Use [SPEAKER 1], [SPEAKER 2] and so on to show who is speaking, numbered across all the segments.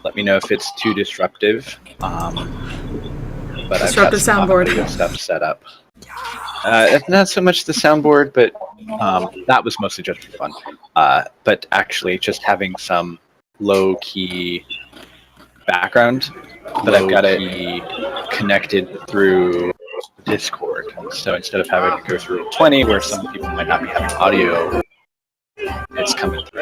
[SPEAKER 1] Let me know if it's too disruptive. But
[SPEAKER 2] Disruptive
[SPEAKER 1] I've got some
[SPEAKER 2] soundboard.
[SPEAKER 1] good stuff set up. Not so much the soundboard, but that was mostly just for fun. But actually, just having some low-key background, but I've got it connected through Discord. So instead of having to go through 20, where some people might not be having audio, it's coming through.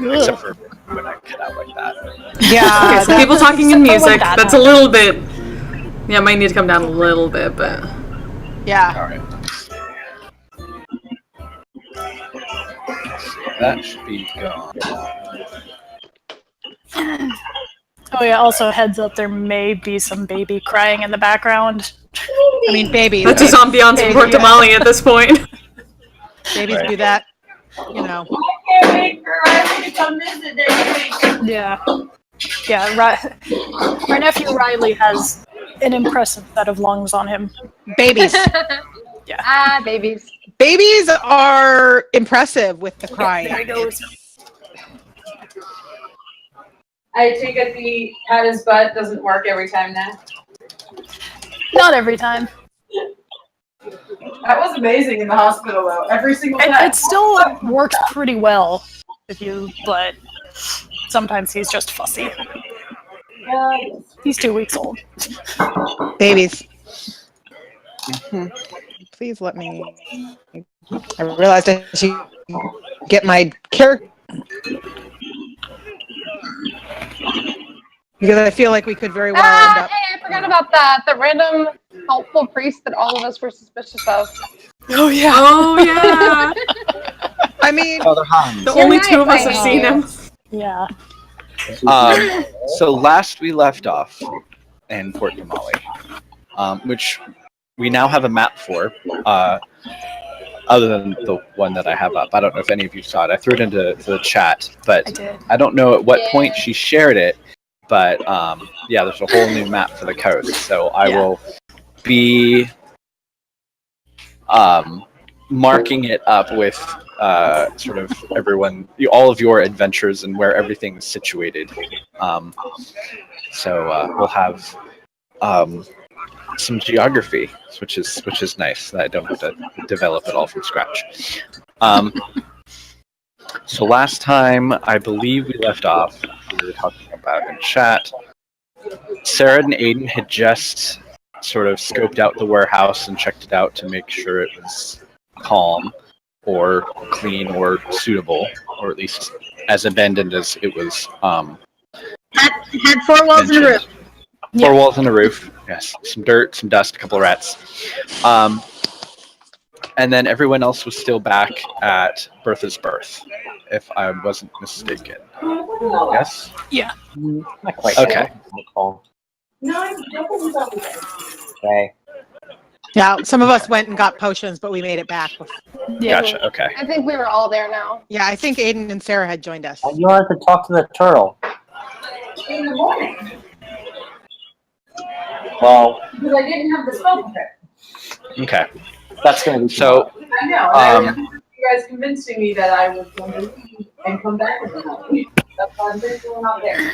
[SPEAKER 1] Except for when I cut out like that.
[SPEAKER 3] Yeah.
[SPEAKER 2] Okay, so people talking in music, that's a little bit... Yeah, might need to come down a little bit, but...
[SPEAKER 3] Yeah.
[SPEAKER 1] Alright. That should be gone.
[SPEAKER 3] Oh yeah, also heads up, there may be some baby crying in the background. I mean, babies.
[SPEAKER 2] That's just ambiance in Port Damali at this point.
[SPEAKER 3] Babies do that, you know.
[SPEAKER 4] I can't wait for Riley to come visit next week.
[SPEAKER 3] Yeah. Yeah, my nephew Riley has an impressive set of lungs on him.
[SPEAKER 5] Babies.
[SPEAKER 3] Yeah.
[SPEAKER 4] Babies.
[SPEAKER 5] Babies are impressive with the crying.
[SPEAKER 3] There he goes.
[SPEAKER 4] I take it the pat his butt doesn't work every time now.
[SPEAKER 3] Not every time.
[SPEAKER 4] That was amazing in the hospital though. Every single time.
[SPEAKER 3] It still works pretty well, but sometimes he's just fussy. He's 2 weeks old.
[SPEAKER 5] Babies. Please let me. I realized I should get my character. Because I feel like we could very well end up.
[SPEAKER 6] Hey, I forgot about that. The random helpful priest that all of us were suspicious of.
[SPEAKER 3] Oh yeah.
[SPEAKER 2] Oh, yeah.
[SPEAKER 5] I mean,
[SPEAKER 2] The only two of us have seen him.
[SPEAKER 3] Yeah.
[SPEAKER 1] So last we left off in Port Damali, which we now have a map for, other than the one that I have up. I don't know if any of you saw it. I threw it into the chat, but I don't know at what point she shared it. But yeah, there's a whole new map for the coast. So I will be marking it up with sort of everyone, all of your adventures and where everything is situated. So we'll have some geography, which is nice. That I don't have to develop it all from scratch. So last time, I believe we left off, we were talking about in chat, Sarah and Aiden had just sort of scoped out the warehouse and checked it out to make sure it was calm or clean or suitable, or at least as abandoned as it was.
[SPEAKER 7] Had 4 walls and a roof.
[SPEAKER 1] 4 walls and a roof, yes. Some dirt, some dust, a couple of rats. And then everyone else was still back at Bertha's birth, if I wasn't mistaken. Yes?
[SPEAKER 3] Yeah.
[SPEAKER 8] Not quite.
[SPEAKER 1] Okay.
[SPEAKER 8] Okay.
[SPEAKER 5] yeah, some of us went and got potions, but we made it back.
[SPEAKER 1] Gotcha, okay.
[SPEAKER 6] I think we were all there now.
[SPEAKER 5] Yeah, I think Aiden and Sarah had joined us.
[SPEAKER 8] You wanted to talk to the turtle.
[SPEAKER 4] In the morning.
[SPEAKER 8] Well,
[SPEAKER 4] Because I didn't have the spell prep.
[SPEAKER 1] Okay.
[SPEAKER 8] that's going to be
[SPEAKER 1] So,
[SPEAKER 4] I know. I remember you guys convincing me that I was going to leave and come back in the morning. That's why I'm going out there.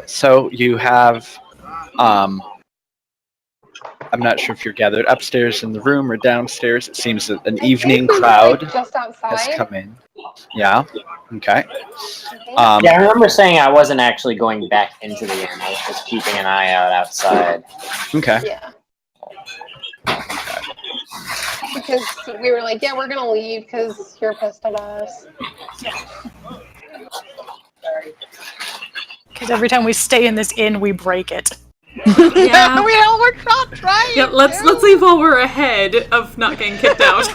[SPEAKER 1] so you have, I'm not sure if you're gathered upstairs in the room or downstairs. It seems that an evening crowd
[SPEAKER 6] Just outside.
[SPEAKER 1] has come in. Yeah. Okay.
[SPEAKER 8] yeah, I remember saying I wasn't actually going back into the inn. I was just keeping an eye out outside.
[SPEAKER 1] Okay.
[SPEAKER 6] Yeah. Because we were like, yeah, we're gonna leave because you're pissed at us.
[SPEAKER 3] Because every time we stay in this inn, we break it.
[SPEAKER 2] Yeah.
[SPEAKER 5] we all were shocked, right?
[SPEAKER 2] Yeah, let's leave while we're ahead of not getting kicked out.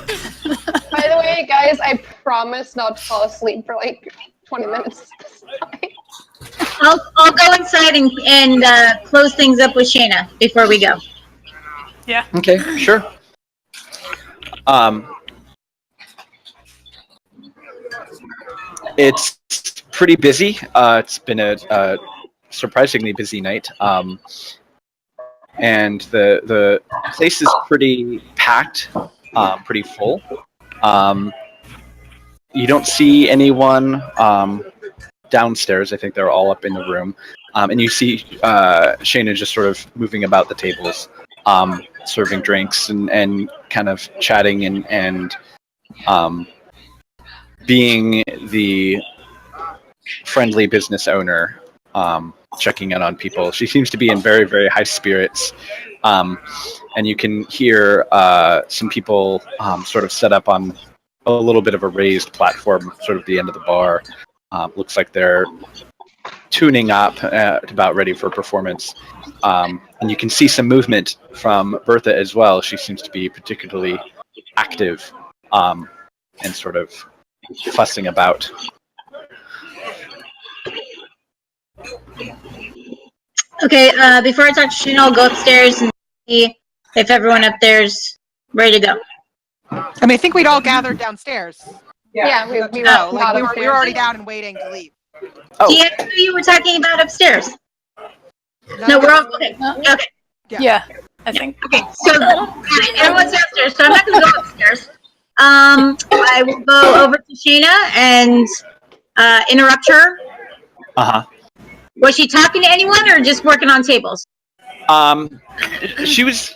[SPEAKER 6] By the way, guys, I promise not to fall asleep for like 20 minutes this time.
[SPEAKER 7] I'll go inside and close things up with Shayna before we go.
[SPEAKER 3] Yeah.
[SPEAKER 1] Okay, sure. It's pretty busy. It's been a surprisingly busy night. and the place is pretty packed, pretty full. You don't see anyone downstairs. I think they're all up in the room. And you see Shayna just sort of moving about the tables, serving drinks and kind of chatting and being the friendly business owner, checking in on people. She seems to be in very, very high spirits. And you can hear some people sort of set up on a little bit of a raised platform, sort of the end of the bar. Looks like they're tuning up, about ready for performance. And you can see some movement from Bertha as well. She seems to be particularly active and sort of fussing about.
[SPEAKER 7] Okay, before I talk to Shayna, I'll go upstairs and see if everyone up there's ready to go.
[SPEAKER 5] I mean, I think we'd all gathered downstairs.
[SPEAKER 6] Yeah, we
[SPEAKER 5] No,
[SPEAKER 6] were
[SPEAKER 5] like we
[SPEAKER 6] upstairs.
[SPEAKER 5] were already down and waiting to leave.
[SPEAKER 1] Oh.
[SPEAKER 7] Yeah, you were talking about upstairs. No, we're all okay. Okay.
[SPEAKER 3] Yeah, I think.
[SPEAKER 7] Okay, so everyone's downstairs, so I'm not gonna go upstairs. I will go over to Shayna and interrupt her. Was she talking to anyone or just working on tables?
[SPEAKER 1] She was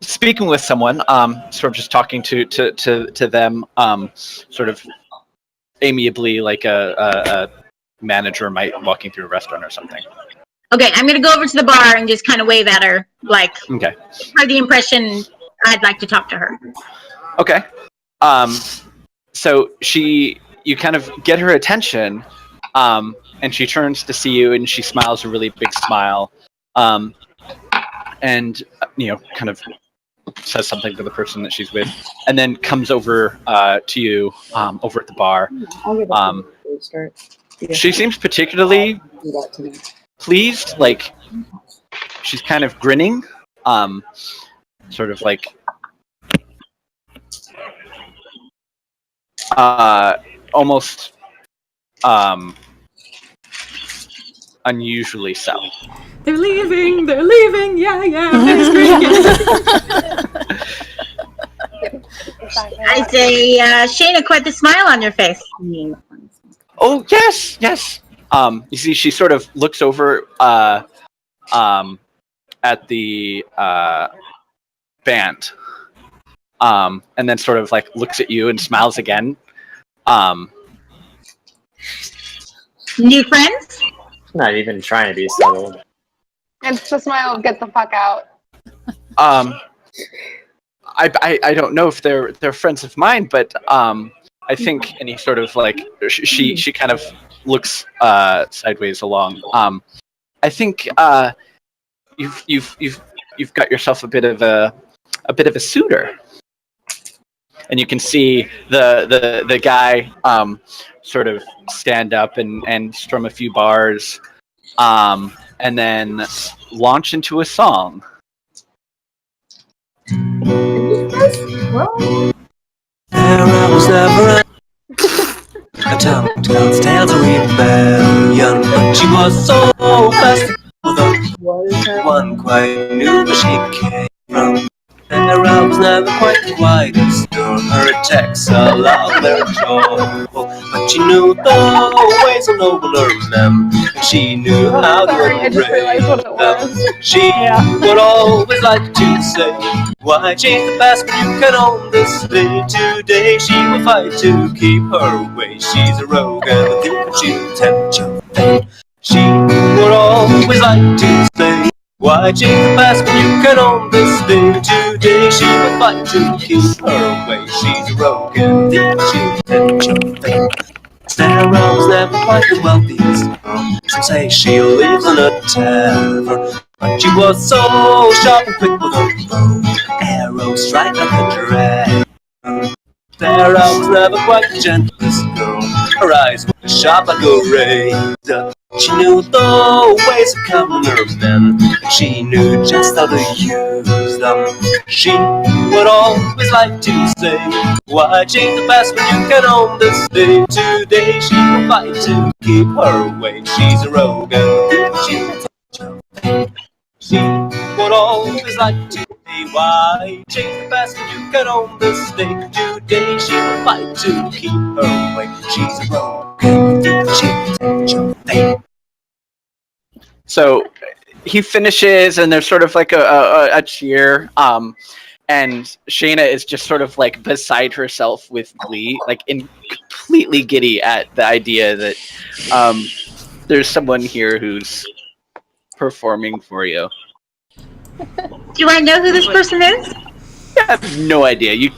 [SPEAKER 1] speaking with someone, sort of just talking to them, sort of amiably, like a manager might walking through a restaurant or something.
[SPEAKER 7] Okay, I'm gonna go over to the bar and just kind of wave at her, like,
[SPEAKER 1] Okay.
[SPEAKER 7] for the impression I'd like to talk to her.
[SPEAKER 1] Okay. So you kind of get her attention, and she turns to see you, and she smiles a really big smile, and kind of says something to the person that she's with, and then comes over to you over at the bar. She seems particularly pleased, like she's kind of grinning, sort of like almost unusually so.
[SPEAKER 2] They're leaving, yeah, ice cream.
[SPEAKER 7] I say, Shayna, quite the smile on your face.
[SPEAKER 1] Oh, yes. You see, she sort of looks over at the band, and then sort of like looks at you and smiles again.
[SPEAKER 7] New friends?
[SPEAKER 8] Not even trying to be subtle.
[SPEAKER 6] It's the smile of get the fuck out.
[SPEAKER 1] I don't know if they're friends of mine, but I think, and he sort of like she kind of looks sideways along. I think you've got yourself a bit of a suitor, and you can see the guy sort of stand up and strum a few bars, and then launch into a song.
[SPEAKER 9] There was never a town tells tales of rebellion, but she was so fast the one quite knew where she came from. There was never quite the quietest girl. Her attacks are loud, very joyful, but she knew the ways of nobler men, and she knew how to
[SPEAKER 6] I just realized what it was.
[SPEAKER 9] She would always like to say, why change the past when you can own this day? Today she will fight to keep her way. She's a rogue and the duke she'll tempt your fate. She would always like to say, why change the past when you can own this day? Today she will fight to keep her way. She's a rogue and the duke she'll tempt your fate. Sarah was never quite the wealthiest girl. Some say she lives in a tavern, but she was so sharp and quick with her bow. Arrows strike like a dragon. Sarah was never quite the gentlest girl. Her eyes were sharp like a razor. She knew the ways of coming her men, and she knew just how to use them. She would always like to say, why change the past when you can own this day? Today she will fight to keep her way. She's a rogue and she'll touch her fate. She would would always like to say, why change the past when you can own this day? Today she will fight to keep her way. She's a rogue,
[SPEAKER 1] So he finishes, and there's sort of like a cheer. And Shayna is just sort of like beside herself with glee, like completely giddy at the idea that there's someone here who's performing for you.
[SPEAKER 7] Do I know who this person is?
[SPEAKER 1] I have no idea. You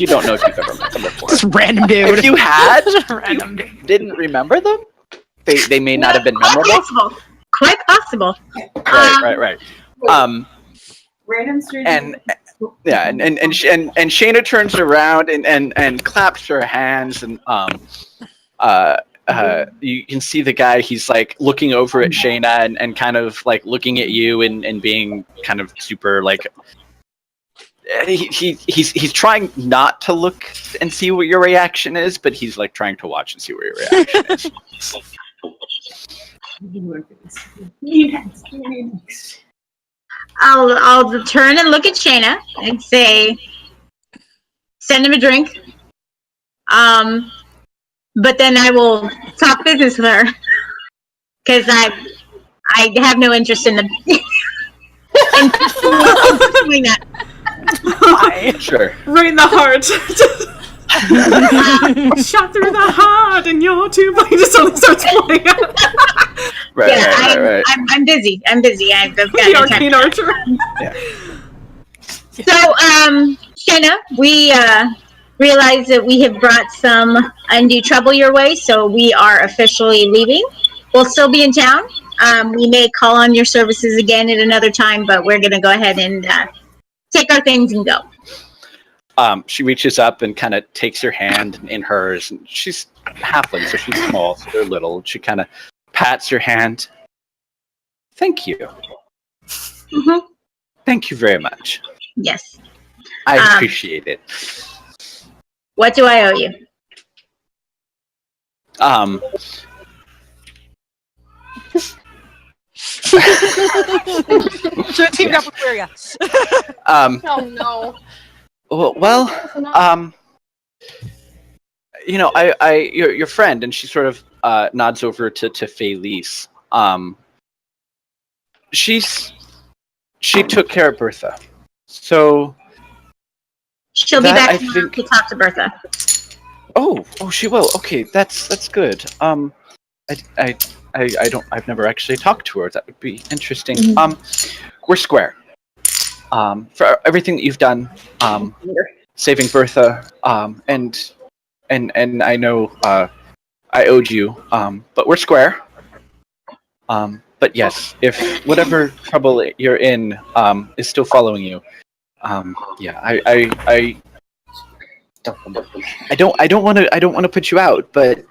[SPEAKER 1] don't know if you've ever met them before.
[SPEAKER 5] Just random dude.
[SPEAKER 1] If you had,
[SPEAKER 3] Random dude.
[SPEAKER 1] didn't remember them, they may not have been memorable.
[SPEAKER 7] Quite possible.
[SPEAKER 1] Right.
[SPEAKER 4] Random strangers.
[SPEAKER 1] And Shayna turns around and claps her hands, and you can see the guy. He's like looking over at Shayna and kind of like looking at you and being kind of super like. He's trying not to look and see what your reaction is, but he's like trying to watch and see what your reaction is.
[SPEAKER 7] I'll turn and look at Shayna and say, send him a drink. But then I will talk business with her because I have no interest in doing that.
[SPEAKER 1] Sure.
[SPEAKER 2] Right in the heart. Shot through the heart, and your tube like just suddenly starts playing out.
[SPEAKER 1] Right.
[SPEAKER 7] I'm busy. I've got
[SPEAKER 2] The
[SPEAKER 7] no
[SPEAKER 2] arcane
[SPEAKER 7] time.
[SPEAKER 2] archer.
[SPEAKER 1] Yeah.
[SPEAKER 7] So, Shayna, we realize that we have brought some undue trouble your way, so we are officially leaving. We'll still be in town. We may call on your services again at another time, but we're going to go ahead and take our things and go.
[SPEAKER 1] She reaches up and kind of takes your hand in hers. And she's halfling, so she's small, so they're little. She kind of pats your hand. Thank you.
[SPEAKER 7] Mm-hmm.
[SPEAKER 1] Thank you very much.
[SPEAKER 7] Yes.
[SPEAKER 1] I appreciate it.
[SPEAKER 7] What do I owe you?
[SPEAKER 5] So it teamed up with Lyria.
[SPEAKER 6] Oh no.
[SPEAKER 1] Well, your friend, and she sort of nods over to Felice. She took care of Bertha, so
[SPEAKER 7] She'll be
[SPEAKER 1] that,
[SPEAKER 7] back tomorrow to talk to Bertha.
[SPEAKER 1] Oh, she will. Okay, that's good. I've never actually talked to her. That would be interesting.
[SPEAKER 7] Mm-hmm.
[SPEAKER 1] We're square. For everything that you've done, saving Bertha, and I know I owed you, but we're square. But yes, if whatever trouble you're in is still following you, yeah, I don't want to put you out, but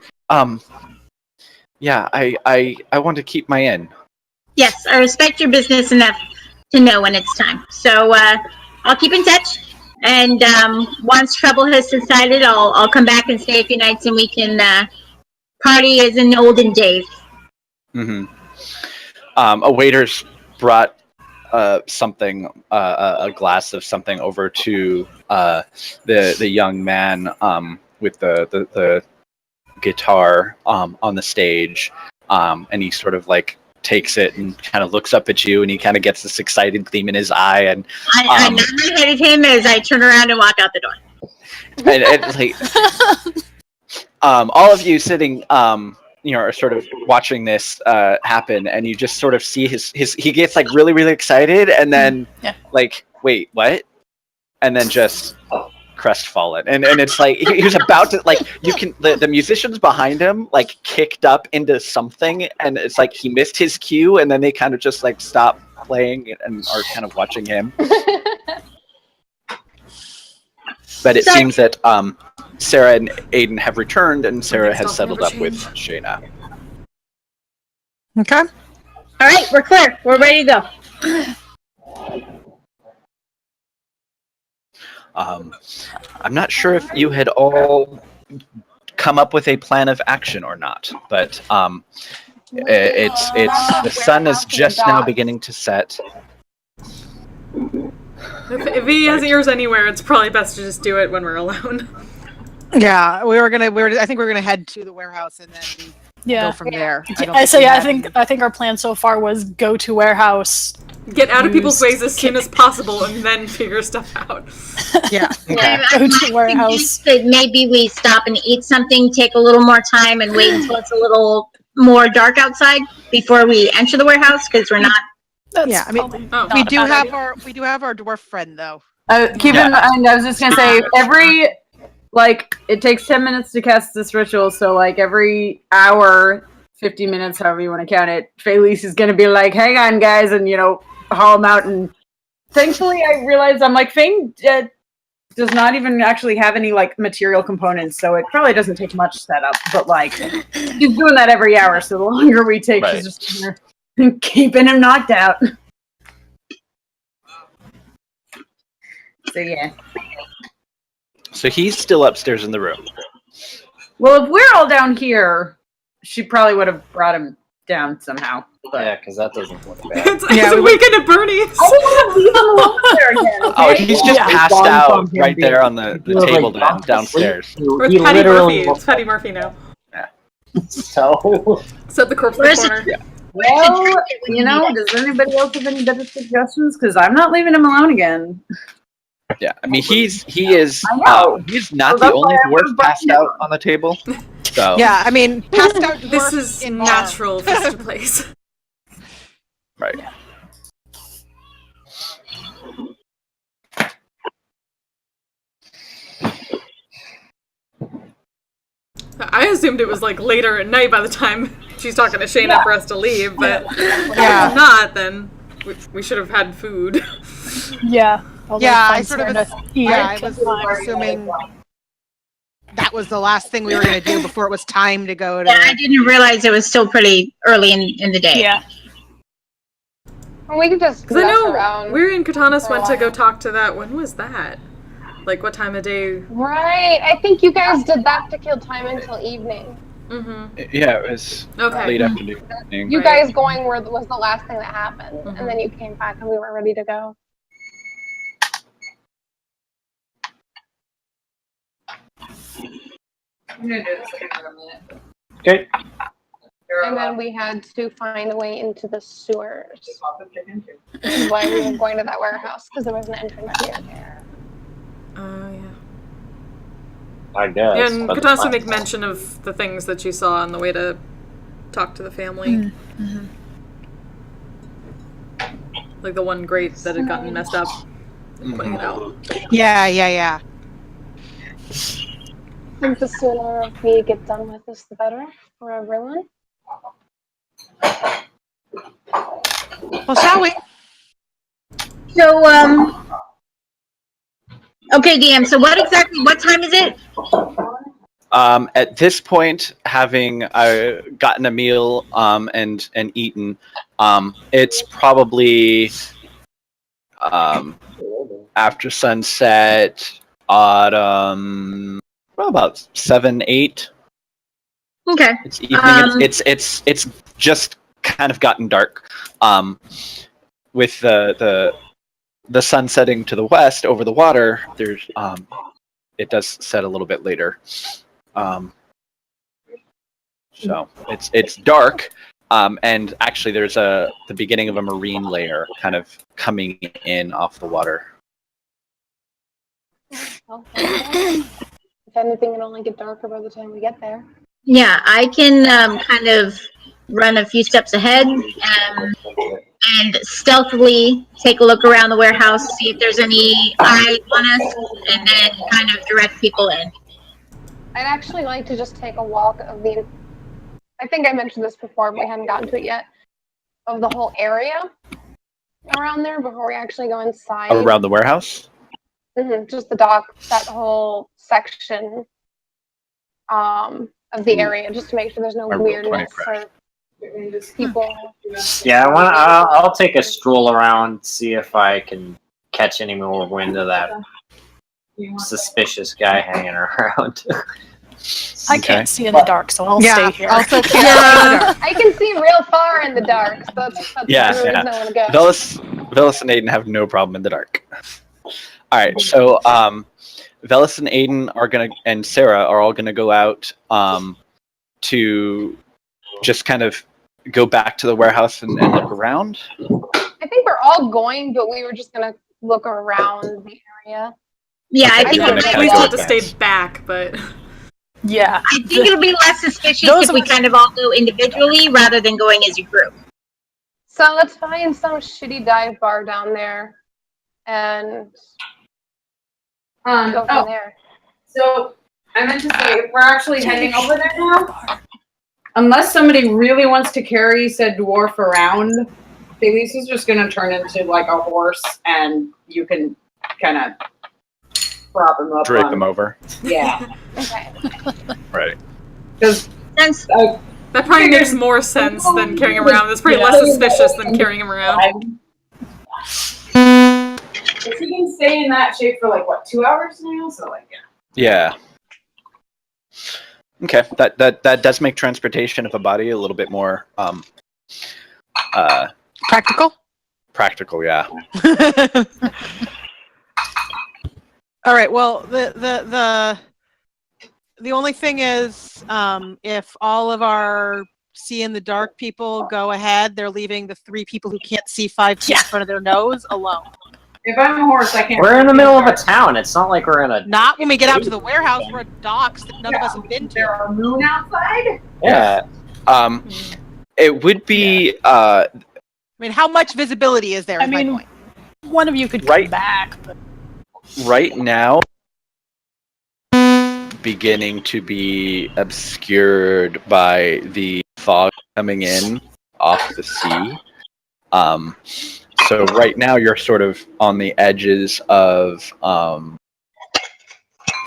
[SPEAKER 1] yeah, I want to keep my end.
[SPEAKER 7] Yes, I respect your business enough to know when it's time. So I'll keep in touch, and once trouble has subsided, I'll come back and stay a few nights, and we can party as in olden days.
[SPEAKER 1] Mm-hmm. A waiter's brought something, a glass of something over to the young man with the guitar on the stage, and he sort of like takes it and kind of looks up at you, and he kind of gets this excited gleam in his eye, and
[SPEAKER 7] I nod my head at him as I turn around and walk out the door.
[SPEAKER 1] and like all of you sitting are sort of watching this happen, and you just sort of see his he gets like really, really excited, and then like, wait, what? And then just crestfallen, and it's like he was about to, like, you can the musicians behind him like kicked up into something, and it's like he missed his cue, and then they kind of just like stop playing and are kind of watching him. But it seems that Sarah and Aiden have returned, and Sarah has settled up with Shayna.
[SPEAKER 5] Okay.
[SPEAKER 7] All right, we're clear. We're ready to go.
[SPEAKER 1] I'm not sure if you had all come up with a plan of action or not, but the sun is just now beginning to set.
[SPEAKER 2] If he has ears anywhere, it's probably best to just do it when we're alone.
[SPEAKER 5] Yeah, I think we're gonna head to the warehouse and then go from there.
[SPEAKER 3] I think our plan so far was go to warehouse,
[SPEAKER 2] get out of people's ways as soon as possible, and then figure stuff out.
[SPEAKER 5] Yeah.
[SPEAKER 3] Go to warehouse.
[SPEAKER 7] That maybe we stop and eat something, take a little more time, and wait until it's a little more dark outside before we enter the warehouse because we're not.
[SPEAKER 3] That's
[SPEAKER 5] we do have our dwarf friend though.
[SPEAKER 4] Keep in mind, I was just gonna say it takes 10 minutes to cast this ritual, so like every hour, 50 minutes, however you want to count it, Felice is gonna be like, "Hang on, guys," and haul them out. And thankfully, I realized I'm like, Fane does not even actually have any like material components, so it probably doesn't take much setup. But like, she's doing that every hour, so the longer we take, she's just keeping him knocked out. So yeah.
[SPEAKER 1] So he's still upstairs in the room.
[SPEAKER 4] Well, if we're all down here, she probably would have brought him down somehow. But...
[SPEAKER 8] Yeah, because that doesn't look bad.
[SPEAKER 2] It's a weekend at Bernie's.
[SPEAKER 4] I don't want to leave him alone there again. Okay?
[SPEAKER 1] Oh, he's just passed out right there on the table downstairs.
[SPEAKER 2] Where's Patty Murphy? It's Patty Murphy now.
[SPEAKER 1] Yeah.
[SPEAKER 8] So
[SPEAKER 2] Set the corpse in the corner.
[SPEAKER 1] Yeah.
[SPEAKER 4] Well, does anybody else have any better suggestions? Because I'm not leaving him alone again.
[SPEAKER 1] Yeah, I mean he is he's not the only dwarf passed out on the table. So
[SPEAKER 5] yeah, I mean passed out dwarf.
[SPEAKER 2] This is natural for such a place.
[SPEAKER 1] Right.
[SPEAKER 2] I assumed it was like later at night by the time she's talking to Shayna for us to leave, but if it's not, then we should have had food.
[SPEAKER 3] Yeah.
[SPEAKER 5] I was assuming that was the last thing we were going to do before it was time to go to...
[SPEAKER 7] Yeah, I didn't realize it was still pretty early in the day.
[SPEAKER 3] Yeah.
[SPEAKER 6] Well, we could just
[SPEAKER 2] Because I know we and Katanas went to go talk to that. When was that? Like, what time of day?
[SPEAKER 6] Right. I think you guys did that to kill time until evening.
[SPEAKER 2] Mm-hmm.
[SPEAKER 1] Yeah, it was late afternoon.
[SPEAKER 6] You guys going was the last thing that happened, and then you came back and we were ready to go.
[SPEAKER 8] Okay.
[SPEAKER 6] And then we had to find a way into the sewers. Which is why we were going to that warehouse, because there was an entrance here.
[SPEAKER 2] Yeah.
[SPEAKER 8] I guess.
[SPEAKER 2] And Katana make mention of the things that she saw on the way to talk to the family.
[SPEAKER 3] Mm-hmm.
[SPEAKER 2] Like the one grate that had gotten messed up. Putting it out.
[SPEAKER 5] Yeah.
[SPEAKER 6] I think the sooner we get done with this, the better for everyone.
[SPEAKER 5] Well, shall we?
[SPEAKER 7] So, okay, DM. So, what time is it?
[SPEAKER 1] At this point, having gotten a meal and eaten, it's probably after sunset, autumn, well, about 7, 8.
[SPEAKER 7] Okay.
[SPEAKER 1] It's evening. It's just kind of gotten dark. With the sun setting to the west over the water, there's it does set a little bit later. So it's dark. And actually, there's the beginning of a marine layer kind of coming in off the water.
[SPEAKER 6] If anything, it'll only get darker by the time we get there.
[SPEAKER 7] Yeah, I can kind of run a few steps ahead and stealthily take a look around the warehouse, see if there's any eyes on us, and then kind of direct people in.
[SPEAKER 6] I'd actually like to just take a walk of the... I think I mentioned this before, but we hadn't gotten to it yet. Of the whole area around there before we actually go inside.
[SPEAKER 1] Around the warehouse?
[SPEAKER 6] Mm-hmm, just the dock, that whole section of the area, just to make sure there's no weirdness or people.
[SPEAKER 8] Yeah, I'll take a stroll around, see if I can catch any more wind of that suspicious guy hanging around.
[SPEAKER 3] I can't see in the dark, so I'll stay here.
[SPEAKER 7] Also,
[SPEAKER 6] I can see real far in the dark, so that's the reason I want to go.
[SPEAKER 1] Velis and Aiden have no problem in the dark. All right, so Velis and Aiden and Sarah are all gonna go out to just kind of go back to the warehouse and look around.
[SPEAKER 6] I think we're all going, but we were just gonna look around the area.
[SPEAKER 7] Yeah, I
[SPEAKER 1] Okay,
[SPEAKER 7] think
[SPEAKER 1] you're gonna
[SPEAKER 7] it'll
[SPEAKER 1] kinda
[SPEAKER 2] We
[SPEAKER 7] be,
[SPEAKER 2] still
[SPEAKER 1] go
[SPEAKER 2] have to stay
[SPEAKER 1] advance.
[SPEAKER 2] back, but
[SPEAKER 3] Yeah.
[SPEAKER 7] I think it'll be less suspicious
[SPEAKER 3] Those
[SPEAKER 7] if
[SPEAKER 3] of
[SPEAKER 7] we
[SPEAKER 3] us-
[SPEAKER 7] kind of all go individually rather than going as a group.
[SPEAKER 6] So let's find some shitty dive bar down there and go from there.
[SPEAKER 4] So I meant to say, if we're actually heading over there now, unless somebody really wants to carry said dwarf around, Felice is just going to turn into like a horse, and you can kind of prop him up.
[SPEAKER 1] Drape
[SPEAKER 4] on,
[SPEAKER 1] them over.
[SPEAKER 4] Yeah.
[SPEAKER 6] Okay.
[SPEAKER 1] Right.
[SPEAKER 4] Because
[SPEAKER 7] Since
[SPEAKER 2] that probably makes more sense than carrying him around. That's probably less suspicious than carrying him around.
[SPEAKER 4] if he can stay in that shape for like what, 2 hours now? So like
[SPEAKER 1] Yeah. Okay, that does make transportation of a body a little bit more
[SPEAKER 5] Practical?
[SPEAKER 1] practical. Yeah.
[SPEAKER 5] All right. Well, the only thing is, if all of our see in the dark people go ahead, they're leaving the 3 people who can't see 5 feet in front of their nose alone.
[SPEAKER 4] if I'm a horse, I can't.
[SPEAKER 8] We're in the middle of a town. It's not like we're in a.
[SPEAKER 5] Not when we get out to the warehouse. We're at docks that none of us have been to.
[SPEAKER 4] There are moon outside.
[SPEAKER 8] Yeah.
[SPEAKER 1] It would be
[SPEAKER 5] I mean, how much visibility is there?
[SPEAKER 3] I
[SPEAKER 5] Is my
[SPEAKER 3] mean,
[SPEAKER 5] point.
[SPEAKER 3] one of you could come
[SPEAKER 1] Right.
[SPEAKER 3] back, but
[SPEAKER 1] right now beginning to be obscured by the fog coming in off the sea. So right now you're sort of on the edges of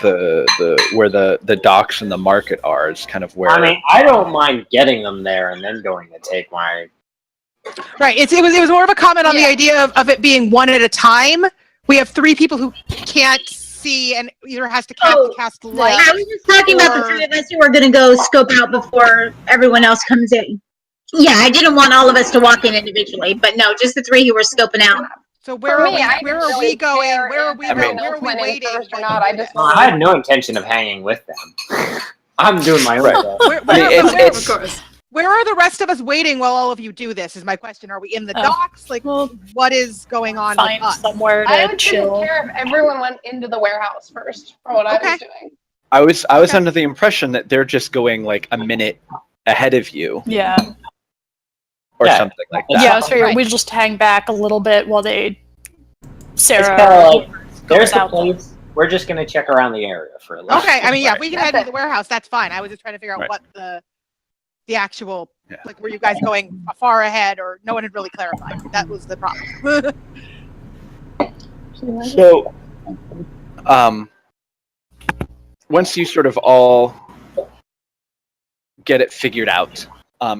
[SPEAKER 1] the where the docks and the market are is kind of where.
[SPEAKER 8] I mean, I don't mind getting them there and then going to take my.
[SPEAKER 5] Right. It was more of a comment on the idea of it being one at a time. We have 3 people who can't see and either has to cast light.
[SPEAKER 7] I was just talking about the 3 of us who are going to go scope out before everyone else comes in. Yeah, I didn't want all of us to walk in individually, but no, just the 3 who were scoping out.
[SPEAKER 5] So where
[SPEAKER 6] For
[SPEAKER 5] are
[SPEAKER 6] me,
[SPEAKER 5] we?
[SPEAKER 6] I
[SPEAKER 5] Where
[SPEAKER 6] didn't
[SPEAKER 5] are we
[SPEAKER 6] really
[SPEAKER 5] going?
[SPEAKER 6] care
[SPEAKER 5] Where are
[SPEAKER 6] if
[SPEAKER 5] we?
[SPEAKER 6] everyone
[SPEAKER 5] Where are
[SPEAKER 6] else
[SPEAKER 5] we
[SPEAKER 6] went in
[SPEAKER 5] waiting?
[SPEAKER 6] first or not. I just
[SPEAKER 8] I had no intention of hanging with them. I'm doing my own
[SPEAKER 1] Right.
[SPEAKER 8] stuff.
[SPEAKER 1] It's-
[SPEAKER 2] Of course.
[SPEAKER 5] Where are the rest of us waiting while all of you do this? Is my question. Are we in the docks? Like, what is going on with
[SPEAKER 3] find
[SPEAKER 5] us?
[SPEAKER 3] somewhere
[SPEAKER 6] I
[SPEAKER 3] to
[SPEAKER 6] would
[SPEAKER 3] chill.
[SPEAKER 6] didn't care if everyone went into the warehouse first for what I was doing.
[SPEAKER 1] I was under the impression that they're just going like a minute ahead of you
[SPEAKER 3] Yeah.
[SPEAKER 1] or
[SPEAKER 8] Yeah.
[SPEAKER 1] something like that.
[SPEAKER 3] Yeah, I was figuring
[SPEAKER 6] Right.
[SPEAKER 3] we just hang back a little bit while
[SPEAKER 8] It's
[SPEAKER 3] Sarah.
[SPEAKER 8] kinda like, there's the
[SPEAKER 3] out.
[SPEAKER 8] place. We're just gonna check around the area for a little.
[SPEAKER 5] Okay, I mean, yeah, if we can
[SPEAKER 6] That's
[SPEAKER 5] head to
[SPEAKER 6] it.
[SPEAKER 5] the warehouse, that's fine. I was just trying to figure out
[SPEAKER 1] Right.
[SPEAKER 5] what the actual,
[SPEAKER 1] Yeah.
[SPEAKER 5] like, were you guys going far ahead, or no one had really clarified. That was the problem.
[SPEAKER 1] So, once you sort of all get it figured out,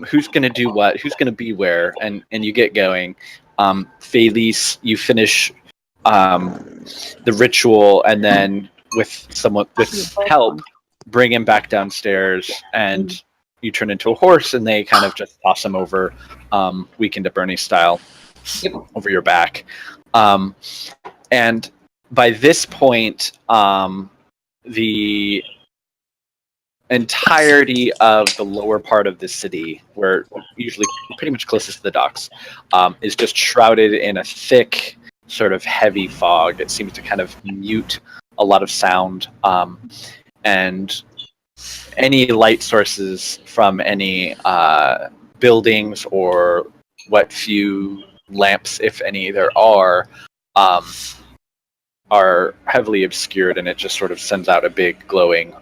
[SPEAKER 1] who's going to do what, who's going to be where, and you get going. Felice, you finish the ritual, and then with help, bring him back downstairs, and you turn into a horse, and they kind of just toss him over, Weekend at Bernie style, over your back. And by this point, the entirety of the lower part of the city, where usually pretty much closest to the docks, is just shrouded in a thick, sort of heavy fog. It seems to kind of mute a lot of sound, and any light sources from any buildings or what few lamps, if any, there are heavily obscured, and it just sort of sends out a big glowing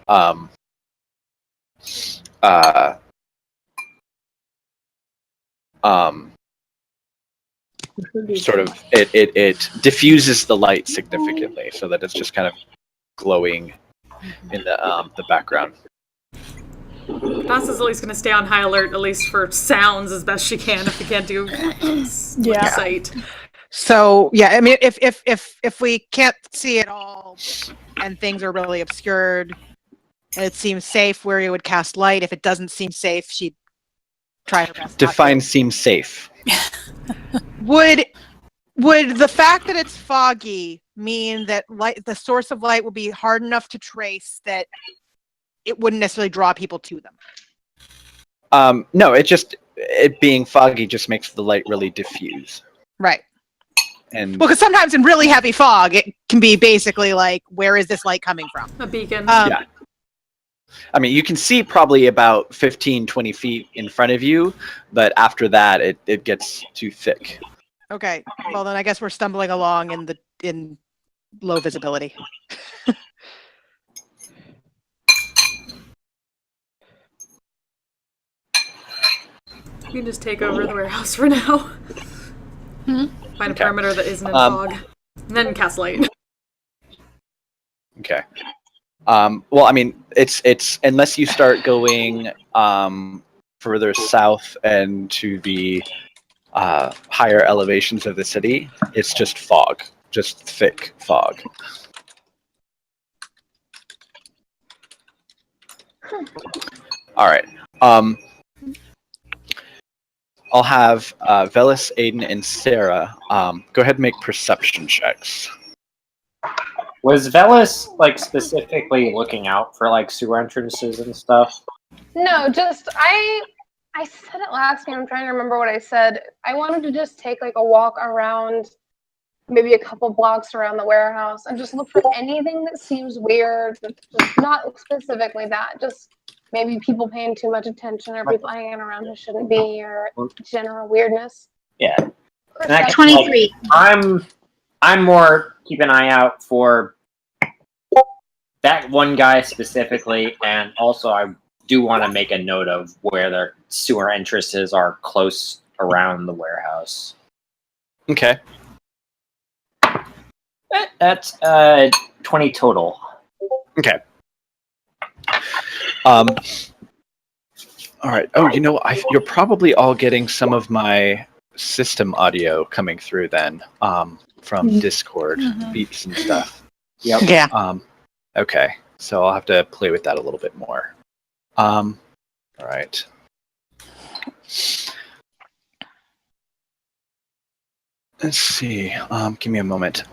[SPEAKER 1] sort of it diffuses the light significantly so that it's just kind of glowing in the background.
[SPEAKER 2] Constance's at least going to stay on high alert, at least for sounds as best she can, if we can't do sight.
[SPEAKER 5] So yeah, I mean, if we can't see it all and things are really obscured, and it seems safe, where you would cast light. If it doesn't seem safe, she'd try her best.
[SPEAKER 1] Define seems safe.
[SPEAKER 5] Would Would the fact that it's foggy mean that the source of light will be hard enough to trace that it wouldn't necessarily draw people to them?
[SPEAKER 1] No, it being foggy just makes the light really diffuse.
[SPEAKER 5] Right.
[SPEAKER 1] And
[SPEAKER 5] well, because sometimes in really heavy fog, it can be basically like, where is this light coming from?
[SPEAKER 2] A beacon.
[SPEAKER 1] Yeah. I mean, you can see probably about 15, 20 feet in front of you, but after that, it gets too thick.
[SPEAKER 5] Okay. Well, then I guess we're stumbling along in low visibility.
[SPEAKER 2] You can just take over the warehouse for now. Find a perimeter that isn't in fog. And then cast light.
[SPEAKER 1] Okay. Well, I mean, it's unless you start going further south and to the higher elevations of the city, it's just fog, just thick fog. All right. I'll have Velis, Aiden, and Sarah go ahead and make perception checks.
[SPEAKER 8] Was Velis like specifically looking out for like sewer entrances and stuff?
[SPEAKER 6] No, just I said it last time. I'm trying to remember what I said. I wanted to just take like a walk around, maybe a couple blocks around the warehouse, and just look for anything that seems weird. Just not specifically that. Just maybe people paying too much attention, or people hanging around who shouldn't be, or general weirdness.
[SPEAKER 8] Yeah.
[SPEAKER 6] Perception.
[SPEAKER 7] 23.
[SPEAKER 8] I'm more keep an eye out for that one guy specifically, and also I do want to make a note of where their sewer entrances are close around the warehouse.
[SPEAKER 1] Okay.
[SPEAKER 8] That's 20 total.
[SPEAKER 1] Okay. All right. Oh, you know, you're probably all getting some of my system audio coming through then, from Discord, beeps and stuff.
[SPEAKER 8] Yep.
[SPEAKER 5] Yeah.
[SPEAKER 1] Okay. So I'll have to play with that a little bit more. All right. Let's see. Give me a moment.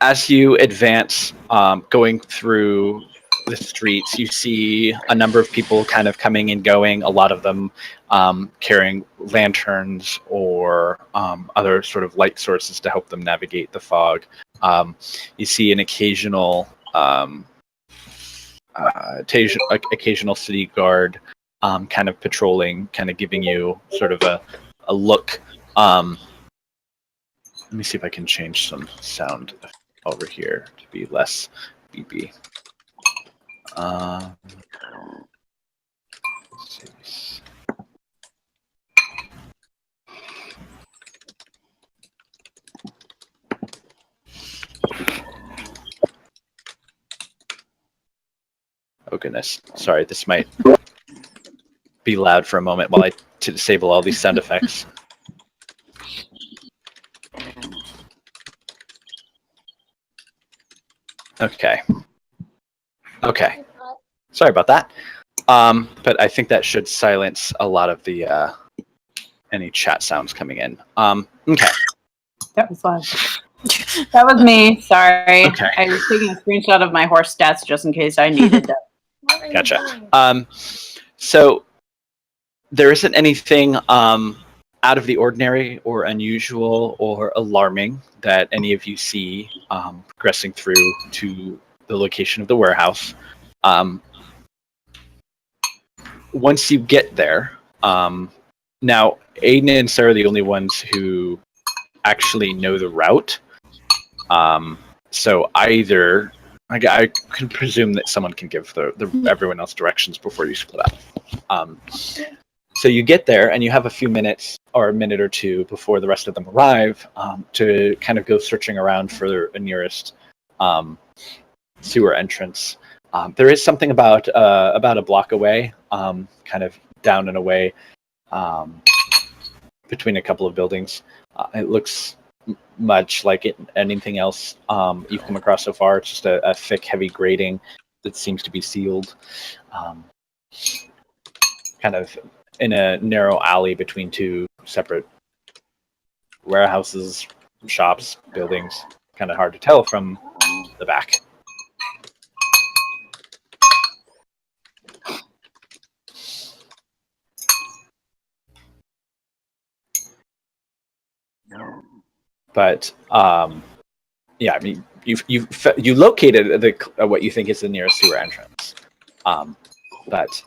[SPEAKER 1] As you advance, going through the streets, you see a number of people kind of coming and going, a lot of them carrying lanterns or other sort of light sources to help them navigate the fog. You see an occasional city guard kind of patrolling, kind of giving you sort of a look. Let me see if I can change some sound over here to be less beepy. Oh goodness, sorry, this might be loud for a moment while I disable all these sound effects. Okay. Sorry about that. But I think that should silence a lot of the any chat sounds coming in. Okay.
[SPEAKER 4] That was fine. That was me. Sorry.
[SPEAKER 1] Okay.
[SPEAKER 4] I was taking a screenshot of my horse stats just in case I needed them.
[SPEAKER 1] Gotcha. So there isn't anything out of the ordinary or unusual or alarming that any of you see progressing through to the location of the warehouse. Once you get there, now Aiden and Sarah are the only ones who actually know the route. So either I can presume that someone can give the everyone else directions before you split up. So you get there and you have a few minutes or a minute or two before the rest of them arrive to kind of go searching around for a nearest sewer entrance. There is something about a block away, kind of down and away between a couple of buildings. It looks much like anything else you've come across so far. It's just a thick, heavy grating that seems to be sealed, kind of in a narrow alley between two separate warehouses, shops, buildings. Kind of hard to tell from the back. But yeah, I mean, you located the what you think is the nearest sewer entrance. But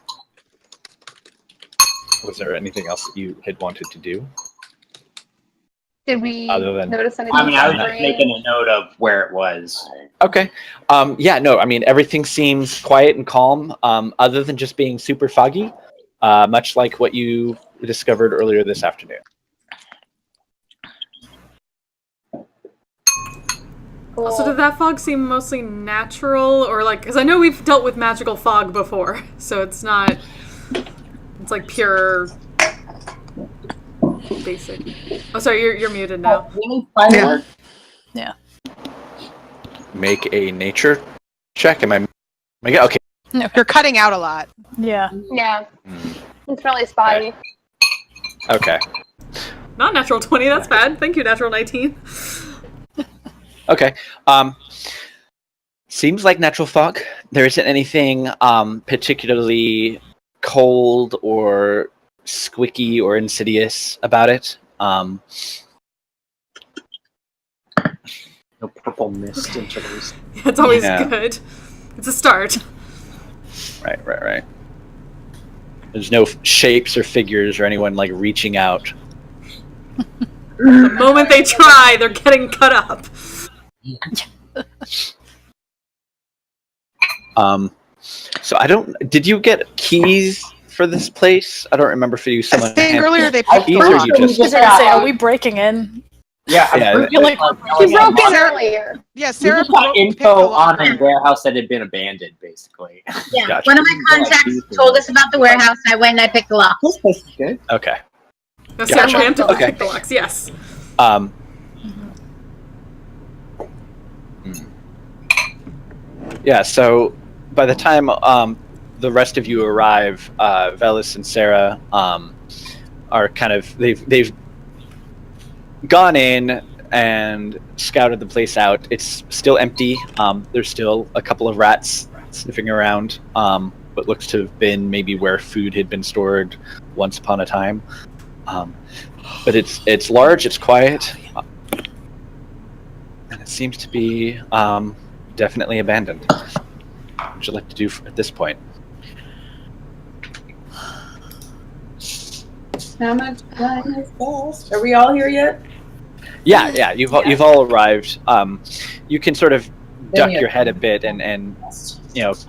[SPEAKER 1] was there anything else that you had wanted to do?
[SPEAKER 6] Did we
[SPEAKER 1] Other than-
[SPEAKER 6] notice anything?
[SPEAKER 8] I mean, I was just
[SPEAKER 6] strange?
[SPEAKER 8] making a note of where it was.
[SPEAKER 1] Okay. Yeah, no, I mean, everything seems quiet and calm, other than just being super foggy, much like what you discovered earlier this afternoon.
[SPEAKER 6] Cool.
[SPEAKER 2] Also, did that fog seem mostly natural, or like, because I know we've dealt with magical fog before, so it's not, it's like pure basic. Oh, sorry, you're muted now.
[SPEAKER 3] Yeah.
[SPEAKER 1] Make a nature check. Am I okay?
[SPEAKER 5] No, you're cutting out a lot.
[SPEAKER 3] Yeah.
[SPEAKER 6] Yeah, it's really spotty.
[SPEAKER 1] Okay.
[SPEAKER 2] Not natural 20, that's bad. Thank you, natural 19.
[SPEAKER 1] Okay. Seems like natural fog. There isn't anything particularly cold or squicky or insidious about it.
[SPEAKER 8] No purple mist interlude.
[SPEAKER 2] Yeah, it's always
[SPEAKER 1] Yeah.
[SPEAKER 2] good. It's a start.
[SPEAKER 1] Right. There's no shapes or figures or anyone like reaching out.
[SPEAKER 2] The moment they try, they're getting cut up.
[SPEAKER 1] So I don't. Did you get keys for this place? I don't remember if you someone.
[SPEAKER 5] I think
[SPEAKER 1] handed
[SPEAKER 5] earlier they
[SPEAKER 1] you
[SPEAKER 5] picked
[SPEAKER 1] keys
[SPEAKER 5] the
[SPEAKER 1] or
[SPEAKER 5] lock.
[SPEAKER 1] you
[SPEAKER 3] I was
[SPEAKER 1] just.
[SPEAKER 3] gonna say, are we breaking in?
[SPEAKER 8] Yeah,
[SPEAKER 1] Yeah,
[SPEAKER 8] I'm
[SPEAKER 3] feel like
[SPEAKER 6] He broke in earlier.
[SPEAKER 5] Yeah,
[SPEAKER 8] we
[SPEAKER 5] Sarah
[SPEAKER 8] just got
[SPEAKER 5] picked the
[SPEAKER 8] info
[SPEAKER 5] lock
[SPEAKER 8] on a
[SPEAKER 5] earlier.
[SPEAKER 8] warehouse that had been abandoned, basically.
[SPEAKER 7] Yeah,
[SPEAKER 1] Gotcha.
[SPEAKER 7] one of my contacts told us about the warehouse, and I went and I picked the lock.
[SPEAKER 8] This place is good.
[SPEAKER 1] Okay.
[SPEAKER 2] No, Sarah
[SPEAKER 1] Gotcha.
[SPEAKER 2] preemptively
[SPEAKER 1] Okay.
[SPEAKER 2] picked the locks, yes.
[SPEAKER 1] Yeah. So by the time the rest of you arrive, Velis and Sarah are kind of they've gone in and scouted the place out. It's still empty. There's still a couple of rats sniffing around. What looks to have been maybe where food had been stored once upon a time. But it's large. It's quiet. And it seems to be definitely abandoned. What would you like to do at this point?
[SPEAKER 4] How much time has passed? Are we all here yet?
[SPEAKER 1] Yeah. You've all arrived. You can sort of duck
[SPEAKER 4] Yeah.
[SPEAKER 1] your head a bit and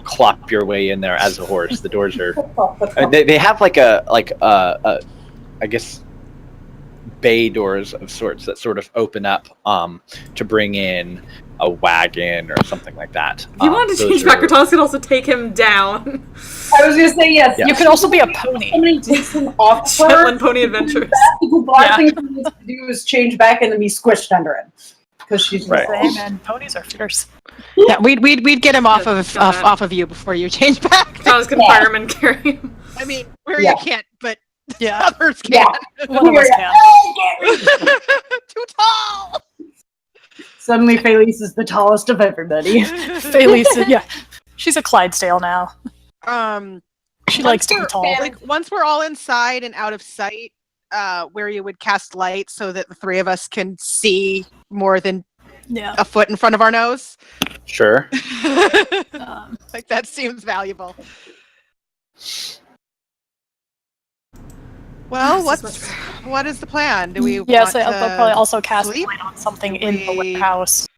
[SPEAKER 1] clop your way in there as a horse. The doors are they have like a I guess bay doors of sorts that sort of open up to bring in a wagon or something like that.
[SPEAKER 2] If you wanted to change back, Ratas could also take him down.
[SPEAKER 4] I was gonna say yes.
[SPEAKER 1] Yeah.
[SPEAKER 3] You could also be a pony.
[SPEAKER 4] Somebody takes him off
[SPEAKER 2] Shetland Pony Adventures.
[SPEAKER 4] The last thing she needs to do is change back and then be squished under him because she's
[SPEAKER 1] Right.
[SPEAKER 3] Same, and ponies are fierce.
[SPEAKER 5] Yeah, we'd get him off of
[SPEAKER 2] Got it.
[SPEAKER 5] off of you before you change back.
[SPEAKER 2] Thomas can fireman carry him.
[SPEAKER 5] I mean, where
[SPEAKER 4] Yeah.
[SPEAKER 5] you can't, but
[SPEAKER 3] Yeah.
[SPEAKER 5] others can.
[SPEAKER 3] One of us can.
[SPEAKER 5] Too tall.
[SPEAKER 4] Suddenly Felice is the tallest of everybody.
[SPEAKER 3] Felice, yeah. She's a Clydesdale now. She likes to be
[SPEAKER 5] we're-
[SPEAKER 3] tall.
[SPEAKER 5] Like once we're all inside and out of sight, where you would cast light so that the three of us can see more than
[SPEAKER 3] Yeah.
[SPEAKER 5] a foot in front of our nose.
[SPEAKER 1] Sure.
[SPEAKER 5] Like that seems valuable. Well, what is the plan? Do we
[SPEAKER 3] Yes,
[SPEAKER 5] want
[SPEAKER 3] I'll
[SPEAKER 5] to
[SPEAKER 3] probably also cast
[SPEAKER 5] sleep?
[SPEAKER 3] light on something
[SPEAKER 5] Do
[SPEAKER 3] in the
[SPEAKER 5] we-
[SPEAKER 3] warehouse.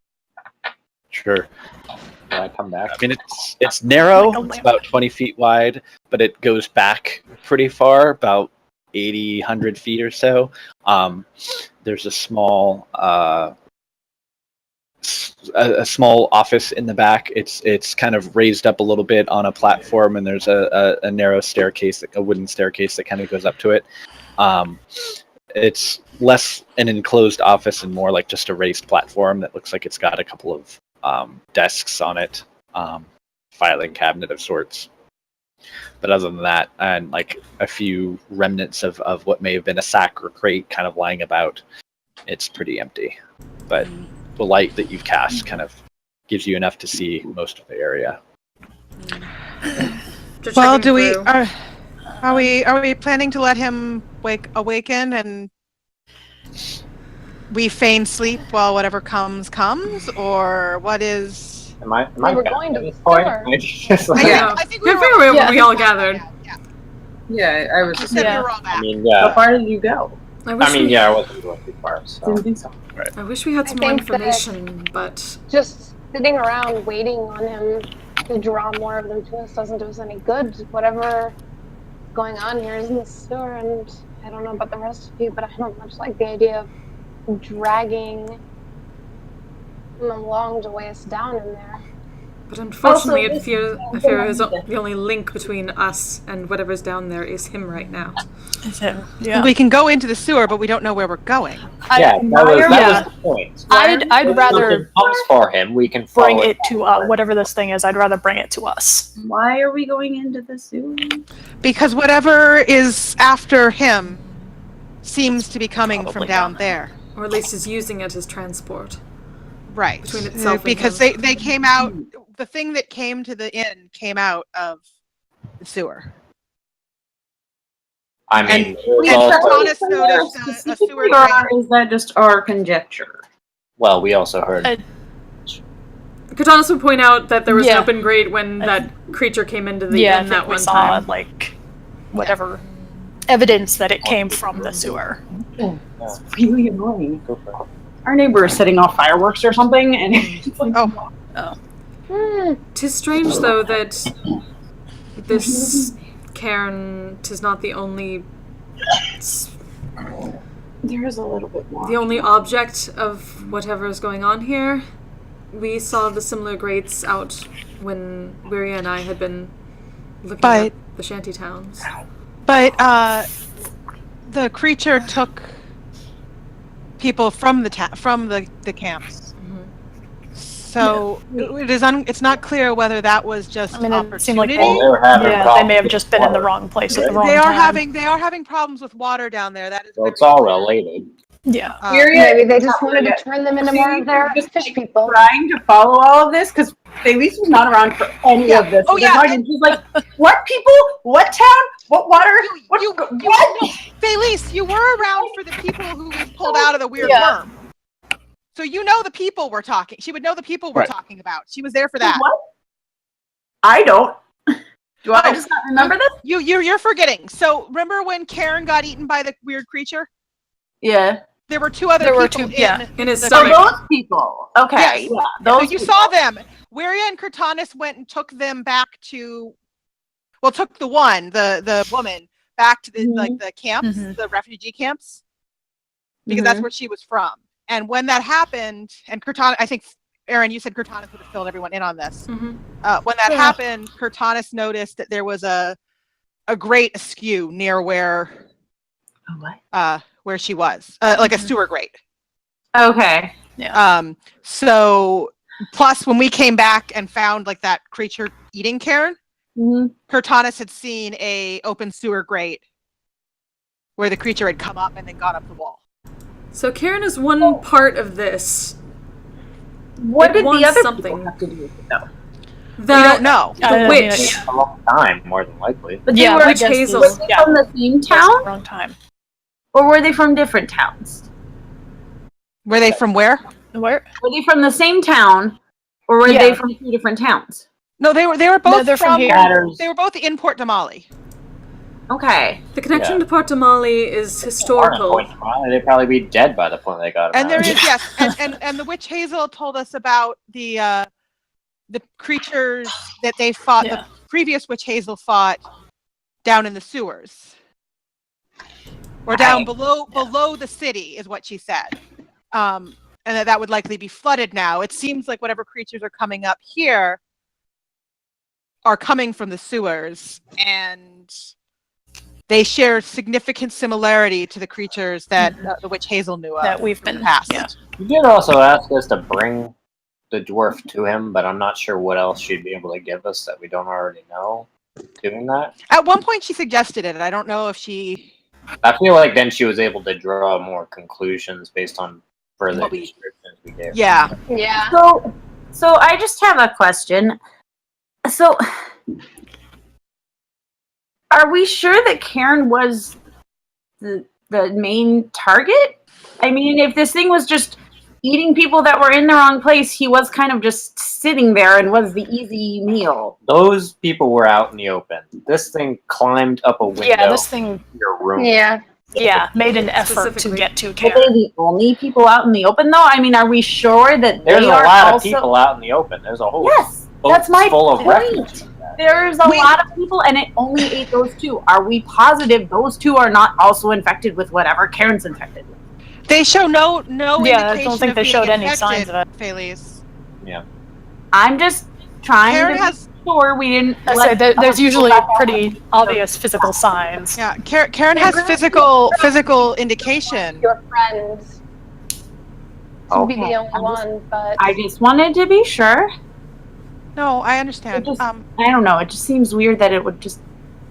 [SPEAKER 1] Sure.
[SPEAKER 8] Can I come back?
[SPEAKER 1] I mean, it's narrow.
[SPEAKER 3] Like a
[SPEAKER 1] It's
[SPEAKER 3] lamp.
[SPEAKER 1] about 20 feet wide, but it goes back pretty far, about 80, 100 feet or so. There's a small a small office in the back. It's kind of raised up a little bit on a platform, and there's a narrow staircase, a wooden staircase that kind of goes up to it. It's less an enclosed office and more like just a raised platform that looks like it's got a couple of desks on it, filing cabinet of sorts. But other than that, and like a few remnants of what may have been a sack or crate kind of lying about. it's pretty empty. But the light that you've cast kind of gives you enough to see most of the area.
[SPEAKER 5] Well, are we planning to let him awaken and we feign sleep while whatever comes, or what is?
[SPEAKER 8] Am I
[SPEAKER 6] We were going to the store.
[SPEAKER 5] I think we
[SPEAKER 2] all gathered.
[SPEAKER 4] Yeah, I was just
[SPEAKER 5] Except
[SPEAKER 3] Yeah.
[SPEAKER 5] we were all back.
[SPEAKER 8] I mean, yeah.
[SPEAKER 4] How far did you go?
[SPEAKER 8] I wasn't going too far. So.
[SPEAKER 4] Didn't think so.
[SPEAKER 2] I wish we had some more information, but
[SPEAKER 6] Just sitting around waiting on him to draw more of them to us doesn't do us any good. Whatever going on here is in the sewer, and I don't know about the rest of you, but I don't much like the idea of dragging them along to weigh us down in there.
[SPEAKER 2] But unfortunately,
[SPEAKER 4] Also,
[SPEAKER 2] I fear the only link between us and whatever's down there is him right now.
[SPEAKER 3] It's him. Yeah.
[SPEAKER 5] We can go into the sewer, but we don't know where we're going.
[SPEAKER 8] Yeah, that was the point.
[SPEAKER 3] I'd
[SPEAKER 8] If
[SPEAKER 3] rather
[SPEAKER 8] something comes for him, we can
[SPEAKER 3] bring
[SPEAKER 8] follow
[SPEAKER 3] it to whatever this thing is. I'd rather bring it to us.
[SPEAKER 4] Why are we going into the sewer?
[SPEAKER 5] Because whatever is after him seems to be coming from
[SPEAKER 1] Probably
[SPEAKER 5] down
[SPEAKER 1] not.
[SPEAKER 5] there.
[SPEAKER 2] Or at least is using it as transport.
[SPEAKER 5] Right.
[SPEAKER 2] Between itself and
[SPEAKER 5] because
[SPEAKER 2] him.
[SPEAKER 5] they came out, the thing that came to the inn came out of the sewer.
[SPEAKER 8] I mean,
[SPEAKER 5] And
[SPEAKER 8] there's
[SPEAKER 5] we
[SPEAKER 8] also,
[SPEAKER 5] noticed a sewer
[SPEAKER 4] Or
[SPEAKER 5] drain.
[SPEAKER 4] is that just our conjecture?
[SPEAKER 8] well, we also heard.
[SPEAKER 2] Cortanis would point out that there was
[SPEAKER 3] Yeah.
[SPEAKER 2] an open grate when that creature came into the
[SPEAKER 3] Yeah, I
[SPEAKER 2] inn
[SPEAKER 3] think
[SPEAKER 2] that
[SPEAKER 3] we
[SPEAKER 2] one
[SPEAKER 3] saw
[SPEAKER 2] time.
[SPEAKER 3] like whatever evidence that it came from the sewer.
[SPEAKER 4] It's really annoying. Our neighbor is setting off fireworks or something, and it's like,
[SPEAKER 2] Tis strange, though, that this cairn tis not the only
[SPEAKER 4] there is a little bit more.
[SPEAKER 2] the only object of whatever is going on here. We saw the similar grates out when Wiria and I had been looking at the shanty towns.
[SPEAKER 5] But the creature took people from the camps. So it's not clear whether that was just
[SPEAKER 3] I mean, it seemed like
[SPEAKER 5] opportunity.
[SPEAKER 8] They were having
[SPEAKER 3] they
[SPEAKER 8] problems
[SPEAKER 3] may have
[SPEAKER 8] with
[SPEAKER 3] just been in the
[SPEAKER 8] water.
[SPEAKER 3] wrong place at the wrong
[SPEAKER 5] They are
[SPEAKER 3] time.
[SPEAKER 5] having problems with water down there. That is
[SPEAKER 8] So
[SPEAKER 5] very
[SPEAKER 8] it's all
[SPEAKER 5] clear.
[SPEAKER 8] related.
[SPEAKER 3] Yeah.
[SPEAKER 6] Maybe they just wanted to turn them into more of their
[SPEAKER 4] just
[SPEAKER 6] fish people.
[SPEAKER 4] trying to follow all of this because Felice was not around for any of this.
[SPEAKER 5] Oh,
[SPEAKER 4] They're
[SPEAKER 5] yeah,
[SPEAKER 4] talking- She's like, what people? What town? What water? What?
[SPEAKER 5] Felice, you were around for the people who we pulled out of the weird
[SPEAKER 3] Yeah.
[SPEAKER 5] worm. So you know the people we're talking. She would know the people we're
[SPEAKER 1] Right.
[SPEAKER 5] talking about. She was there for that.
[SPEAKER 4] What? I don't. Do I just not remember this?
[SPEAKER 5] You're forgetting. So remember when Karen got eaten by the weird creature?
[SPEAKER 4] Yeah.
[SPEAKER 5] There were two other
[SPEAKER 3] There were
[SPEAKER 5] people
[SPEAKER 3] two- yeah.
[SPEAKER 2] In his
[SPEAKER 5] the
[SPEAKER 4] So
[SPEAKER 2] stomach.
[SPEAKER 4] those people. Okay.
[SPEAKER 5] Yes.
[SPEAKER 4] Yeah.
[SPEAKER 5] So
[SPEAKER 4] Those
[SPEAKER 5] you
[SPEAKER 4] people.
[SPEAKER 5] saw them. Wiria and Cortanis went and took them back to, took the woman back to the the camps, the refugee camps, because that's where she was from. And when that happened, and Cortanis, I think, Aaron, you said Cortanis would have filled everyone in on this. When that happened, Cortanis noticed that there was a grate askew near where she was, like a sewer grate.
[SPEAKER 4] Okay.
[SPEAKER 5] So plus when we came back and found like that creature eating Karen, Cortanis had seen a open sewer grate where the creature had come up and then gone up the wall.
[SPEAKER 2] So Karen is one part of this.
[SPEAKER 4] What
[SPEAKER 2] It
[SPEAKER 4] did the
[SPEAKER 2] wants
[SPEAKER 4] other
[SPEAKER 2] something.
[SPEAKER 4] people have to do with it, though?
[SPEAKER 5] We don't know.
[SPEAKER 2] The witch.
[SPEAKER 8] A long time, more than likely.
[SPEAKER 4] But
[SPEAKER 3] Yeah,
[SPEAKER 4] they were
[SPEAKER 3] I guess
[SPEAKER 2] Hazel.
[SPEAKER 3] this-
[SPEAKER 4] they from the same town,
[SPEAKER 3] Wrong time.
[SPEAKER 4] or were they from different towns?
[SPEAKER 5] Were they from where?
[SPEAKER 3] Where?
[SPEAKER 4] Were they from the same town, or were they from two different towns?
[SPEAKER 5] No, they were both
[SPEAKER 3] they're from here.
[SPEAKER 5] They were both in Port Damali.
[SPEAKER 4] Okay.
[SPEAKER 2] The connection
[SPEAKER 8] Yeah.
[SPEAKER 2] to Port Damali is historical.
[SPEAKER 8] They'd probably be dead by the point they got
[SPEAKER 5] And there
[SPEAKER 8] around.
[SPEAKER 5] is and the witch Hazel told us about the creatures that they fought.
[SPEAKER 3] Yeah.
[SPEAKER 5] The previous witch Hazel fought down in the sewers, or down below the city, is what she said. And that would likely be flooded now. It seems like whatever creatures are coming up here are coming from the sewers, and they share significant similarity to the creatures that the witch Hazel knew of
[SPEAKER 3] That we've
[SPEAKER 5] from the
[SPEAKER 3] been
[SPEAKER 5] past.
[SPEAKER 3] yeah.
[SPEAKER 8] You did also ask us to bring the dwarf to him, but I'm not sure what else she'd be able to give us that we don't already know. Doing that?
[SPEAKER 5] At one point, she suggested it. I don't know if she
[SPEAKER 8] I feel like then she was able to draw more conclusions based on further
[SPEAKER 5] What we-
[SPEAKER 8] descriptions we gave.
[SPEAKER 5] Yeah.
[SPEAKER 6] Yeah.
[SPEAKER 4] So I just have a question. So, are we sure that Karen was the main target? I mean, if this thing was just eating people that were in the wrong place, he was kind of just sitting there and was the easy meal.
[SPEAKER 8] Those people were out in the open. This thing climbed up a window
[SPEAKER 3] Yeah, this thing,
[SPEAKER 8] in your room.
[SPEAKER 6] Yeah.
[SPEAKER 3] made an effort to
[SPEAKER 2] Specifically.
[SPEAKER 3] get to
[SPEAKER 4] Are
[SPEAKER 3] Karen.
[SPEAKER 4] they the only people out in the open, though? I mean, are we sure that
[SPEAKER 8] There's
[SPEAKER 4] they
[SPEAKER 8] a
[SPEAKER 4] are
[SPEAKER 8] lot
[SPEAKER 4] also...
[SPEAKER 8] of people out in the open. There's a whole
[SPEAKER 4] Yes,
[SPEAKER 8] boat
[SPEAKER 4] that's my
[SPEAKER 8] full of
[SPEAKER 4] point.
[SPEAKER 8] refugees.
[SPEAKER 4] There's a lot of people, and it only ate those two. Are we positive those two are not also infected with whatever Karen's infected with?
[SPEAKER 5] They show no
[SPEAKER 3] Yeah, I
[SPEAKER 5] indication
[SPEAKER 3] don't think
[SPEAKER 5] of
[SPEAKER 3] they
[SPEAKER 5] being
[SPEAKER 3] showed any
[SPEAKER 5] infected,
[SPEAKER 3] signs of it.
[SPEAKER 5] Felice.
[SPEAKER 8] Yeah.
[SPEAKER 4] I'm just trying
[SPEAKER 5] Karen
[SPEAKER 4] to
[SPEAKER 5] has-
[SPEAKER 4] be sure we didn't.
[SPEAKER 3] I
[SPEAKER 4] let
[SPEAKER 3] say there's
[SPEAKER 4] other
[SPEAKER 3] usually
[SPEAKER 4] people back
[SPEAKER 3] pretty obvious physical signs.
[SPEAKER 5] Yeah, Karen has physical indication.
[SPEAKER 6] Your friends should be
[SPEAKER 4] Okay,
[SPEAKER 6] the only
[SPEAKER 4] I'm just-
[SPEAKER 6] one, but
[SPEAKER 4] I just wanted to be sure.
[SPEAKER 5] No, I understand.
[SPEAKER 4] It just- I don't know. It just seems weird that it would just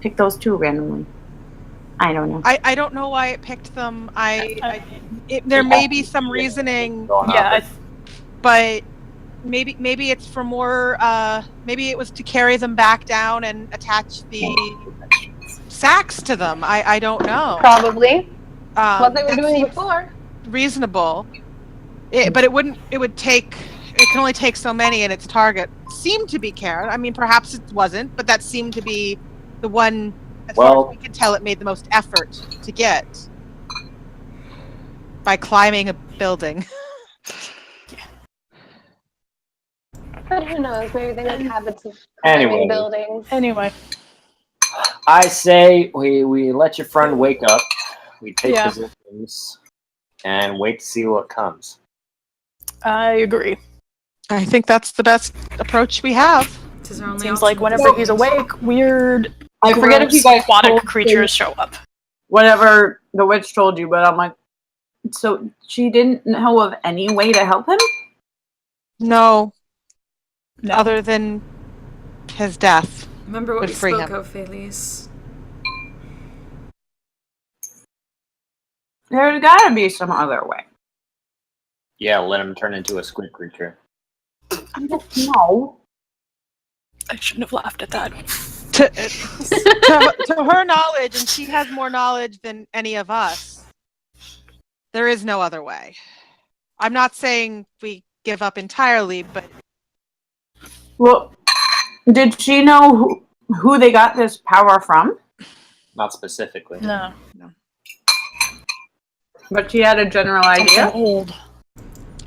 [SPEAKER 4] pick those two randomly. I don't know.
[SPEAKER 5] I don't know why it picked them. There may be some reasoning,
[SPEAKER 3] Yeah,
[SPEAKER 5] but maybe it's for more. Maybe it was to carry them back down and attach the sacks to them. I don't know.
[SPEAKER 6] probably what they were
[SPEAKER 5] That
[SPEAKER 6] doing
[SPEAKER 5] seems
[SPEAKER 6] before.
[SPEAKER 5] reasonable. But it wouldn't. It would take. It can only take so many, and its target seemed to be Karen. I mean, perhaps it wasn't, but that seemed to be the one. As far as we could tell, it made the most effort to get by climbing a building.
[SPEAKER 6] But who knows? Maybe they make habits of
[SPEAKER 8] Anyway.
[SPEAKER 6] climbing buildings.
[SPEAKER 3] anyway.
[SPEAKER 8] I say we let your friend wake up. We take
[SPEAKER 3] Yeah.
[SPEAKER 8] positions and wait to see what comes.
[SPEAKER 3] I agree.
[SPEAKER 5] I think that's the best approach we have.
[SPEAKER 2] This is our only
[SPEAKER 3] Seems
[SPEAKER 2] option
[SPEAKER 3] like
[SPEAKER 2] at
[SPEAKER 3] whenever
[SPEAKER 2] this
[SPEAKER 3] he's
[SPEAKER 2] point.
[SPEAKER 3] awake, weird,
[SPEAKER 4] I forget if you guys
[SPEAKER 3] aquatic
[SPEAKER 4] told
[SPEAKER 3] creatures show up.
[SPEAKER 4] whatever the witch told you, but I'm like, so she didn't know of any way to help him?
[SPEAKER 5] No,
[SPEAKER 3] No.
[SPEAKER 5] other than his death.
[SPEAKER 2] Remember what
[SPEAKER 5] Would
[SPEAKER 2] we
[SPEAKER 5] free
[SPEAKER 2] spoke
[SPEAKER 5] him.
[SPEAKER 2] of, Felice.
[SPEAKER 4] There's gotta be some other way.
[SPEAKER 8] Yeah, let him turn into a squid creature.
[SPEAKER 4] No.
[SPEAKER 3] I shouldn't have laughed at that.
[SPEAKER 5] To her knowledge, and she has more knowledge than any of us, there is no other way. I'm not saying we give up entirely, but
[SPEAKER 4] Well, did she know who they got this power from?
[SPEAKER 8] Not specifically.
[SPEAKER 3] No.
[SPEAKER 4] But she had a general idea.
[SPEAKER 3] Old.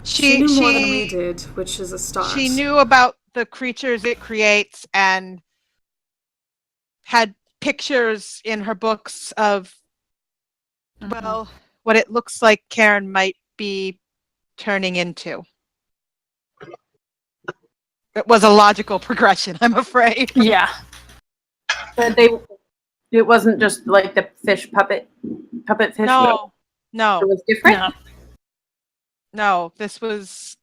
[SPEAKER 2] She knew more than we did, which is a start.
[SPEAKER 5] She knew about the creatures it creates and had pictures in her books of, well, what it looks like Karen might be turning into. It was a logical progression, I'm afraid.
[SPEAKER 3] Yeah.
[SPEAKER 4] But it wasn't just like the fish puppet fish.
[SPEAKER 5] No,
[SPEAKER 4] It was different.
[SPEAKER 3] No.
[SPEAKER 5] no, this was,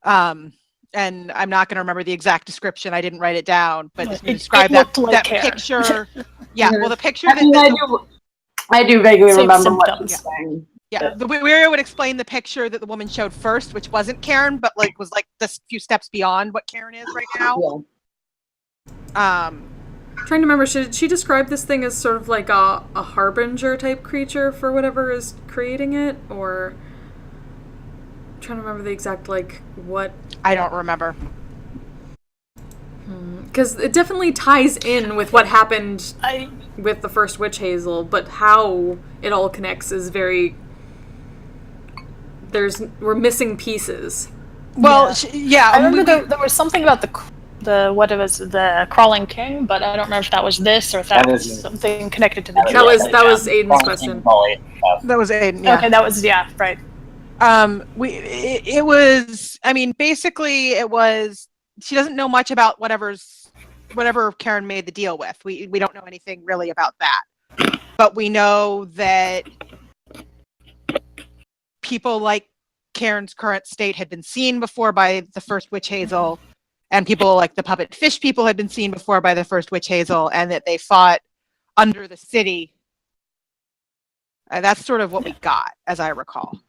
[SPEAKER 5] and I'm not going to remember the exact description. I didn't write it down, but
[SPEAKER 3] It-
[SPEAKER 5] to describe
[SPEAKER 3] it
[SPEAKER 5] that,
[SPEAKER 3] looked like
[SPEAKER 5] that
[SPEAKER 3] Karen.
[SPEAKER 5] picture. Yeah, well, the picture
[SPEAKER 4] I mean, I do vaguely
[SPEAKER 3] Same
[SPEAKER 4] remember what
[SPEAKER 3] symptoms.
[SPEAKER 4] she's saying.
[SPEAKER 5] yeah, the Weir would explain the picture that the woman showed first, which wasn't Karen, but was this few steps beyond what Karen is right now.
[SPEAKER 4] Yeah.
[SPEAKER 2] Trying to remember, should she describe this thing as sort of like a harbinger type creature for whatever is creating it, or I'm trying to remember the exact what?
[SPEAKER 5] I don't remember.
[SPEAKER 2] Because it definitely ties in with what happened
[SPEAKER 3] I
[SPEAKER 2] with the first witch hazel, but how it all connects is very. We're missing pieces.
[SPEAKER 5] Well,
[SPEAKER 3] I remember there was something about the what it was, the crawling king, but I don't remember if that was this or if that
[SPEAKER 8] That
[SPEAKER 3] was
[SPEAKER 8] is-
[SPEAKER 3] something connected to the
[SPEAKER 2] That was
[SPEAKER 3] dream.
[SPEAKER 2] Aiden's question.
[SPEAKER 5] that was Aiden. Yeah.
[SPEAKER 3] Okay, that was right.
[SPEAKER 5] It was. I mean, basically, it was. She doesn't know much about whatever Karen made the deal with. We don't know anything really about that, but we know that people like Karen's current state had been seen before by the first witch hazel, and people like the puppet fish people had been seen before by the first witch hazel, and that they fought under the city. That's sort of what we got, as I recall.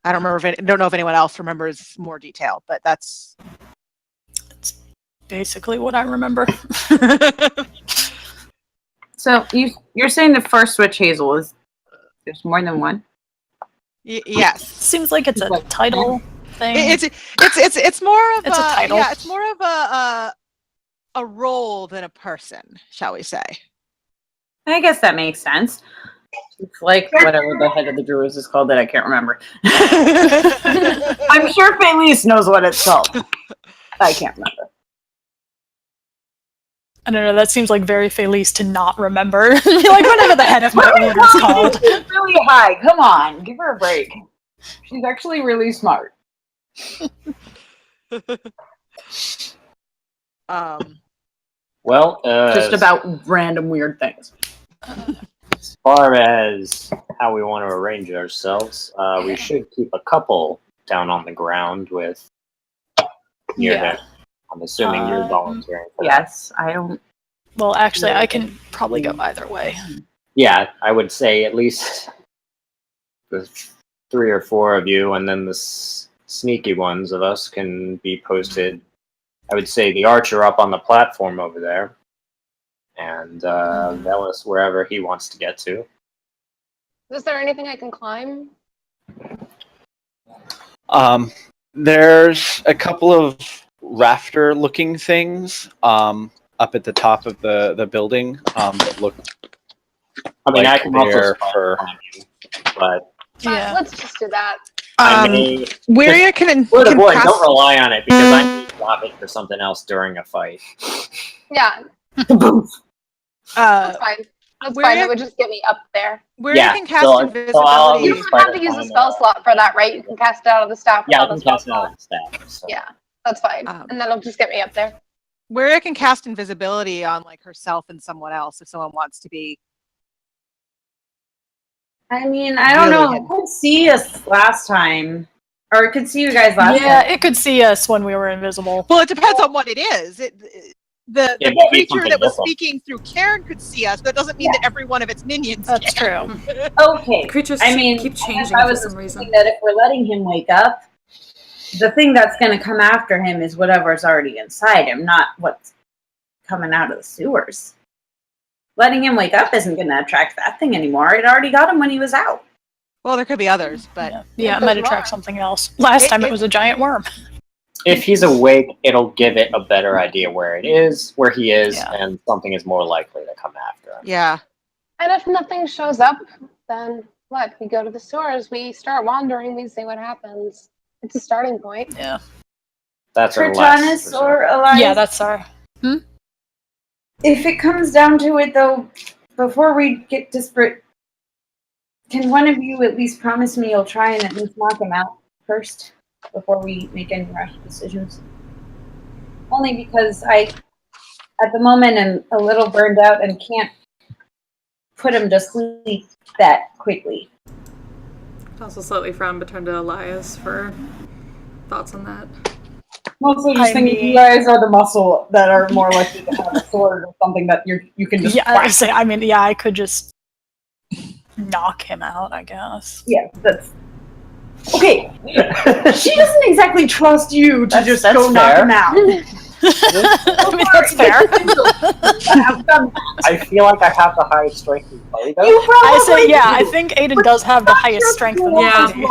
[SPEAKER 5] I don't know if anyone else remembers more detail, but that's
[SPEAKER 3] basically what I remember.
[SPEAKER 4] So you're saying the first witch hazel is there's more than one?
[SPEAKER 5] Yes.
[SPEAKER 3] Seems like it's a title thing.
[SPEAKER 5] It's more of
[SPEAKER 3] it's a title.
[SPEAKER 5] Yeah, it's more of a role than a person, shall we say?
[SPEAKER 4] I guess that makes sense. It's like whatever the head of the Druids is called that I can't remember. I'm sure Felice knows what it's called. I can't remember.
[SPEAKER 3] I don't know, that seems like very Felice to not remember. Like, whatever the head of my order is called.
[SPEAKER 4] She's really high. Come on, give her a break. She's actually really smart.
[SPEAKER 8] Well,
[SPEAKER 4] Just about random weird things.
[SPEAKER 8] as far as how we want to arrange ourselves, we should keep a couple down on the ground with
[SPEAKER 3] Yeah.
[SPEAKER 8] I'm assuming you're volunteering for that.
[SPEAKER 4] Yes, I don't.
[SPEAKER 3] Well, actually, I can probably go either way.
[SPEAKER 8] Yeah, I would say at least the 3 or 4 of you, and then the sneaky ones of us can be posted. I would say the archer up on the platform over there, and Velis wherever he wants to get to.
[SPEAKER 6] Is there anything I can climb?
[SPEAKER 1] There's a couple of rafter-looking things up at the top of the building that look.
[SPEAKER 8] I mean,
[SPEAKER 1] like
[SPEAKER 8] I can also
[SPEAKER 1] they're
[SPEAKER 8] spot you, but
[SPEAKER 3] Yeah.
[SPEAKER 6] Let's just do that.
[SPEAKER 5] Where can
[SPEAKER 8] for the board, don't rely on it because I need to drop it for something else during a fight.
[SPEAKER 6] Yeah, that's fine. That's
[SPEAKER 5] where
[SPEAKER 6] fine.
[SPEAKER 5] you-
[SPEAKER 6] That would just get me up there.
[SPEAKER 5] where
[SPEAKER 8] Yeah,
[SPEAKER 5] you can cast
[SPEAKER 8] so I'll
[SPEAKER 5] invisibility.
[SPEAKER 6] You don't have to use a spell slot for that, right? You can cast it out of the staff.
[SPEAKER 8] Yeah, I
[SPEAKER 6] without
[SPEAKER 8] can
[SPEAKER 6] a spell
[SPEAKER 8] cast it out
[SPEAKER 6] slot.
[SPEAKER 8] of the staff. So.
[SPEAKER 6] Yeah, that's fine. And that'll just get me up there.
[SPEAKER 5] Where you can cast invisibility on like herself and someone else if someone wants to be.
[SPEAKER 4] I mean, I don't know. It could see us last time. Or it could see you guys last
[SPEAKER 3] Yeah,
[SPEAKER 4] time.
[SPEAKER 3] it could see us when we were invisible.
[SPEAKER 5] Well, it depends on what it is. The
[SPEAKER 8] Yeah, maybe
[SPEAKER 5] creature
[SPEAKER 8] something
[SPEAKER 5] that was
[SPEAKER 8] different.
[SPEAKER 5] speaking through Karen could see us, but that doesn't mean that every one of its minions
[SPEAKER 3] That's
[SPEAKER 5] can.
[SPEAKER 3] true.
[SPEAKER 4] Okay.
[SPEAKER 2] Creatures
[SPEAKER 4] I mean,
[SPEAKER 2] keep
[SPEAKER 4] I guess
[SPEAKER 2] changing
[SPEAKER 4] I
[SPEAKER 2] for
[SPEAKER 4] was
[SPEAKER 2] some
[SPEAKER 4] thinking
[SPEAKER 2] reason.
[SPEAKER 4] that if we're letting him wake up, the thing that's going to come after him is whatever's already inside him, not what's coming out of the sewers. Letting him wake up isn't going to attract that thing anymore. It already got him when he was out.
[SPEAKER 5] Well, there could be others, but
[SPEAKER 3] Yeah, it might attract something else. Last time it was a giant worm.
[SPEAKER 8] If he's awake, it'll give it a better idea where it is, where he is,
[SPEAKER 3] Yeah.
[SPEAKER 8] and something is more likely to come after him.
[SPEAKER 5] yeah.
[SPEAKER 6] And if nothing shows up, then what? We go to the stores. We start wandering. We see what happens. It's a starting point.
[SPEAKER 3] Yeah.
[SPEAKER 8] That's our last
[SPEAKER 4] Cortanus
[SPEAKER 8] resort.
[SPEAKER 4] or Elias?
[SPEAKER 3] Yeah, that's our.
[SPEAKER 4] If it comes down to it, though, before we get desperate, can one of you at least promise me you'll try and at least knock him out first before we make any rash decisions? Only because I, at the moment, am a little burned out and can't put him to sleep that quickly.
[SPEAKER 2] I also slightly frown, but turn to Elias for thoughts on that.
[SPEAKER 4] Mostly just
[SPEAKER 3] I
[SPEAKER 4] thinking
[SPEAKER 3] mean-
[SPEAKER 4] you guys are the muscle that are more likely to have a sword or something that you can just
[SPEAKER 3] Yeah,
[SPEAKER 4] whack.
[SPEAKER 3] I mean, yeah, I could just knock him out, I guess.
[SPEAKER 4] Yeah, that's okay. She doesn't exactly trust you to just
[SPEAKER 8] That's
[SPEAKER 4] go knock
[SPEAKER 8] fair.
[SPEAKER 4] him out.
[SPEAKER 3] I mean, that's fair.
[SPEAKER 8] I feel like I have the highest strength in play, though.
[SPEAKER 4] You probably
[SPEAKER 3] I say, yeah, I
[SPEAKER 4] do.
[SPEAKER 3] think Aiden does have the highest strength in the
[SPEAKER 2] Yeah.
[SPEAKER 3] party.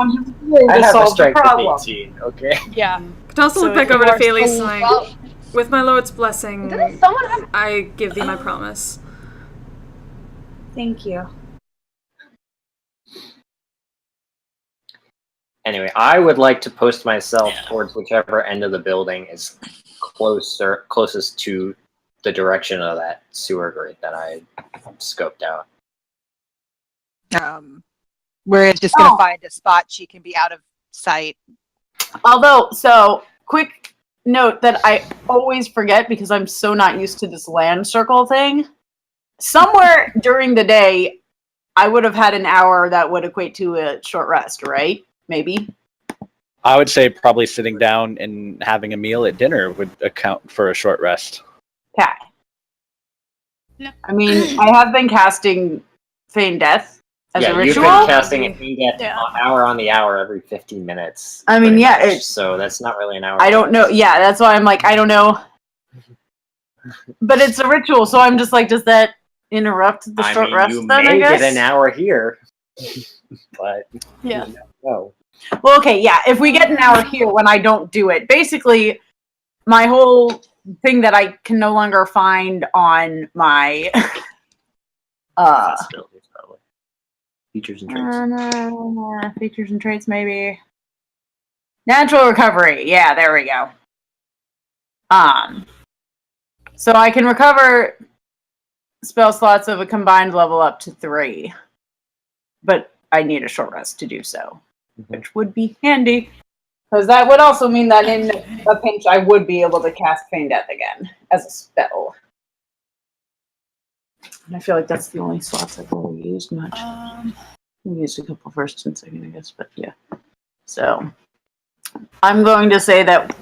[SPEAKER 8] I
[SPEAKER 4] to
[SPEAKER 8] have a
[SPEAKER 4] solve the
[SPEAKER 8] strength of
[SPEAKER 4] problem.
[SPEAKER 8] 18, okay?
[SPEAKER 3] Yeah.
[SPEAKER 2] Could also
[SPEAKER 3] So
[SPEAKER 2] look back
[SPEAKER 3] if
[SPEAKER 2] over
[SPEAKER 3] you
[SPEAKER 2] to
[SPEAKER 3] are
[SPEAKER 2] Felice
[SPEAKER 6] so-
[SPEAKER 2] and
[SPEAKER 6] Well-
[SPEAKER 2] with my lord's blessing,
[SPEAKER 6] Didn't someone have?
[SPEAKER 2] I give thee my promise.
[SPEAKER 4] Thank you.
[SPEAKER 8] Anyway, I would like to post myself towards whichever end of the building is closest to the direction of that sewer grate that I scoped out.
[SPEAKER 5] Where it's just going to
[SPEAKER 4] Oh.
[SPEAKER 5] find a spot she can be out of sight.
[SPEAKER 4] Although, so quick note that I always forget because I'm so not used to this land circle thing. Somewhere during the day, I would have had an hour that would equate to a short rest, right? Maybe.
[SPEAKER 1] I would say probably sitting down and having a meal at dinner would account for a short rest.
[SPEAKER 4] Okay. I mean, I have been casting Feign Death as a
[SPEAKER 8] You've
[SPEAKER 4] ritual.
[SPEAKER 8] been casting it
[SPEAKER 3] Yeah.
[SPEAKER 8] hour on the hour every 15 minutes.
[SPEAKER 4] I mean,
[SPEAKER 8] pretty
[SPEAKER 4] yeah,
[SPEAKER 8] much,
[SPEAKER 4] it's-
[SPEAKER 8] so that's not really an hour.
[SPEAKER 4] I don't know. Yeah, that's why I'm like, I don't know. But it's a ritual, so I'm just like, does that interrupt the short rest
[SPEAKER 8] you
[SPEAKER 4] then,
[SPEAKER 8] may
[SPEAKER 4] I guess?
[SPEAKER 8] get an hour here, but
[SPEAKER 3] Yeah.
[SPEAKER 8] no.
[SPEAKER 4] Well, okay, yeah, if we get an hour here when I don't do it, basically, my whole thing that I can no longer find on my
[SPEAKER 8] Possibilities, probably. Features and traits.
[SPEAKER 4] features and traits, maybe. Natural recovery. Yeah, there we go. So I can recover spell slots of a combined level up to 3, but I need a short rest to do so, which would be handy. Because that would also mean that in a pinch, I would be able to cast Feign Death again as a spell. And I feel like that's the only slots I've really used much. I used a couple first and second, I guess, but yeah. So I'm going to say that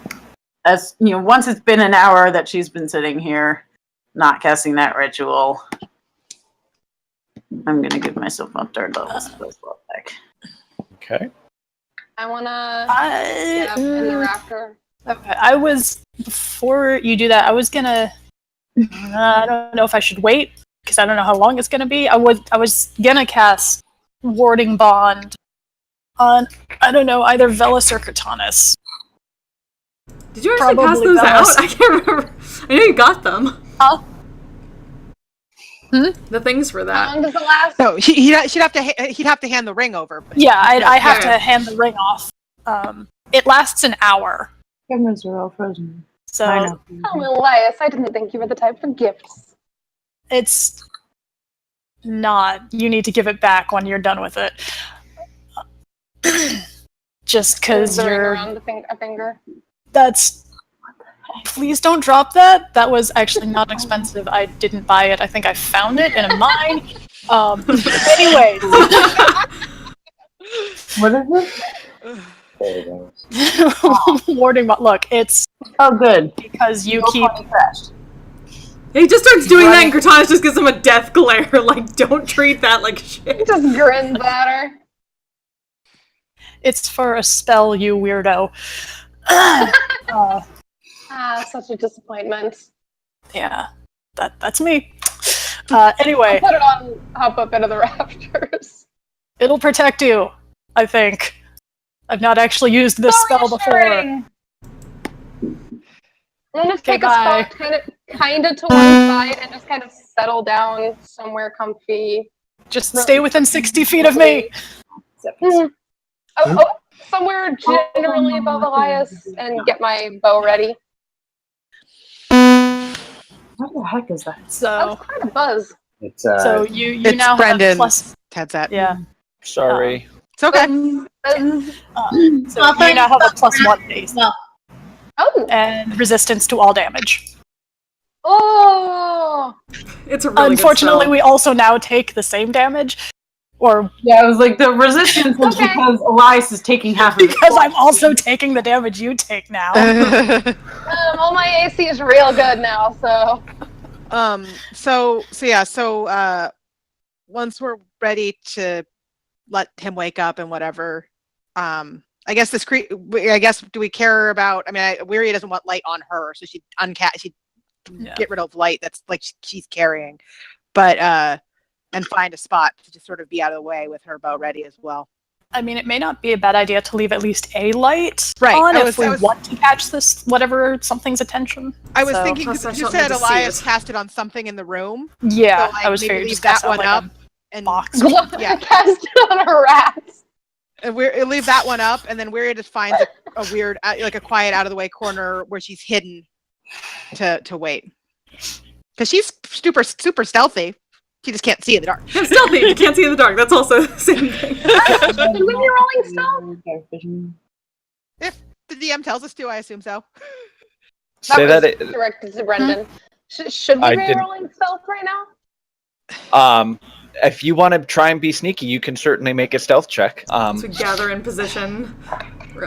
[SPEAKER 4] as once it's been an hour that she's been sitting here, not casting that ritual, I'm going to give myself a third level spell slot back.
[SPEAKER 1] Okay.
[SPEAKER 6] I wanna get up in the rafter.
[SPEAKER 3] Okay, before you do that, I was gonna. I don't know if I should wait because I don't know how long it's gonna be. I was gonna cast Warding Bond on either Velis or Cortanis.
[SPEAKER 2] Did you actually pass
[SPEAKER 3] Probably
[SPEAKER 2] those
[SPEAKER 3] Velis.
[SPEAKER 2] out? I can't remember. I know you got them.
[SPEAKER 3] Huh?
[SPEAKER 2] The things for
[SPEAKER 6] How
[SPEAKER 2] that.
[SPEAKER 6] long does it last?
[SPEAKER 5] So he'd have to hand the ring over. But
[SPEAKER 3] Yeah, I have
[SPEAKER 2] Yeah.
[SPEAKER 3] to hand the ring off. It lasts an hour,
[SPEAKER 4] Cameras are all frozen.
[SPEAKER 3] so
[SPEAKER 4] I know.
[SPEAKER 6] Oh, Elias, I didn't think you were the type for gifts.
[SPEAKER 3] it's not. You need to give it back when you're done with it. Just because
[SPEAKER 6] Throwing
[SPEAKER 3] you're.
[SPEAKER 6] around a finger.
[SPEAKER 3] That's. Please don't drop that. That was actually not expensive. I didn't buy it. I think I found it in a mine. Anyways.
[SPEAKER 4] What is it?
[SPEAKER 8] There you go.
[SPEAKER 3] Warding. Look, it's
[SPEAKER 4] Oh, good.
[SPEAKER 3] because you
[SPEAKER 4] No
[SPEAKER 3] keep.
[SPEAKER 4] funny crashed.
[SPEAKER 2] He just starts doing that, and Cortanis just gives him a death glare. Like, don't treat that like shit.
[SPEAKER 6] He just grins at her.
[SPEAKER 3] It's for a spell, you weirdo.
[SPEAKER 6] Such a disappointment.
[SPEAKER 3] Yeah, that's me. Anyway,
[SPEAKER 6] Put it on, hop up into the rafters.
[SPEAKER 3] it'll protect you, I think. I've not actually used this spell before.
[SPEAKER 6] Reassuring. I'm gonna take a
[SPEAKER 3] bye.
[SPEAKER 6] spot kind of to one side and just kind of settle down somewhere comfy.
[SPEAKER 3] Just stay within 60 feet of me.
[SPEAKER 6] Somewhere generally above Elias and get my bow ready.
[SPEAKER 4] What the heck is that?
[SPEAKER 6] That
[SPEAKER 3] So,
[SPEAKER 6] was quite a buzz.
[SPEAKER 8] It's
[SPEAKER 3] so you
[SPEAKER 5] it's
[SPEAKER 3] now have
[SPEAKER 5] Brendan's
[SPEAKER 3] plus.
[SPEAKER 5] headset.
[SPEAKER 3] Yeah.
[SPEAKER 1] Sorry.
[SPEAKER 5] It's okay.
[SPEAKER 3] So you now have a +1 base
[SPEAKER 6] Oh!
[SPEAKER 3] and resistance to all damage.
[SPEAKER 6] Oh!
[SPEAKER 2] It's a really
[SPEAKER 3] Unfortunately,
[SPEAKER 2] good spell.
[SPEAKER 3] we also now take the same damage, or
[SPEAKER 4] Yeah, I was like, the resistance is because Elias is taking half of it.
[SPEAKER 3] because I'm also taking the damage you take now.
[SPEAKER 6] Well, my AC is real good now, so.
[SPEAKER 5] So once we're ready to let him wake up and whatever, I guess do we care about? I mean, Weary doesn't want light on her, so she'd get rid of light that's like she's carrying, but and find a spot to just sort of be out of the way with her bow ready as well.
[SPEAKER 3] I mean, it may not be a bad idea to leave at least a light
[SPEAKER 5] Right,
[SPEAKER 3] on
[SPEAKER 5] I
[SPEAKER 3] if we
[SPEAKER 5] was-
[SPEAKER 3] want to catch something's attention.
[SPEAKER 5] I was
[SPEAKER 3] So-
[SPEAKER 5] thinking
[SPEAKER 2] Plus, I
[SPEAKER 5] because you
[SPEAKER 2] don't
[SPEAKER 5] said
[SPEAKER 2] need to see
[SPEAKER 5] Elias
[SPEAKER 2] it.
[SPEAKER 5] cast it on something in the room,
[SPEAKER 3] Yeah,
[SPEAKER 5] so, like,
[SPEAKER 3] I was
[SPEAKER 5] maybe
[SPEAKER 3] figuring
[SPEAKER 5] leave
[SPEAKER 3] just
[SPEAKER 5] that
[SPEAKER 3] cast
[SPEAKER 5] one
[SPEAKER 3] like
[SPEAKER 5] up
[SPEAKER 3] a
[SPEAKER 5] and
[SPEAKER 3] box.
[SPEAKER 5] Yeah.
[SPEAKER 6] Cast it on a rat.
[SPEAKER 5] and leave that one up, and then Weary just finds a weird, like a quiet, out of the way corner where she's hidden to wait, because she's super stealthy. She just can't see in the dark.
[SPEAKER 2] It's stealthy. You can't see in the dark. That's also the same thing.
[SPEAKER 6] Should we be rolling stealth?
[SPEAKER 5] If the DM tells us to, I assume so.
[SPEAKER 1] Say
[SPEAKER 6] was
[SPEAKER 1] that.
[SPEAKER 6] directed to Brendan. Should
[SPEAKER 1] I
[SPEAKER 6] we be
[SPEAKER 1] didn't-
[SPEAKER 6] rolling stealth right now?
[SPEAKER 1] If you want to try and be sneaky, you can certainly make a stealth check.
[SPEAKER 2] To gather in position.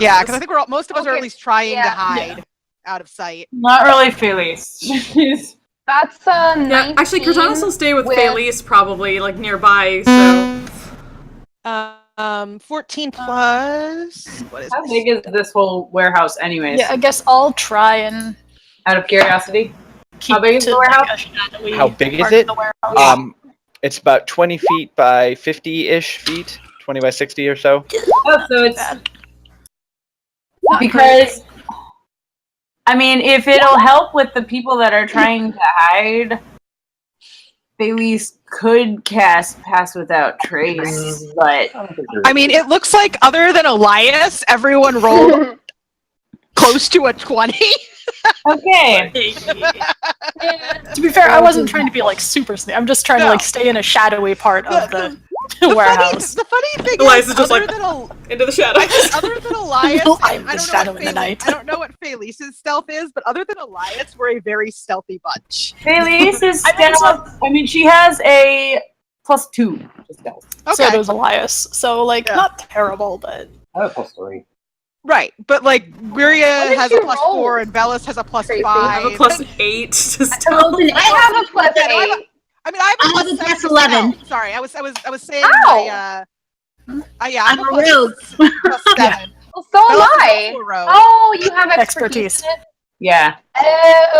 [SPEAKER 5] Yeah, because I think most of us are at
[SPEAKER 6] Okay,
[SPEAKER 5] least trying to
[SPEAKER 6] yeah.
[SPEAKER 5] hide out of sight.
[SPEAKER 4] Not really Phyllis.
[SPEAKER 6] That's
[SPEAKER 2] Yeah,
[SPEAKER 6] 19
[SPEAKER 2] actually, Cortanis will stay with
[SPEAKER 6] with-
[SPEAKER 2] Felice probably, like, nearby, so...
[SPEAKER 5] 14 plus. What is
[SPEAKER 4] How
[SPEAKER 5] this?
[SPEAKER 4] big is this whole warehouse, anyways?
[SPEAKER 3] Yeah, I guess I'll try and
[SPEAKER 4] Out of curiosity.
[SPEAKER 3] keep
[SPEAKER 4] How big is
[SPEAKER 3] to,
[SPEAKER 4] the
[SPEAKER 3] like,
[SPEAKER 4] warehouse?
[SPEAKER 3] a shadowy
[SPEAKER 1] How big is
[SPEAKER 3] part
[SPEAKER 1] it?
[SPEAKER 3] of the warehouse.
[SPEAKER 1] It's about 20 feet by 50-ish feet, 20 by 60 or so.
[SPEAKER 4] Oh, so it's
[SPEAKER 3] Bad.
[SPEAKER 4] because I mean, if it'll help with the people that are trying to hide, Felice could cast Pass Without Trace, but
[SPEAKER 5] I mean, it looks like other than Elias, everyone rolled close to a 20.
[SPEAKER 4] okay.
[SPEAKER 3] To be fair, I wasn't trying to be like super sneaky. I'm just trying to like stay in a shadowy part of the warehouse.
[SPEAKER 5] The funny thing
[SPEAKER 2] Elias
[SPEAKER 5] is,
[SPEAKER 2] is just
[SPEAKER 5] other
[SPEAKER 2] like,
[SPEAKER 5] than
[SPEAKER 2] into the shadows.
[SPEAKER 5] other than Elias,
[SPEAKER 3] I'm the
[SPEAKER 5] I don't know
[SPEAKER 3] shadow
[SPEAKER 5] what
[SPEAKER 3] in the night.
[SPEAKER 5] I don't know what Felice's stealth is, but other than Elias, we're a very stealthy bunch.
[SPEAKER 4] Felice is
[SPEAKER 3] I mean,
[SPEAKER 4] stealth. I mean, she has a +2 to stealth.
[SPEAKER 3] So
[SPEAKER 5] Okay,
[SPEAKER 3] does Elias. So like
[SPEAKER 5] Yeah.
[SPEAKER 3] not terrible, but
[SPEAKER 8] I have a +3.
[SPEAKER 5] right, but like Miria
[SPEAKER 6] What did
[SPEAKER 5] has
[SPEAKER 6] you
[SPEAKER 5] a +4
[SPEAKER 6] roll,
[SPEAKER 5] and Velis has a
[SPEAKER 6] Tracy?
[SPEAKER 2] I have a
[SPEAKER 5] +5.
[SPEAKER 2] +8 to
[SPEAKER 7] I rolled an
[SPEAKER 6] I have a +8.
[SPEAKER 5] Yeah, no, I mean, I
[SPEAKER 7] I
[SPEAKER 5] have
[SPEAKER 7] have
[SPEAKER 5] a
[SPEAKER 7] a
[SPEAKER 5] +7 to
[SPEAKER 7] +11.
[SPEAKER 5] stealth. Sorry, I was saying
[SPEAKER 6] Ow!
[SPEAKER 5] yeah,
[SPEAKER 7] I'm a rogue.
[SPEAKER 5] +7.
[SPEAKER 6] Well, so am
[SPEAKER 5] Velis is
[SPEAKER 6] I.
[SPEAKER 5] also a rogue.
[SPEAKER 6] Oh, you have expertise. In it?
[SPEAKER 4] Yeah.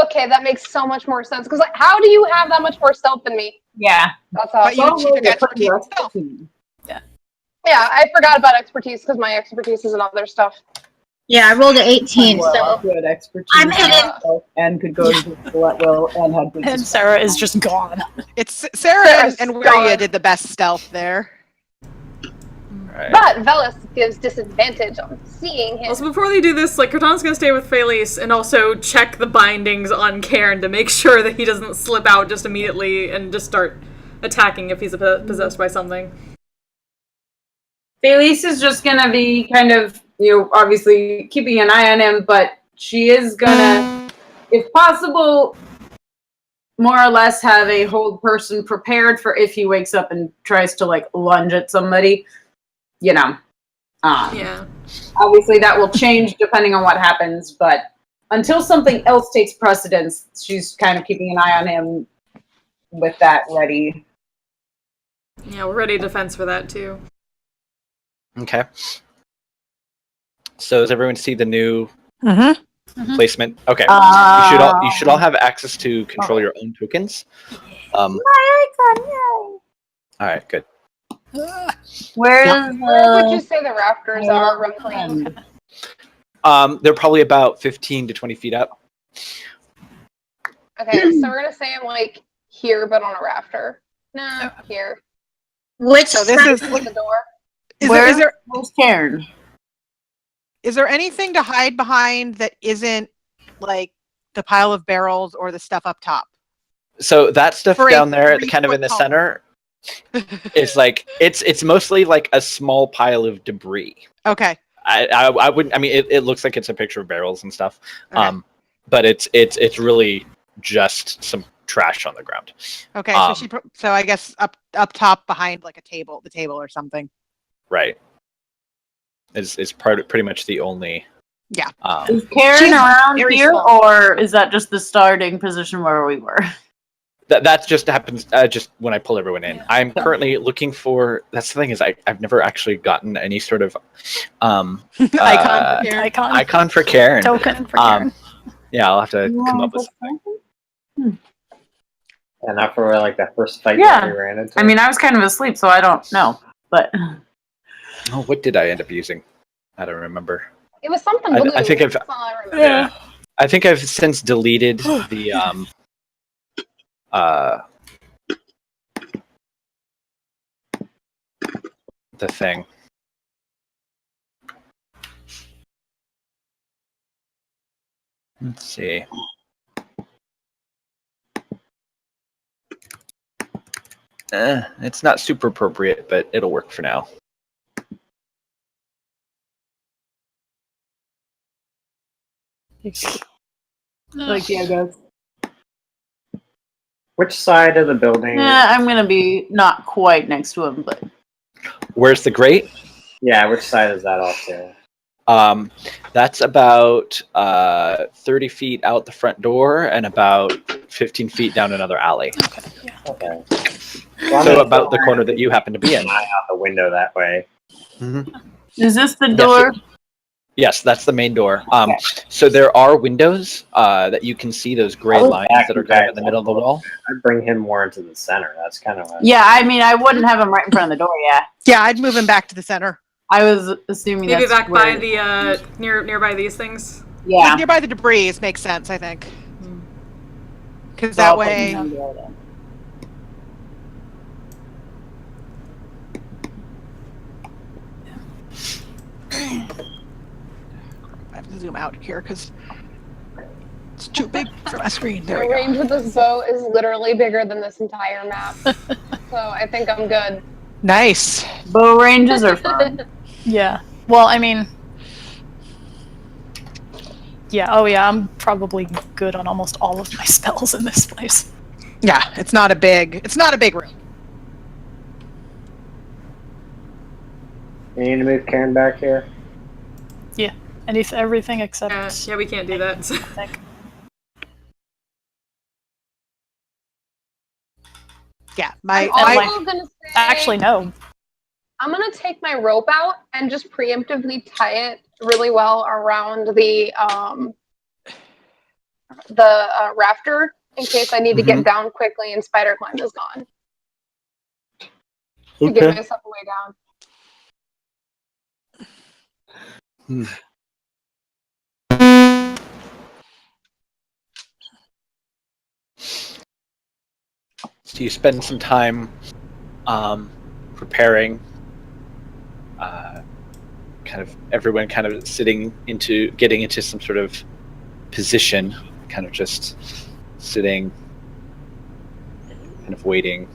[SPEAKER 6] Okay, that makes so much more sense. Because like, how do you have that much more stealth than me?
[SPEAKER 4] Yeah.
[SPEAKER 6] That's
[SPEAKER 5] But
[SPEAKER 6] awesome.
[SPEAKER 5] you took expertise stealth.
[SPEAKER 6] Yeah, I forgot about expertise because my expertise is in other stuff.
[SPEAKER 7] Yeah, I rolled an 18.
[SPEAKER 4] Well,
[SPEAKER 7] So
[SPEAKER 4] good expertise.
[SPEAKER 7] I'm hidden.
[SPEAKER 4] And could go to the at will and had big
[SPEAKER 3] and Sarah is just gone.
[SPEAKER 5] It's Sarah
[SPEAKER 6] Sarah's
[SPEAKER 5] and Wiria
[SPEAKER 6] gone.
[SPEAKER 5] did the best stealth there.
[SPEAKER 1] Right.
[SPEAKER 6] But Velis gives disadvantage on seeing him.
[SPEAKER 2] Also, before they do this, like, Cortana's gonna stay with Felice and also check the bindings on Cairn to make sure that he doesn't slip out just immediately and just start attacking if he's possessed by something.
[SPEAKER 4] Felice is just gonna be kind of, obviously keeping an eye on him, but she is gonna, if possible, more or less have a hold person prepared for if he wakes up and tries to like lunge at somebody.
[SPEAKER 2] Yeah.
[SPEAKER 4] Obviously that will change depending on what happens, but until something else takes precedence, she's kind of keeping an eye on him with that ready.
[SPEAKER 2] Yeah, we're ready defense for that, too.
[SPEAKER 1] Okay. So does everyone see the new placement? Okay. You should all have access to control your own tokens. All right, good.
[SPEAKER 4] Where
[SPEAKER 6] Where would you say the rafters are roughly?
[SPEAKER 1] They're probably about 15 to 20 feet up.
[SPEAKER 6] Okay, so we're gonna say I'm like here, but on a rafter. No, here.
[SPEAKER 7] which
[SPEAKER 5] So this is
[SPEAKER 6] At the door.
[SPEAKER 4] where's Cairn?
[SPEAKER 5] Is there anything to hide behind that isn't like the pile of barrels or the stuff up top?
[SPEAKER 1] So that stuff
[SPEAKER 5] For a
[SPEAKER 1] down there,
[SPEAKER 5] 3
[SPEAKER 1] kind of in the
[SPEAKER 5] foot
[SPEAKER 1] center, is like it's mostly like a small pile of debris.
[SPEAKER 5] Okay.
[SPEAKER 1] I wouldn't. I mean, it looks like it's a picture of barrels and stuff.
[SPEAKER 5] Okay.
[SPEAKER 1] But it's really just some trash on the ground.
[SPEAKER 5] Okay.
[SPEAKER 1] Um,
[SPEAKER 5] So I guess up top behind like the table or something.
[SPEAKER 1] Right. Is pretty much the only.
[SPEAKER 5] Yeah.
[SPEAKER 4] Is Cairn
[SPEAKER 5] She's
[SPEAKER 4] around
[SPEAKER 5] very
[SPEAKER 4] here,
[SPEAKER 5] small.
[SPEAKER 4] or is that just the starting position where we were?
[SPEAKER 1] That just happens just when I pull everyone in. I'm currently looking for. That's the thing is I've never actually gotten any sort of
[SPEAKER 5] Icon for Karen.
[SPEAKER 1] icon for Karen.
[SPEAKER 3] Token for Karen.
[SPEAKER 1] Yeah, I'll have to come up with something.
[SPEAKER 8] And not for like that first fight
[SPEAKER 4] Yeah.
[SPEAKER 8] that we ran into.
[SPEAKER 4] I mean, I was kind of asleep, so I don't know. But
[SPEAKER 1] Oh, what did I end up using? I don't remember.
[SPEAKER 6] It was something
[SPEAKER 1] I
[SPEAKER 6] blue.
[SPEAKER 1] think I've-
[SPEAKER 6] That's all I remember.
[SPEAKER 1] Yeah. I think I've since deleted the thing. Let's see. It's not super appropriate, but it'll work for now.
[SPEAKER 4] like, yeah, guys.
[SPEAKER 8] Which side of the building?
[SPEAKER 4] Yeah, I'm gonna be not quite next to him, but
[SPEAKER 1] Where's the grate?
[SPEAKER 8] Yeah, which side is that off to?
[SPEAKER 1] That's about 30 feet out the front door and about 15 feet down another alley.
[SPEAKER 8] Okay.
[SPEAKER 1] So about the corner that you happen to be in.
[SPEAKER 8] Eye out the window that way.
[SPEAKER 4] Is this the
[SPEAKER 1] Yes,
[SPEAKER 4] door?
[SPEAKER 1] Yes, that's the main door. So there are windows that you can see, those gray lines that are kind of in the middle of the wall.
[SPEAKER 8] I'd bring him more into the center. That's kind of
[SPEAKER 4] Yeah, I mean, I wouldn't have him right in front of the door. Yeah,
[SPEAKER 5] Yeah, I'd move him back to the center.
[SPEAKER 4] I was assuming
[SPEAKER 2] Maybe
[SPEAKER 4] that's
[SPEAKER 2] back
[SPEAKER 4] where,
[SPEAKER 2] by the nearby these things.
[SPEAKER 4] Yeah,
[SPEAKER 5] Nearby the debris makes sense, I think. Because
[SPEAKER 4] So
[SPEAKER 5] that
[SPEAKER 4] I'll put
[SPEAKER 5] way.
[SPEAKER 4] him down there then.
[SPEAKER 5] I have to zoom out here because it's too big for my screen. There
[SPEAKER 6] The
[SPEAKER 5] we go.
[SPEAKER 6] range of this bow is literally bigger than this entire map. So I think I'm good.
[SPEAKER 5] Nice.
[SPEAKER 4] Bow ranges are fun.
[SPEAKER 3] Yeah. Well, I mean, yeah. Oh, yeah. I'm probably good on almost all of my spells in this place.
[SPEAKER 5] Yeah, it's not a big room.
[SPEAKER 8] You need to move Karen back here.
[SPEAKER 3] Yeah. Everything except.
[SPEAKER 2] Yeah, we can't do that.
[SPEAKER 3] I think.
[SPEAKER 5] Yeah, my
[SPEAKER 6] I'm also gonna say,
[SPEAKER 3] Actually, no.
[SPEAKER 6] I'm gonna take my rope out and just preemptively tie it really well around the rafter in case I need to get down quickly and spider climb is gone. To get myself a way down.
[SPEAKER 1] So you spend some time preparing, kind of everyone kind of getting into some sort of position, kind of just sitting, kind of waiting.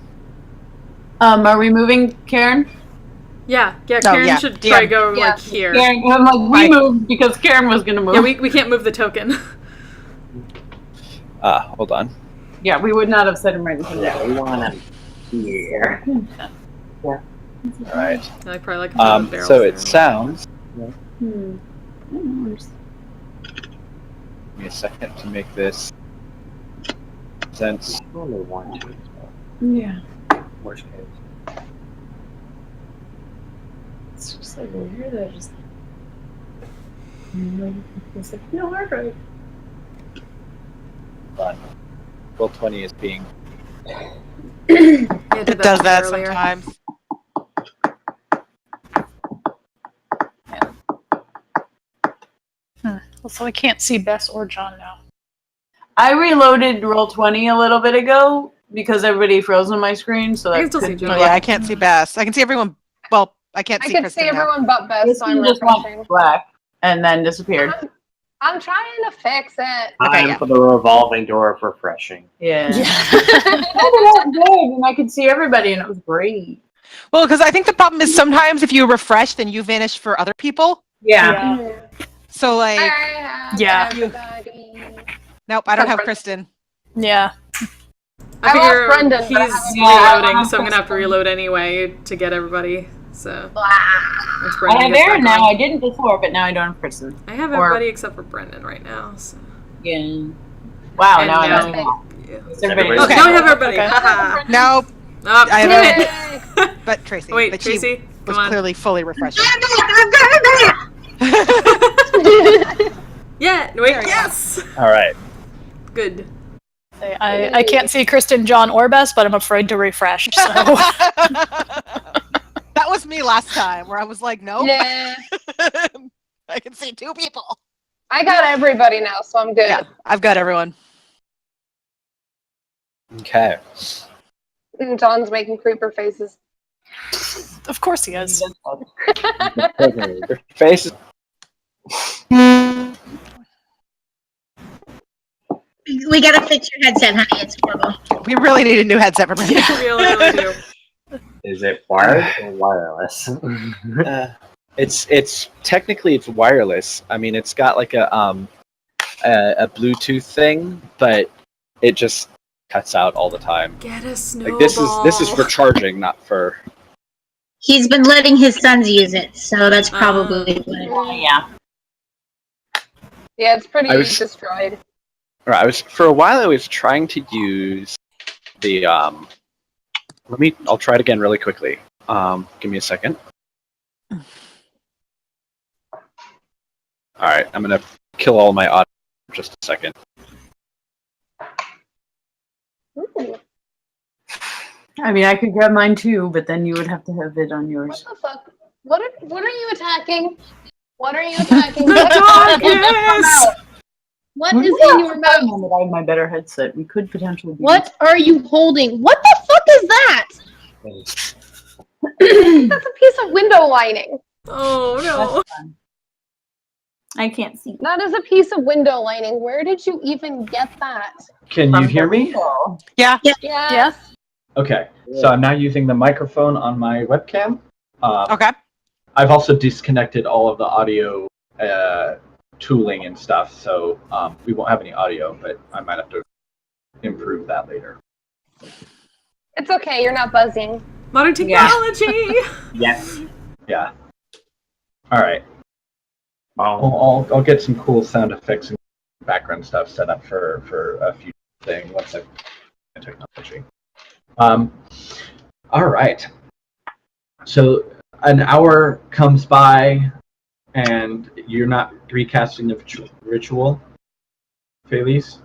[SPEAKER 4] Are we moving, Karen?
[SPEAKER 2] Yeah,
[SPEAKER 5] Oh,
[SPEAKER 2] Karen
[SPEAKER 5] yeah.
[SPEAKER 2] should try go
[SPEAKER 6] Yeah.
[SPEAKER 2] like here.
[SPEAKER 4] Karen, I'm like, we moved because Karen was gonna move.
[SPEAKER 2] Yeah, we can't move the token.
[SPEAKER 1] Hold on.
[SPEAKER 4] Yeah, we would not have set him right in front of
[SPEAKER 8] Yeah, we want him here.
[SPEAKER 1] All right.
[SPEAKER 2] I probably like barrels
[SPEAKER 1] So
[SPEAKER 2] there.
[SPEAKER 1] it sounds.
[SPEAKER 4] Hmm.
[SPEAKER 1] Give me a second to make this sense.
[SPEAKER 8] Only one.
[SPEAKER 4] Yeah.
[SPEAKER 8] Worst case.
[SPEAKER 4] It's just like over here, they're just. It's like, no, hard right.
[SPEAKER 1] Fun. Roll 20 is being.
[SPEAKER 2] Yeah, I did
[SPEAKER 5] it does that
[SPEAKER 2] earlier.
[SPEAKER 5] sometimes.
[SPEAKER 3] So I can't see Bess or John now.
[SPEAKER 4] I reloaded Roll20 a little bit ago because everybody froze on my screen, so
[SPEAKER 2] I
[SPEAKER 4] that
[SPEAKER 2] can still see
[SPEAKER 4] could be
[SPEAKER 2] John.
[SPEAKER 5] Oh, yeah, I can't see Bess. I can see everyone. Well, I can't
[SPEAKER 6] I
[SPEAKER 5] see
[SPEAKER 6] can
[SPEAKER 5] Kristen
[SPEAKER 6] see
[SPEAKER 5] now.
[SPEAKER 6] everyone but Beth,
[SPEAKER 4] This
[SPEAKER 6] so I'm
[SPEAKER 4] one just
[SPEAKER 6] refreshing.
[SPEAKER 4] went black and then disappeared.
[SPEAKER 6] I'm trying to fix it.
[SPEAKER 5] Okay,
[SPEAKER 8] Time
[SPEAKER 5] yeah.
[SPEAKER 8] for the revolving door of refreshing.
[SPEAKER 4] Yeah. That was good, and I could see everybody, and it was great.
[SPEAKER 5] Well, because I think the problem is sometimes if you refresh, then you vanish for other people.
[SPEAKER 4] Yeah.
[SPEAKER 5] So like,
[SPEAKER 3] Yeah.
[SPEAKER 5] nope, I don't have Kristen.
[SPEAKER 3] Yeah.
[SPEAKER 6] I lost Brendan,
[SPEAKER 2] He's
[SPEAKER 6] but I have
[SPEAKER 2] reloading, so I'm gonna have to reload anyway to get everybody. So once
[SPEAKER 4] I
[SPEAKER 2] Brendan
[SPEAKER 4] have
[SPEAKER 2] gets
[SPEAKER 4] Aaron
[SPEAKER 2] back
[SPEAKER 4] now.
[SPEAKER 2] on.
[SPEAKER 4] I didn't before, but now I don't have Kristen.
[SPEAKER 2] I have
[SPEAKER 4] or-
[SPEAKER 2] everybody except for Brendan right now. So.
[SPEAKER 4] Yeah. Wow,
[SPEAKER 2] And
[SPEAKER 4] now I
[SPEAKER 2] now-
[SPEAKER 4] know.
[SPEAKER 2] Yeah.
[SPEAKER 4] Everybody
[SPEAKER 5] Okay.
[SPEAKER 2] Now I have everybody.
[SPEAKER 3] Okay.
[SPEAKER 2] Haha.
[SPEAKER 5] Nope,
[SPEAKER 2] Oh,
[SPEAKER 5] I
[SPEAKER 2] damn it.
[SPEAKER 5] but Tracy.
[SPEAKER 2] Wait,
[SPEAKER 5] but
[SPEAKER 2] Tracy,
[SPEAKER 5] she
[SPEAKER 2] come
[SPEAKER 5] was
[SPEAKER 2] on.
[SPEAKER 5] clearly fully refreshing.
[SPEAKER 2] Yeah. Wait.
[SPEAKER 5] There you go.
[SPEAKER 2] Yes.
[SPEAKER 1] All right.
[SPEAKER 2] Good.
[SPEAKER 3] I can't see Kristen, John, or Bess, but I'm afraid to refresh. So
[SPEAKER 5] That was me last time, where I was like, nope.
[SPEAKER 6] Yeah.
[SPEAKER 5] I can see two people.
[SPEAKER 6] I got everybody now, so I'm good.
[SPEAKER 5] Yeah, I've got everyone.
[SPEAKER 1] Okay.
[SPEAKER 6] And John's making creeper faces.
[SPEAKER 3] of course he is.
[SPEAKER 1] Your face is.
[SPEAKER 7] We gotta fix your headset, honey. It's horrible.
[SPEAKER 5] We really need a new headset for me.
[SPEAKER 2] Really do.
[SPEAKER 8] Is it wired or wireless?
[SPEAKER 1] It's technically it's wireless. I mean, it's got like a Bluetooth thing, but it just cuts out all the time.
[SPEAKER 2] Get a snowball.
[SPEAKER 1] Like this is for charging, not for.
[SPEAKER 7] He's been letting his sons use it, so that's probably what it is.
[SPEAKER 4] Yeah.
[SPEAKER 6] Yeah, it's pretty
[SPEAKER 1] I was-
[SPEAKER 6] destroyed.
[SPEAKER 1] Right, for a while I was trying to use the I'll try it again really quickly. Give me a second. Alright, I'm gonna kill all my audio for just a second.
[SPEAKER 6] Ooh,
[SPEAKER 4] I mean, I could grab mine too, but then you would have to have it on
[SPEAKER 6] what
[SPEAKER 4] yours.
[SPEAKER 6] the fuck? What are you attacking? What are you attacking?
[SPEAKER 2] The
[SPEAKER 6] What
[SPEAKER 2] darkness!
[SPEAKER 6] What is in your mouth?
[SPEAKER 4] I have my better headset. We could potentially.
[SPEAKER 6] What are you holding? What the fuck is that? That's a piece of window lining.
[SPEAKER 2] Oh no.
[SPEAKER 4] I can't see.
[SPEAKER 6] That is a piece of window lining. Where did you even get that?
[SPEAKER 10] Can you hear me?
[SPEAKER 5] Yeah.
[SPEAKER 6] Yes.
[SPEAKER 10] Okay, so I'm now using the microphone on my webcam.
[SPEAKER 5] Okay.
[SPEAKER 10] I've also disconnected all of the audio tooling and stuff, so we won't have any audio, but I might have to improve that later.
[SPEAKER 6] It's okay. You're not buzzing.
[SPEAKER 2] Modern technology!
[SPEAKER 8] Yes.
[SPEAKER 10] Yeah. All right.
[SPEAKER 8] Oh.
[SPEAKER 10] I'll get some cool sound effects and background stuff set up for a future thing once I've technology. All right. So an hour comes by, and you're not recasting the ritual, Felice?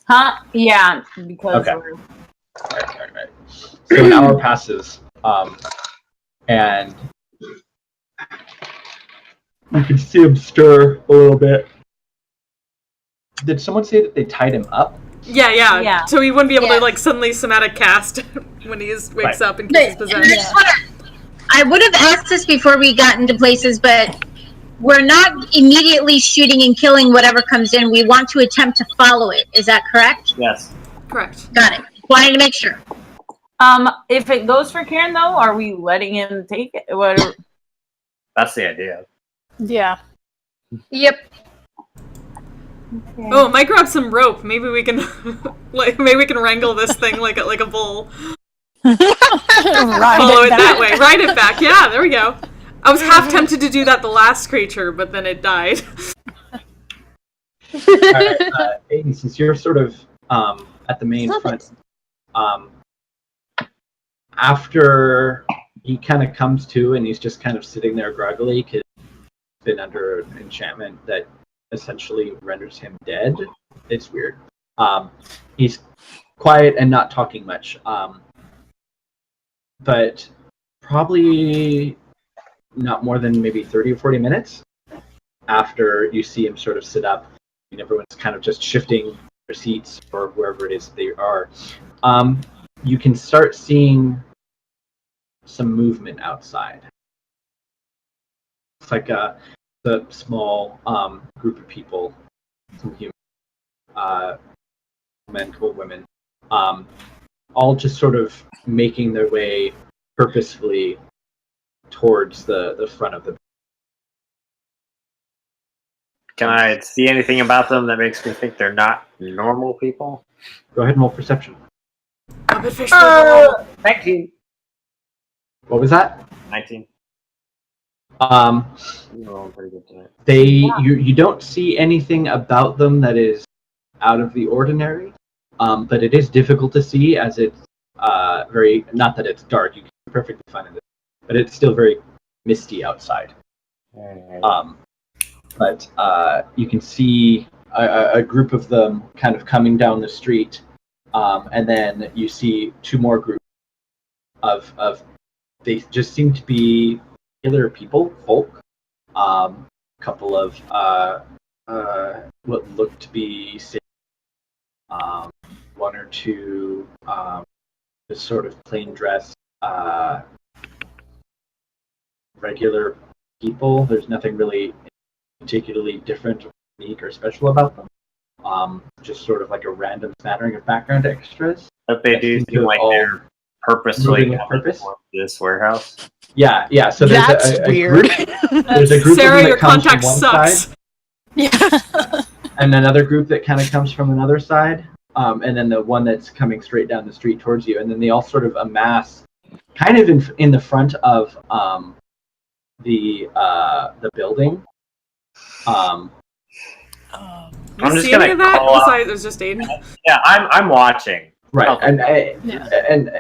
[SPEAKER 4] Huh? Yeah, because
[SPEAKER 10] Okay. Right. So an hour passes, and you can see him stir a little bit. Did someone say that they tied him up?
[SPEAKER 2] Yeah. So he wouldn't be able
[SPEAKER 6] Yeah.
[SPEAKER 2] to like suddenly somatic cast when he wakes
[SPEAKER 10] Right.
[SPEAKER 2] up in case he's
[SPEAKER 7] But
[SPEAKER 2] possessed.
[SPEAKER 7] I would have asked this before we got into places, but we're not immediately shooting and killing whatever comes in. We want to attempt to follow it. Is that correct?
[SPEAKER 8] Yes.
[SPEAKER 2] Correct.
[SPEAKER 7] Got it. Wanted to make sure.
[SPEAKER 4] If it goes for Karen, though, are we letting him take it? What?
[SPEAKER 8] That's the idea.
[SPEAKER 3] Yeah.
[SPEAKER 6] Yep.
[SPEAKER 2] Oh, might grab some rope. Maybe we can, maybe we can wrangle this thing like a bull. Follow it that way. Ride it back. Yeah, there we go. I was half tempted to do that the last creature, but then it died.
[SPEAKER 10] All right, Aiden, since you're sort of at the main
[SPEAKER 6] Love
[SPEAKER 10] front, after he kind of comes to and he's just kind of sitting there groggily because he's been under an enchantment that essentially renders him dead. It's weird. He's quiet and not talking much, but probably not more than maybe 30 or 40 minutes after you see him sort of sit up and everyone's kind of just shifting their seats or wherever it is they are, you can start seeing some movement outside. It's like a small group of people, some humans, men, couple women, all just sort of making their way purposefully towards the front of the.
[SPEAKER 8] Can I see anything about them that makes me think they're not normal people?
[SPEAKER 10] Go ahead and roll perception.
[SPEAKER 2] Up at fish for
[SPEAKER 8] 19.
[SPEAKER 10] What was that?
[SPEAKER 8] 19.
[SPEAKER 10] Um,
[SPEAKER 8] You're rolling pretty good tonight.
[SPEAKER 10] you don't see anything about them that is out of the ordinary, but it is difficult to see as it's very, not that it's dark, you can perfectly find it, but it's still very misty outside. But you can see a group of them kind of coming down the street, and then you see two more groups of they just seem to be regular people, folk. Couple of what look to be one or two just sort of plain dressed regular people. There's nothing really particularly different, or unique, or special about them. Just sort of like a random smattering of background extras.
[SPEAKER 8] But they do seem like they're purposely
[SPEAKER 10] moving with purpose.
[SPEAKER 8] this warehouse.
[SPEAKER 10] Yeah. So there's
[SPEAKER 5] That's
[SPEAKER 10] a
[SPEAKER 5] weird.
[SPEAKER 10] group. There's a group
[SPEAKER 2] Sarah,
[SPEAKER 10] of them
[SPEAKER 2] your
[SPEAKER 10] that comes from
[SPEAKER 2] contact
[SPEAKER 10] one
[SPEAKER 2] sucks.
[SPEAKER 10] side,
[SPEAKER 3] Yeah.
[SPEAKER 10] and another group that kind of comes from another side, and then the one that's coming straight down the street towards you, and then they all sort of amass, kind of in the front of the building.
[SPEAKER 2] You
[SPEAKER 8] I'm just
[SPEAKER 2] see
[SPEAKER 8] gonna
[SPEAKER 2] any of that?
[SPEAKER 8] call out-
[SPEAKER 2] Besides, it was just Aiden.
[SPEAKER 8] Yeah, I'm watching.
[SPEAKER 10] Right,
[SPEAKER 8] Oh.
[SPEAKER 10] and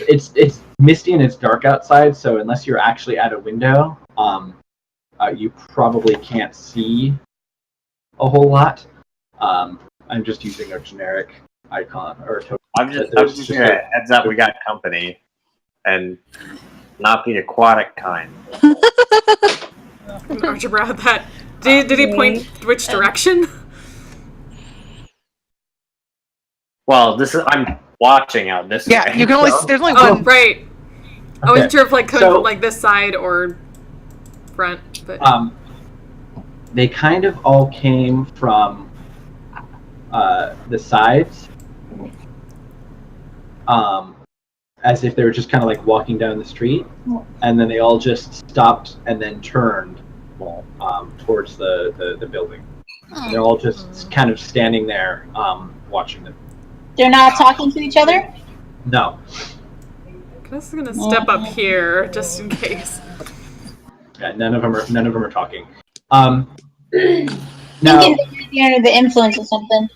[SPEAKER 10] it's misty and it's dark outside, so unless you're actually at a window, you probably can't see a whole lot. I'm just using a generic icon or token.
[SPEAKER 8] I'm just gonna heads up. We got company, and not the aquatic kind.
[SPEAKER 2] Archer Brow, that. Did he point which direction?
[SPEAKER 8] Well, I'm watching out this way.
[SPEAKER 5] Yeah, you can only.
[SPEAKER 8] so-
[SPEAKER 5] There's only
[SPEAKER 2] Oh,
[SPEAKER 5] one.
[SPEAKER 2] right. I
[SPEAKER 10] Okay.
[SPEAKER 2] wasn't sure if
[SPEAKER 10] So-
[SPEAKER 2] like this side or front, but
[SPEAKER 10] They kind of all came from the sides, as if they were just kind of like walking down the street, and then they all just stopped and then turned towards the building. They're all just kind of standing there watching them.
[SPEAKER 7] They're not talking to each other?
[SPEAKER 10] No.
[SPEAKER 2] I'm just gonna step up here just in case.
[SPEAKER 10] Yeah, none of them are talking.
[SPEAKER 7] Thinking
[SPEAKER 10] Now,
[SPEAKER 7] they might be under the influence of something.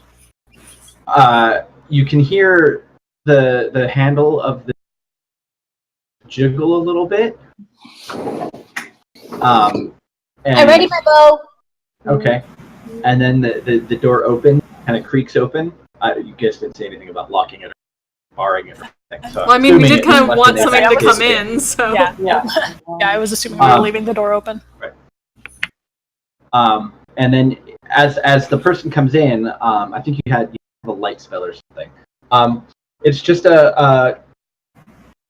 [SPEAKER 10] you can hear the handle of the jiggle a little bit. And,
[SPEAKER 7] I ready my bow.
[SPEAKER 10] Okay. And then the door opens, kind of creaks open. You guys didn't say anything about locking it or barring it or anything. So
[SPEAKER 2] Well, I mean, we
[SPEAKER 10] assuming
[SPEAKER 2] did kind of
[SPEAKER 10] it
[SPEAKER 2] want
[SPEAKER 10] was
[SPEAKER 2] something
[SPEAKER 10] left
[SPEAKER 2] to
[SPEAKER 10] in
[SPEAKER 2] come
[SPEAKER 10] the
[SPEAKER 2] in, so.
[SPEAKER 3] Yeah, I was assuming we were leaving the door open.
[SPEAKER 10] And then as the person comes in, I think you have a light spell or something. It's just a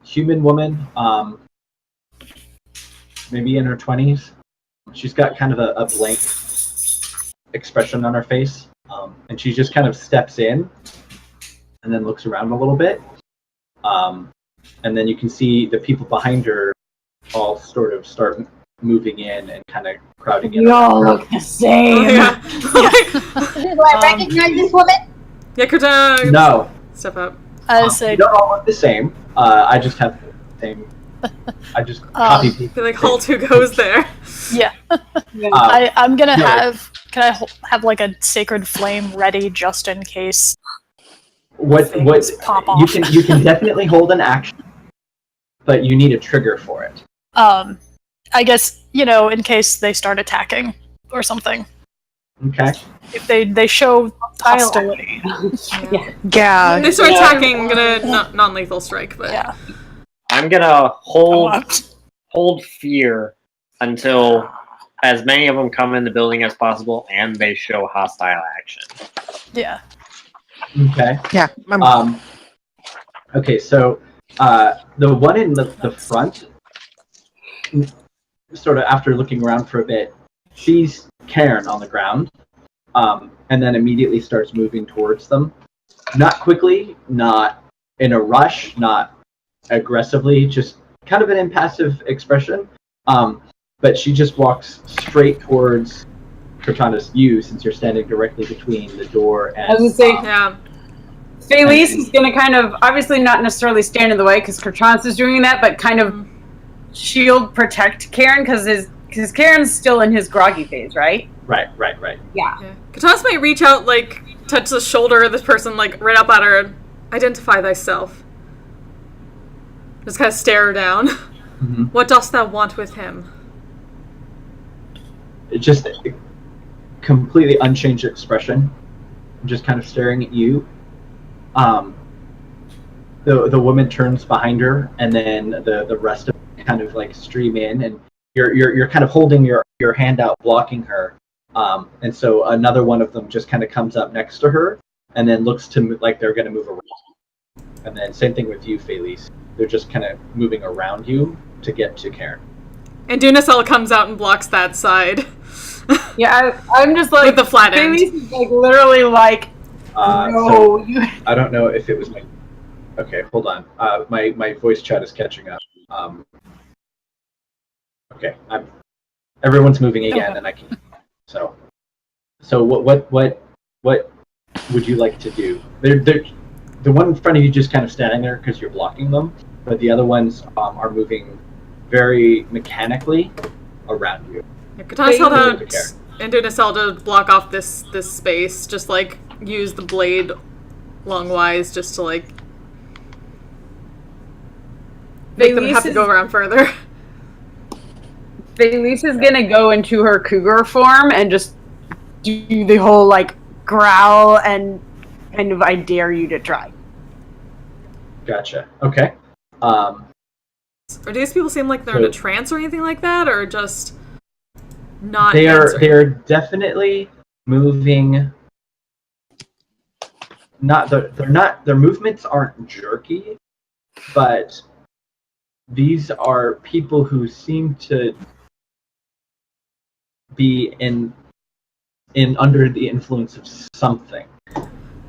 [SPEAKER 10] human woman, maybe in her 20s. She's got kind of a blank expression on her face, and she just kind of steps in and then looks around a little bit. And then you can see the people behind her all sort of start moving in and kind of crowding in.
[SPEAKER 4] We all look the same.
[SPEAKER 2] Yeah.
[SPEAKER 7] Do I recognize this woman?
[SPEAKER 2] Yeah, Kurta,
[SPEAKER 10] No,
[SPEAKER 2] step up.
[SPEAKER 3] I say,
[SPEAKER 10] you don't all look the same. I just have the same. I just copy
[SPEAKER 2] I
[SPEAKER 10] people.
[SPEAKER 2] feel like Halt who goes there.
[SPEAKER 3] yeah. I'm gonna have. Can I have like a sacred flame ready just in case?
[SPEAKER 10] What
[SPEAKER 3] things pop
[SPEAKER 10] you
[SPEAKER 3] off.
[SPEAKER 10] can definitely hold an action, but you need a trigger for it.
[SPEAKER 3] I guess in case they start attacking or something.
[SPEAKER 10] Okay.
[SPEAKER 3] If they show hostility.
[SPEAKER 5] Yeah.
[SPEAKER 2] They start attacking, I'm gonna non-lethal strike, but
[SPEAKER 3] Yeah.
[SPEAKER 8] I'm gonna hold fear until as many of them come in the building as possible, and they show hostile action.
[SPEAKER 3] Yeah.
[SPEAKER 10] Okay.
[SPEAKER 5] Yeah.
[SPEAKER 10] Okay. So the one in the front, sort of after looking around for a bit, sees Karen on the ground, and then immediately starts moving towards them. Not quickly, not in a rush, not aggressively, just kind of an impassive expression. But she just walks straight towards Cortana's you, since you're standing directly between the door and.
[SPEAKER 4] I was gonna say,
[SPEAKER 2] yeah.
[SPEAKER 4] Felice is gonna kind of, obviously not necessarily stand in the way because Cortana is doing that, but kind of shield protect Karen because Karen's still in his groggy phase, right?
[SPEAKER 10] Right.
[SPEAKER 4] Yeah.
[SPEAKER 2] Katanas might reach out, like, touch the shoulder of this person, like, right up at her. Identify thyself. Just kind of stare her down.
[SPEAKER 10] Mm-hmm.
[SPEAKER 2] What dost thou want with him?
[SPEAKER 10] Just a completely unchanged expression, just kind of staring at you. The woman turns behind her, and then the rest of them kind of like stream in, and you're kind of holding your hand out, blocking her. And so another one of them just kind of comes up next to her, and then looks to like they're going to move around. And then same thing with you, Felice. They're just kind of moving around you to get to Karen.
[SPEAKER 2] And Dunacel comes out and blocks that side.
[SPEAKER 4] Yeah, I'm just like
[SPEAKER 2] With the flat end.
[SPEAKER 4] Felice is like literally like, no, you.
[SPEAKER 10] I don't know if it was my. Okay, hold on. My voice chat is catching up. Okay, everyone's moving again, and I can. So what would you like to do? The one in front of you just kind of standing there because you're blocking them, but the other ones are moving very mechanically around you.
[SPEAKER 2] Yeah, Katanas into Nacelle to block off this space. Just like use the blade longwise, just to like make them have to go around further.
[SPEAKER 4] Felice is gonna go into her cougar form and just do the whole like growl and kind of I dare you to try.
[SPEAKER 10] Gotcha. Okay.
[SPEAKER 2] Or do these people seem like they're in a trance or anything like that, or just not?
[SPEAKER 10] They
[SPEAKER 2] answering?
[SPEAKER 10] are definitely moving. They're not. Their movements aren't jerky, but these are people who seem to be in under the influence of something.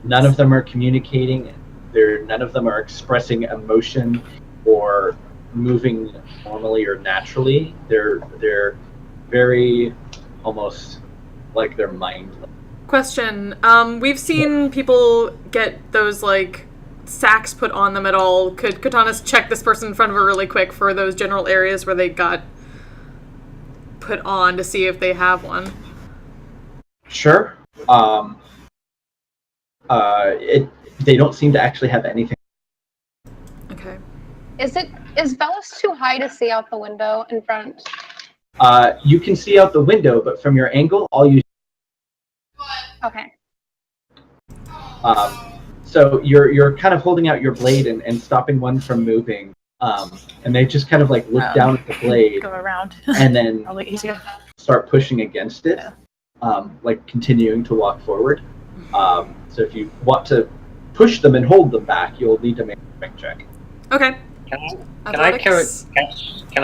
[SPEAKER 10] None of them are communicating. None of them are expressing emotion or moving normally or naturally. They're very almost like they're mindless.
[SPEAKER 2] Question. We've seen people get those like sacks put on them at all. Could Katanas check this person in front of her really quick for those general areas where they got put on to see if they have one?
[SPEAKER 10] Sure. They don't seem to actually have anything.
[SPEAKER 2] Okay.
[SPEAKER 6] Is Velas too high to see out the window in front?
[SPEAKER 10] You can see out the window, but from your angle, all you.
[SPEAKER 6] Okay.
[SPEAKER 10] So you're kind of holding out your blade and stopping one from moving. And they just kind of like look down at the blade,
[SPEAKER 3] Go around.
[SPEAKER 10] and then
[SPEAKER 3] Probably easier.
[SPEAKER 10] start pushing against it, like continuing to walk forward. So if you want to push them and hold them back, you'll need to make a strength check.
[SPEAKER 2] Okay.
[SPEAKER 8] Can I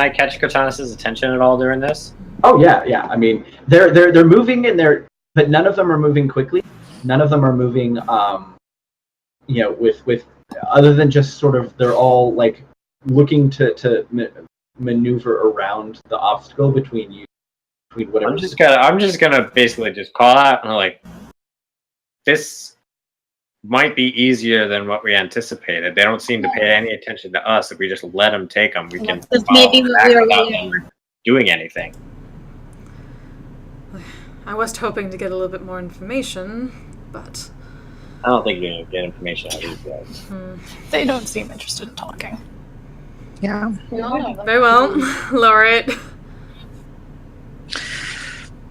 [SPEAKER 8] catch Cortanus' attention at all during this?
[SPEAKER 10] Oh yeah. I mean, they're moving but none of them are moving quickly. None of them are moving, with other than just sort of they're all like looking to maneuver around the obstacle between whatever.
[SPEAKER 8] I'm just gonna basically just call out and like, this might be easier than what we anticipated. They don't seem to pay any attention to us. If we just let them take them, we can
[SPEAKER 7] maybe
[SPEAKER 8] follow back
[SPEAKER 7] we were
[SPEAKER 8] without
[SPEAKER 7] waiting.
[SPEAKER 8] them doing anything.
[SPEAKER 2] I was hoping to get a little bit more information, but
[SPEAKER 8] I don't think you're gonna get information out of these guys.
[SPEAKER 3] They don't seem interested in talking.
[SPEAKER 5] Yeah.
[SPEAKER 2] Very well. Lower it.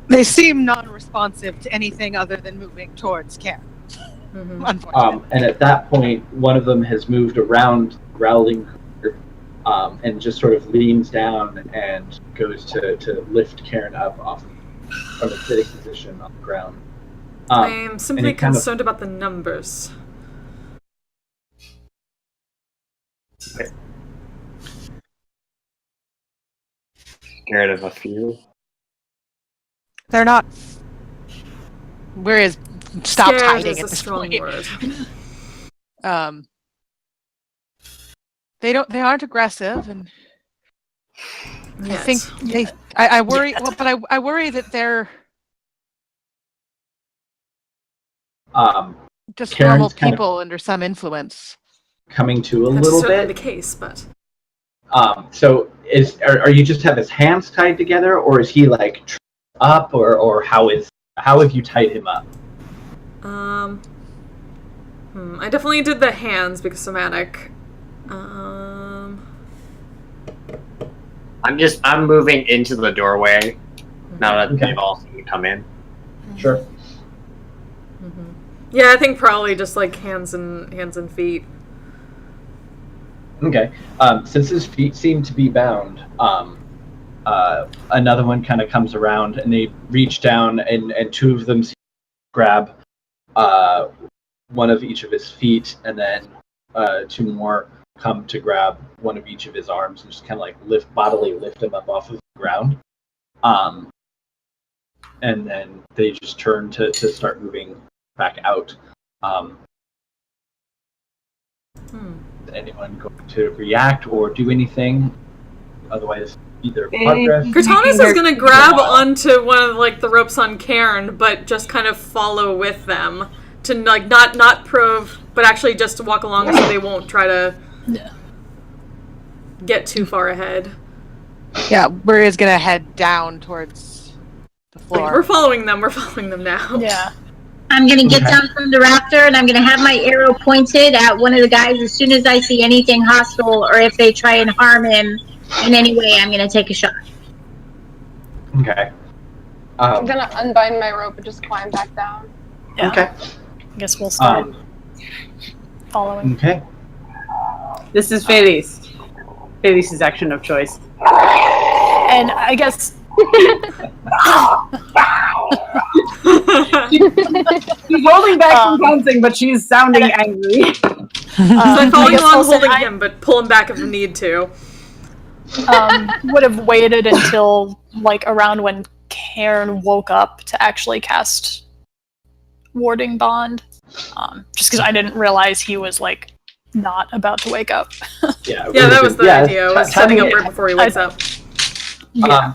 [SPEAKER 5] They seem non-responsive to anything other than moving towards Karen. Unfortunately.
[SPEAKER 10] And at that point, one of them has moved around, growling, and just sort of leans down and goes to lift Karen up off from a sitting position on the ground.
[SPEAKER 2] I am simply concerned about the numbers.
[SPEAKER 8] Scared of a few?
[SPEAKER 5] They're not. Whereas, stop
[SPEAKER 2] Scared
[SPEAKER 5] hiding
[SPEAKER 2] is
[SPEAKER 5] at
[SPEAKER 2] a
[SPEAKER 5] this
[SPEAKER 2] strong
[SPEAKER 5] point.
[SPEAKER 2] word.
[SPEAKER 5] They aren't aggressive, and
[SPEAKER 2] Yet.
[SPEAKER 5] I think I worry. Well, but I worry that they're just
[SPEAKER 10] Karen's
[SPEAKER 5] normal
[SPEAKER 10] kind of
[SPEAKER 5] people under some influence.
[SPEAKER 10] coming to a
[SPEAKER 2] That's
[SPEAKER 10] little
[SPEAKER 2] certainly
[SPEAKER 10] bit.
[SPEAKER 2] the case, but
[SPEAKER 10] So are you just have his hands tied together, or is he like up, or how have you tied him up?
[SPEAKER 2] I definitely did the hands because somatic.
[SPEAKER 8] I'm moving into the doorway now that they've all seen me come in.
[SPEAKER 10] Sure.
[SPEAKER 2] Yeah, I think probably just like hands and feet.
[SPEAKER 10] Okay. Since his feet seem to be bound, another one kind of comes around and they reach down and two of them grab one of each of his feet, and then two more come to grab one of each of his arms and just kind of like bodily lift him up off of the ground. And then they just turn to start moving back out. Is anyone going to react or do anything? Otherwise, either progress.
[SPEAKER 2] Cortanus is gonna grab onto one of like the ropes on Cairn, but just kind of follow with them to like not prove, but actually just to walk along so they won't try to get too far ahead.
[SPEAKER 5] Yeah, Buria's gonna head down towards the
[SPEAKER 2] Like,
[SPEAKER 5] floor.
[SPEAKER 2] we're following them. We're following them now.
[SPEAKER 3] Yeah.
[SPEAKER 7] I'm gonna get down from the rafter and I'm gonna have my arrow pointed at one of the guys as soon as I see anything hostile or if they try and harm him in any way, I'm gonna take a shot.
[SPEAKER 10] Okay.
[SPEAKER 6] I'm gonna unbind my rope and just climb back down.
[SPEAKER 3] Yeah.
[SPEAKER 10] Okay.
[SPEAKER 3] I guess we'll start following.
[SPEAKER 10] Okay.
[SPEAKER 4] This is Felice. Felice's action of choice.
[SPEAKER 3] And I guess
[SPEAKER 4] She's holding back from pouncing, but she's sounding angry.
[SPEAKER 2] So I'm following
[SPEAKER 3] I guess
[SPEAKER 2] along,
[SPEAKER 3] I'll say
[SPEAKER 2] holding
[SPEAKER 3] I-
[SPEAKER 2] him, but pull him back if we need to.
[SPEAKER 3] would have waited until like around when Cairn woke up to actually cast Warding Bond. Just because I didn't realize he was like not about to wake up.
[SPEAKER 10] Yeah.
[SPEAKER 2] Yeah, that was the
[SPEAKER 10] yeah,
[SPEAKER 2] idea. Was setting up right before he wakes up.
[SPEAKER 3] Yeah.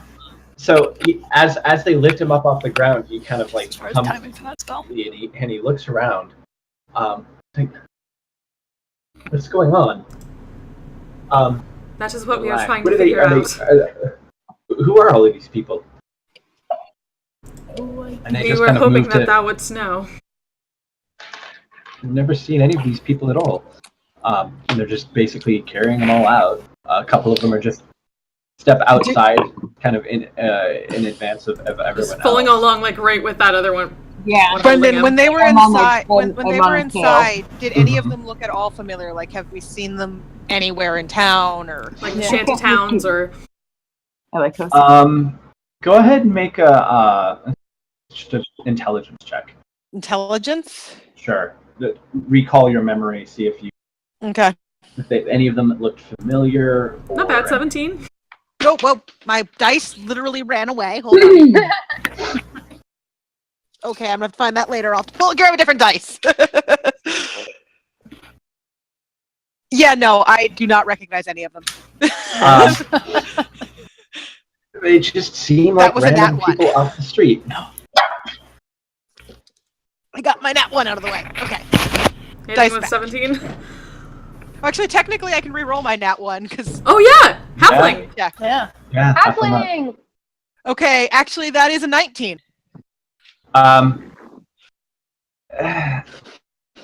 [SPEAKER 10] So as they lift him up off the ground, he kind of like
[SPEAKER 3] As far as
[SPEAKER 10] comes
[SPEAKER 3] timing for that spell.
[SPEAKER 10] and he looks around. Like, what's going on?
[SPEAKER 2] That is what we are
[SPEAKER 8] Right.
[SPEAKER 2] trying
[SPEAKER 10] What
[SPEAKER 2] to
[SPEAKER 10] are they?
[SPEAKER 2] figure out.
[SPEAKER 10] Who are all of these people? And they
[SPEAKER 2] We
[SPEAKER 10] just
[SPEAKER 2] were
[SPEAKER 10] kind of
[SPEAKER 2] hoping
[SPEAKER 10] move
[SPEAKER 2] that
[SPEAKER 10] to.
[SPEAKER 2] thou wouldst know.
[SPEAKER 10] I've never seen any of these people at all. And they're just basically carrying them all out. A couple of them are just step outside, kind of in advance of everyone
[SPEAKER 2] Just
[SPEAKER 10] else.
[SPEAKER 2] following along like right with that other one.
[SPEAKER 4] Yeah.
[SPEAKER 2] One holding
[SPEAKER 5] Brendan,
[SPEAKER 2] him.
[SPEAKER 5] when they were
[SPEAKER 4] I'm on, like,
[SPEAKER 5] inside, when
[SPEAKER 4] I'm
[SPEAKER 5] they
[SPEAKER 4] on
[SPEAKER 5] were
[SPEAKER 4] a tail.
[SPEAKER 5] inside, did any of
[SPEAKER 10] Mhm.
[SPEAKER 5] them look at all familiar? Like, have we seen them anywhere in town or?
[SPEAKER 2] Like
[SPEAKER 3] Yeah.
[SPEAKER 2] shanty towns or
[SPEAKER 4] I like those.
[SPEAKER 10] Go ahead and make just an intelligence check.
[SPEAKER 5] Intelligence?
[SPEAKER 10] Sure. Recall your memory. See if
[SPEAKER 5] Okay.
[SPEAKER 10] any of them that looked familiar.
[SPEAKER 2] not
[SPEAKER 10] or
[SPEAKER 2] bad, 17.
[SPEAKER 5] Whoa, my dice literally ran away. Hold on. Okay, I'm gonna find that later. I'll grab a different dice. Yeah, no, I do not recognize any of them.
[SPEAKER 10] They just seem
[SPEAKER 5] That
[SPEAKER 10] like
[SPEAKER 5] was a
[SPEAKER 10] random
[SPEAKER 5] nat one.
[SPEAKER 10] people off the street.
[SPEAKER 5] I got my nat one out of the way. Okay.
[SPEAKER 2] Hitting
[SPEAKER 5] Dice
[SPEAKER 2] with
[SPEAKER 5] back.
[SPEAKER 2] 17.
[SPEAKER 5] Actually, technically, I can re-roll my nat one because.
[SPEAKER 2] Oh yeah! Halfling!
[SPEAKER 5] Yeah.
[SPEAKER 3] Yeah.
[SPEAKER 10] Yeah. half a month.
[SPEAKER 6] Halfling!
[SPEAKER 5] Okay, actually, that is a 19.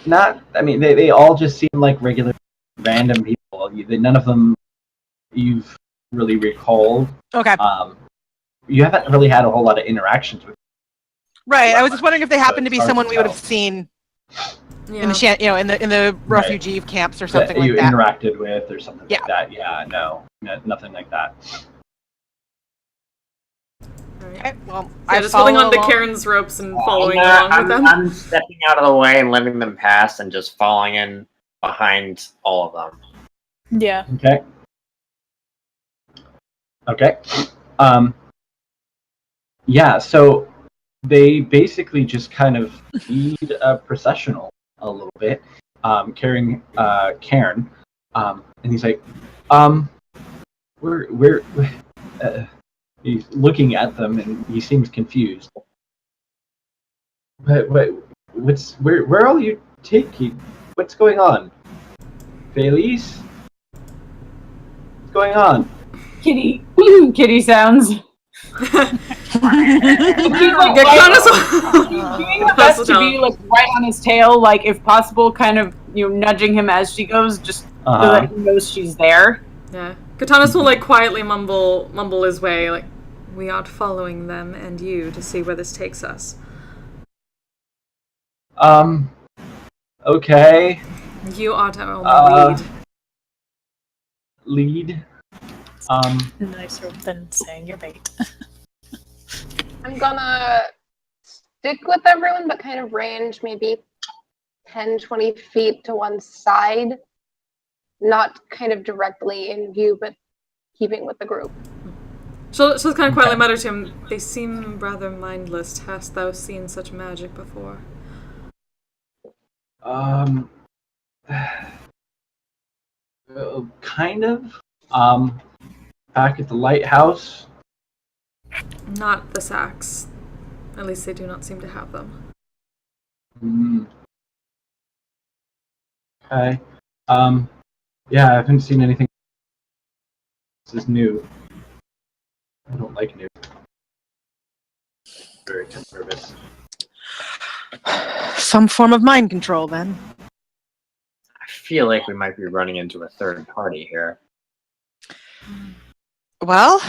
[SPEAKER 10] Not. I mean, they all just seem like regular, random people. None of them you've really recalled.
[SPEAKER 5] Okay.
[SPEAKER 10] You haven't really had a whole lot of interactions with.
[SPEAKER 5] Right. I was just wondering if they happened to be
[SPEAKER 10] hard
[SPEAKER 5] someone
[SPEAKER 10] to
[SPEAKER 5] we would
[SPEAKER 10] tell.
[SPEAKER 5] have seen
[SPEAKER 2] Yeah.
[SPEAKER 5] in the in the refugee camps or something
[SPEAKER 10] that you
[SPEAKER 5] like that.
[SPEAKER 10] interacted with or something
[SPEAKER 5] Yeah.
[SPEAKER 10] like that. Yeah. No. Nothing like that.
[SPEAKER 5] Okay. Well,
[SPEAKER 2] Yeah,
[SPEAKER 5] I
[SPEAKER 2] just holding
[SPEAKER 5] follow
[SPEAKER 2] on to
[SPEAKER 5] along.
[SPEAKER 2] Karen's ropes and following
[SPEAKER 8] Yeah,
[SPEAKER 2] along with them.
[SPEAKER 8] I'm stepping out of the way and letting them pass and just falling in behind all of them.
[SPEAKER 3] Yeah.
[SPEAKER 10] Okay. Okay. Yeah, so they basically just kind of lead a processional a little bit, carrying Cairn, and he's like, we're he's looking at them and he seems confused. But where are you taking? What's going on? Felice? What's going on?
[SPEAKER 4] Kitty. Kitty sounds. She's like
[SPEAKER 2] Get
[SPEAKER 4] right,
[SPEAKER 2] Connors-
[SPEAKER 4] doing her best to be like right on his tail, like if possible, kind of nudging him as she goes, just so that he knows she's there.
[SPEAKER 2] Yeah. Katanas will like quietly mumble his way, like, we are following them and you to see where this takes us.
[SPEAKER 10] Okay.
[SPEAKER 2] You are to only lead.
[SPEAKER 10] Lead.
[SPEAKER 3] Nicer than saying your bait.
[SPEAKER 6] I'm gonna stick with everyone, but kind of range maybe 10, 20 feet to one side. Not kind of directly in view, but keeping with the group.
[SPEAKER 2] She'll kind of quietly mutter to him, they seem rather mindless. Hast thou seen such magic before?
[SPEAKER 10] Kind of. Back at the lighthouse.
[SPEAKER 2] Not the sacks. At least they do not seem to have them.
[SPEAKER 10] Okay. Yeah, I haven't seen anything. This is new. I don't like new. very kind of nervous.
[SPEAKER 5] Some form of mind control, then.
[SPEAKER 8] I feel like we might be running into a third party here.
[SPEAKER 5] Well,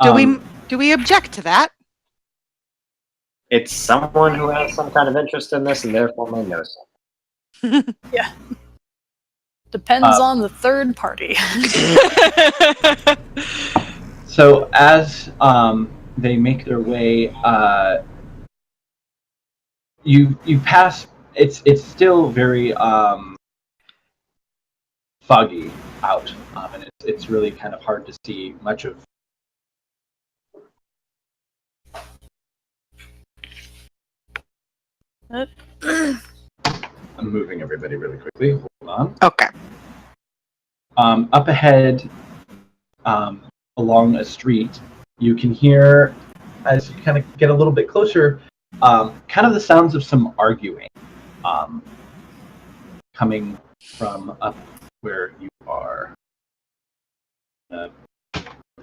[SPEAKER 5] do we object to that?
[SPEAKER 8] It's someone who has some kind of interest in this and therefore may know something.
[SPEAKER 3] Yeah. Depends on the third party.
[SPEAKER 10] So as they make their way, you pass. It's still very foggy out, and it's really kind of hard to see much of. I'm moving everybody really quickly. Hold on.
[SPEAKER 5] Okay.
[SPEAKER 10] Up ahead, along a street, you can hear, as you kind of get a little bit closer, kind of the sounds of some arguing, coming from up where you are.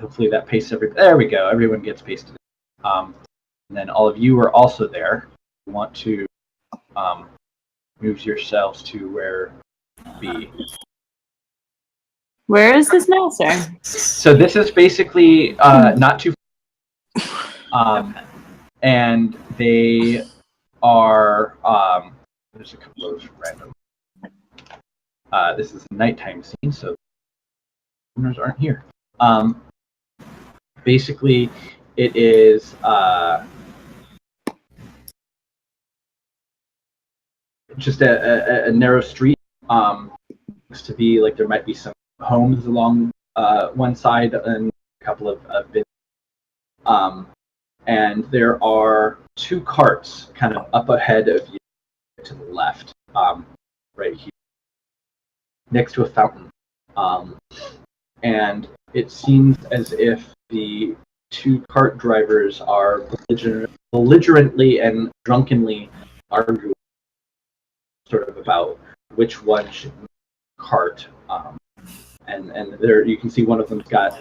[SPEAKER 10] Hopefully that pastes there we go. Everyone gets pasted. And then all of you are also there. You want to move yourselves to where be.
[SPEAKER 4] Where is this now, sir?
[SPEAKER 10] So this is basically not too and they are there's a couple of random this is a nighttime scene, so owners aren't here. Basically it is just a narrow street. Looks to be like there might be some homes along one side and a couple of businesses. And there are two carts kind of up ahead of you to the left, right here, next to a fountain. And it seems as if the two cart drivers are belligerently and drunkenly arguing sort of about which one should move the cart. And there you can see one of them's got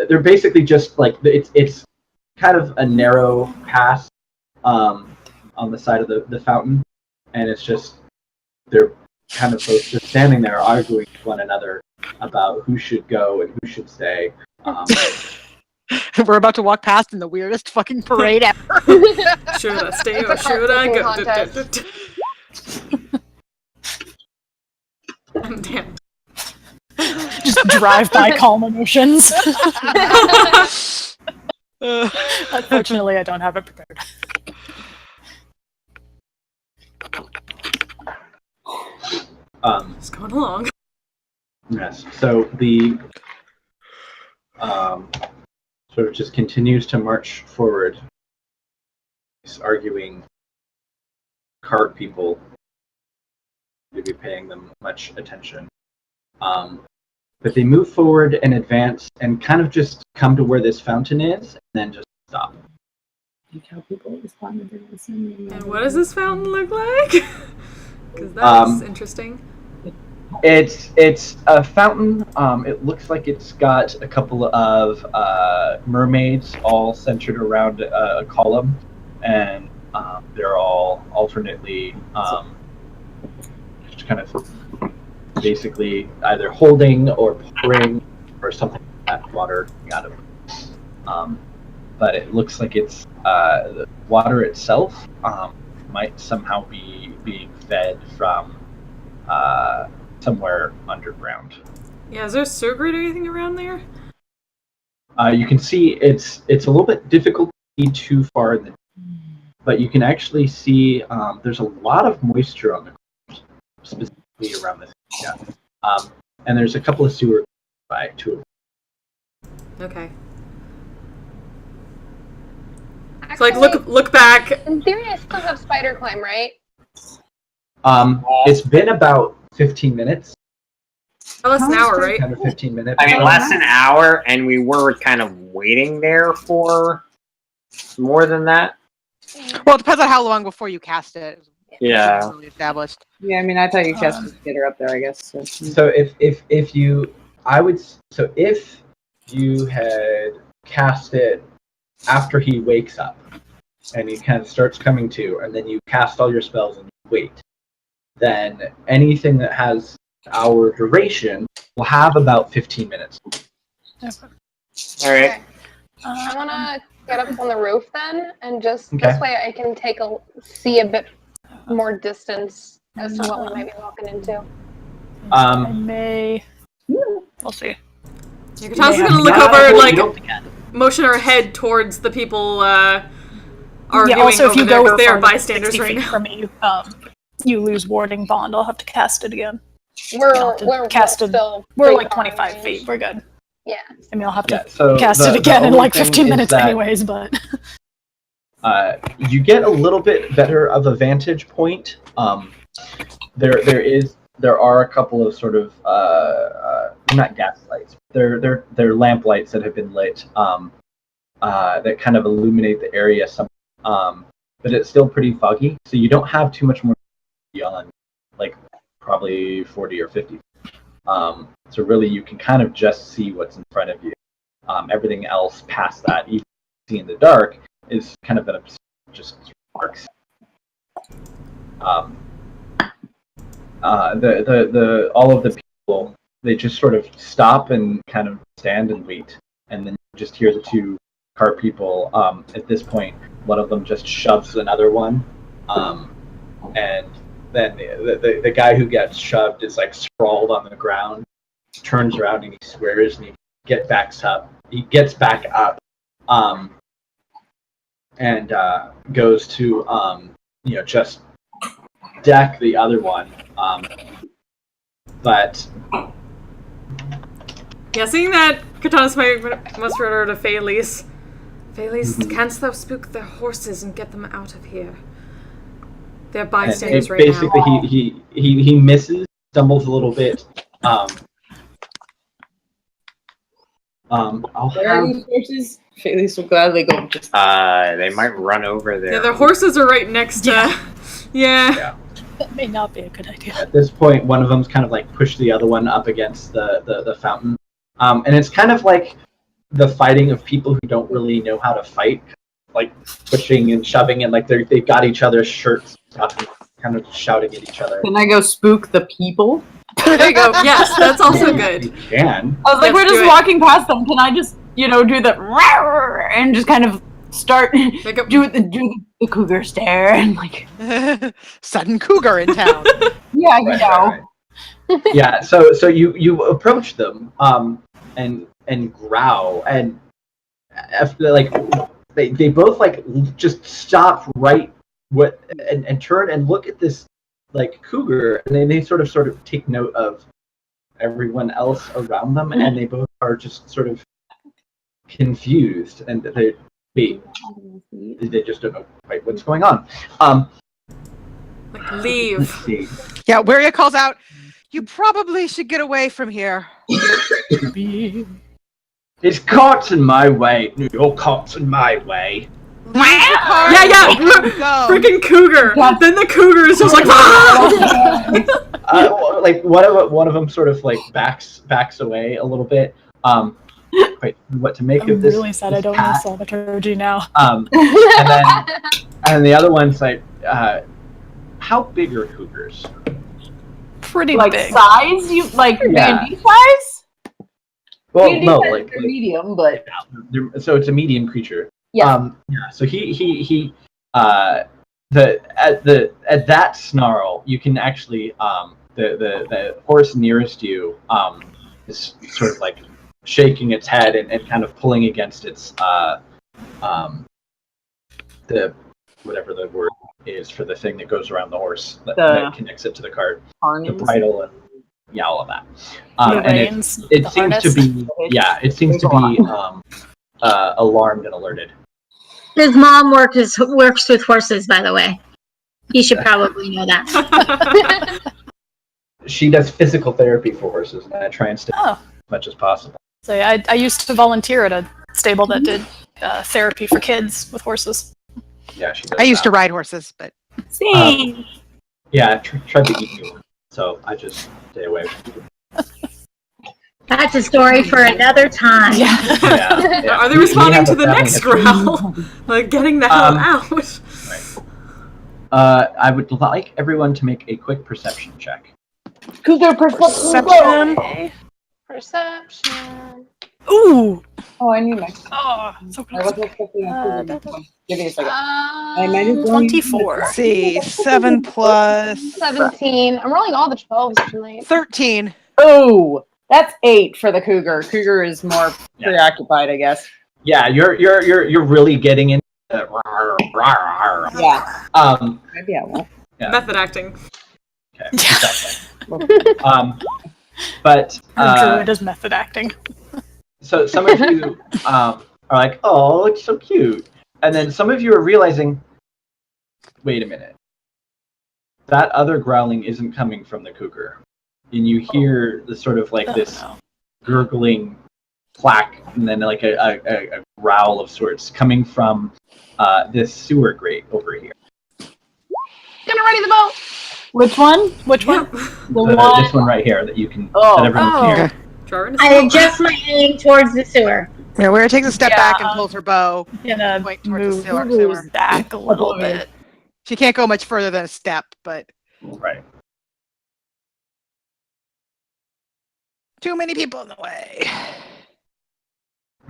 [SPEAKER 10] they're basically just like it's kind of a narrow pass on the side of the fountain, and it's just they're kind of both just standing there arguing with one another about who should go and who should stay.
[SPEAKER 5] We're about to walk past in the weirdest fucking parade ever.
[SPEAKER 2] Should I stay or should I go? Damn.
[SPEAKER 3] Just drive by calm emotions. Unfortunately, I don't have it prepared.
[SPEAKER 2] Just going along.
[SPEAKER 10] Yes. So the sort of just continues to march forward. These arguing cart people to be paying them much attention. But they move forward and advance and kind of just come to where this fountain is and then just stop.
[SPEAKER 2] And what does this fountain look like? Because that's interesting.
[SPEAKER 10] It's a fountain. It looks like it's got a couple of mermaids all centered around a column, and they're all alternately just kind of basically either holding or pouring or something like that water out of it. But it looks like it's the water itself might somehow be being fed from somewhere underground.
[SPEAKER 2] Yeah, is there a sewer grid or anything around there?
[SPEAKER 10] You can see it's a little bit difficult to see too far in the, but you can actually see there's a lot of moisture on the ground, specifically around this area. And there's a couple of sewer by two of them.
[SPEAKER 2] Okay. So like look back.
[SPEAKER 6] In theory, I still have spider climb, right?
[SPEAKER 10] It's been about 15 minutes.
[SPEAKER 2] Oh, less an hour, right?
[SPEAKER 10] 10 or 15 minutes.
[SPEAKER 8] I mean, less an hour, and we were kind of waiting there for more than that.
[SPEAKER 5] Well, it depends on how long before you cast it.
[SPEAKER 8] Yeah.
[SPEAKER 5] It's really established.
[SPEAKER 4] Yeah, I mean, I thought you casted to get her up there, I guess.
[SPEAKER 10] So if you, I would, so if you had cast it after he wakes up and he kind of starts coming to, and then you cast all your spells and you wait, then anything that has hour duration will have about 15 minutes.
[SPEAKER 8] All right.
[SPEAKER 6] I want to get up on the roof then, and just this way I can see a bit more distance as to what we might be walking into.
[SPEAKER 3] I may. We'll see.
[SPEAKER 2] Katana's gonna look over and like motion her head towards the people arguing
[SPEAKER 3] also, if
[SPEAKER 2] over
[SPEAKER 3] you
[SPEAKER 2] there,
[SPEAKER 3] go
[SPEAKER 2] 'cause they are
[SPEAKER 3] farther than
[SPEAKER 2] bystanders
[SPEAKER 3] 60
[SPEAKER 2] right
[SPEAKER 3] feet
[SPEAKER 2] now.
[SPEAKER 3] from me, you lose warding bond. I'll have to cast it again.
[SPEAKER 6] We're
[SPEAKER 3] still
[SPEAKER 6] pretty
[SPEAKER 3] like
[SPEAKER 6] far
[SPEAKER 3] 25
[SPEAKER 6] range.
[SPEAKER 3] feet. We're good.
[SPEAKER 6] Yeah.
[SPEAKER 3] I mean, I'll have to
[SPEAKER 10] so
[SPEAKER 3] cast
[SPEAKER 10] the-
[SPEAKER 3] it again
[SPEAKER 10] the
[SPEAKER 3] in
[SPEAKER 10] only
[SPEAKER 3] like 15
[SPEAKER 10] thing is
[SPEAKER 3] minutes
[SPEAKER 10] that-
[SPEAKER 3] anyways, but...
[SPEAKER 10] you get a little bit better of a vantage point. There are a couple of sort of not gas lights. They're lamp lights that have been lit that kind of illuminate the area some. But it's still pretty foggy, so you don't have too much more beyond like probably 40 or 50. So really, you can kind of just see what's in front of you. Everything else past that, even see in the dark, is kind of just sparks. The all of the people, they just sort of stop and kind of stand and wait, and then you just hear the two car people. At this point, one of them just shoves another one, and then the guy who gets shoved is like sprawled on the ground, turns around and he swears and he gets back up. He gets back up, and goes to just deck the other one. But
[SPEAKER 2] Yeah, seeing that Katana's must refer to Phaelise. Phaelise, canst thou spook the horses and get them out of here? They're bystanders right
[SPEAKER 10] basically
[SPEAKER 2] now.
[SPEAKER 10] he misses, stumbles a little bit.
[SPEAKER 4] Where are these horses? Felix will gladly go just.
[SPEAKER 8] They might run over there.
[SPEAKER 2] Yeah, the horses are right next to... Yeah.
[SPEAKER 3] That may not be a good idea.
[SPEAKER 10] At this point, one of them's kind of like pushed the other one up against the fountain. And it's kind of like the fighting of people who don't really know how to fight, like pushing and shoving, and like they've got each other's shirts up and kind of shouting at each other.
[SPEAKER 4] Can I go spook the people?
[SPEAKER 2] There you go. Yes, that's also good.
[SPEAKER 10] You can.
[SPEAKER 4] I was like,
[SPEAKER 2] Yes,
[SPEAKER 4] we're
[SPEAKER 2] do
[SPEAKER 4] just
[SPEAKER 2] it.
[SPEAKER 4] walking past them. Can I just, do the rawr and just kind of start do the cougar stare and like
[SPEAKER 5] Sudden cougar in town.
[SPEAKER 4] yeah,
[SPEAKER 10] Right. Yeah. So you approach them and growl, and after like they both like just stop right and turn and look at this like cougar, and then they sort of take note of everyone else around them, and they both are just sort of confused, and they just don't know quite what's going on.
[SPEAKER 2] Like, leave.
[SPEAKER 10] Let's see.
[SPEAKER 5] Yeah, Waria calls out, "You probably should get away from here."
[SPEAKER 10] It's carts in my way. Your carts in my way.
[SPEAKER 2] Yeah.
[SPEAKER 5] Go.
[SPEAKER 2] Freaking cougar. Then the cougar is just like,
[SPEAKER 10] Like one of them sort of like backs away a little bit. Wait, what to make
[SPEAKER 3] I'm
[SPEAKER 10] of this?
[SPEAKER 3] really sad I
[SPEAKER 10] this
[SPEAKER 3] don't know
[SPEAKER 10] path.
[SPEAKER 3] thaumaturgy now.
[SPEAKER 10] And the other one's like, how big are cougars?
[SPEAKER 3] Pretty
[SPEAKER 4] like
[SPEAKER 3] big.
[SPEAKER 4] size. You like
[SPEAKER 10] Yeah.
[SPEAKER 4] D&D size?
[SPEAKER 10] Well,
[SPEAKER 4] D&D
[SPEAKER 10] no,
[SPEAKER 4] size
[SPEAKER 10] like
[SPEAKER 4] are medium, but
[SPEAKER 10] so it's a medium creature.
[SPEAKER 4] yeah.
[SPEAKER 10] So he at that snarl, you can actually the horse nearest you is sort of like shaking its head and kind of pulling against its the whatever the word is for the thing that goes around the horse that connects it to the cart, the bridle and all of that.
[SPEAKER 3] The
[SPEAKER 10] And
[SPEAKER 3] reins,
[SPEAKER 10] it
[SPEAKER 3] the
[SPEAKER 10] seems to
[SPEAKER 3] harness.
[SPEAKER 10] be it seems to be alarmed and alerted.
[SPEAKER 7] His mom works with horses, by the way. He should probably know that.
[SPEAKER 10] She does physical therapy for horses, and I try and stay
[SPEAKER 3] Oh.
[SPEAKER 10] as much as possible.
[SPEAKER 3] So yeah, I used to volunteer at a stable that did therapy for kids with horses.
[SPEAKER 10] Yeah, she does.
[SPEAKER 5] I used to
[SPEAKER 10] that.
[SPEAKER 5] ride horses, but
[SPEAKER 10] Yeah, I tried to eat me one, so I just stay away.
[SPEAKER 7] That's a story for another time.
[SPEAKER 10] Yeah.
[SPEAKER 2] Are they
[SPEAKER 10] We
[SPEAKER 2] responding
[SPEAKER 10] have
[SPEAKER 2] to
[SPEAKER 10] a
[SPEAKER 2] the
[SPEAKER 10] family
[SPEAKER 2] next
[SPEAKER 10] history.
[SPEAKER 2] growl? Like getting the hell out.
[SPEAKER 10] I would like everyone to make a quick perception check.
[SPEAKER 4] Cougar perception.
[SPEAKER 6] Perception.
[SPEAKER 3] Ooh.
[SPEAKER 4] Oh, I need my.
[SPEAKER 3] Oh, so
[SPEAKER 4] I wasn't expecting a cougar. Give me a second. I might as well
[SPEAKER 3] 24.
[SPEAKER 5] Let's see, 7 plus
[SPEAKER 6] 17. I'm rolling all the 12s tonight.
[SPEAKER 5] 13.
[SPEAKER 4] Oh, that's 8 for the cougar. Cougar is more preoccupied, I guess.
[SPEAKER 10] Yeah, you're really getting into
[SPEAKER 4] Yeah. Maybe I won't.
[SPEAKER 10] Yeah.
[SPEAKER 2] Method acting.
[SPEAKER 10] Okay. Exactly. But
[SPEAKER 3] Druid is method acting.
[SPEAKER 10] so some of you are like, "Oh, it's so cute," and then some of you are realizing, "Wait a minute, that other growling isn't coming from the cougar," and you hear the sort of like this gurgling clack, and then like a growl of sorts coming from this sewer grate over here.
[SPEAKER 6] Gonna ready the boat.
[SPEAKER 4] Which one?
[SPEAKER 3] Which one?
[SPEAKER 10] This one right here that you can. That everyone can hear.
[SPEAKER 2] Okay.
[SPEAKER 7] I adjust my aim towards the sewer.
[SPEAKER 5] Yeah, Where takes a step back and pulls her bow.
[SPEAKER 3] Gonna
[SPEAKER 5] Point towards the
[SPEAKER 3] move
[SPEAKER 5] sewer.
[SPEAKER 3] back a little bit.
[SPEAKER 5] She can't go much further than a step, but
[SPEAKER 10] Right.
[SPEAKER 5] too many people in the way.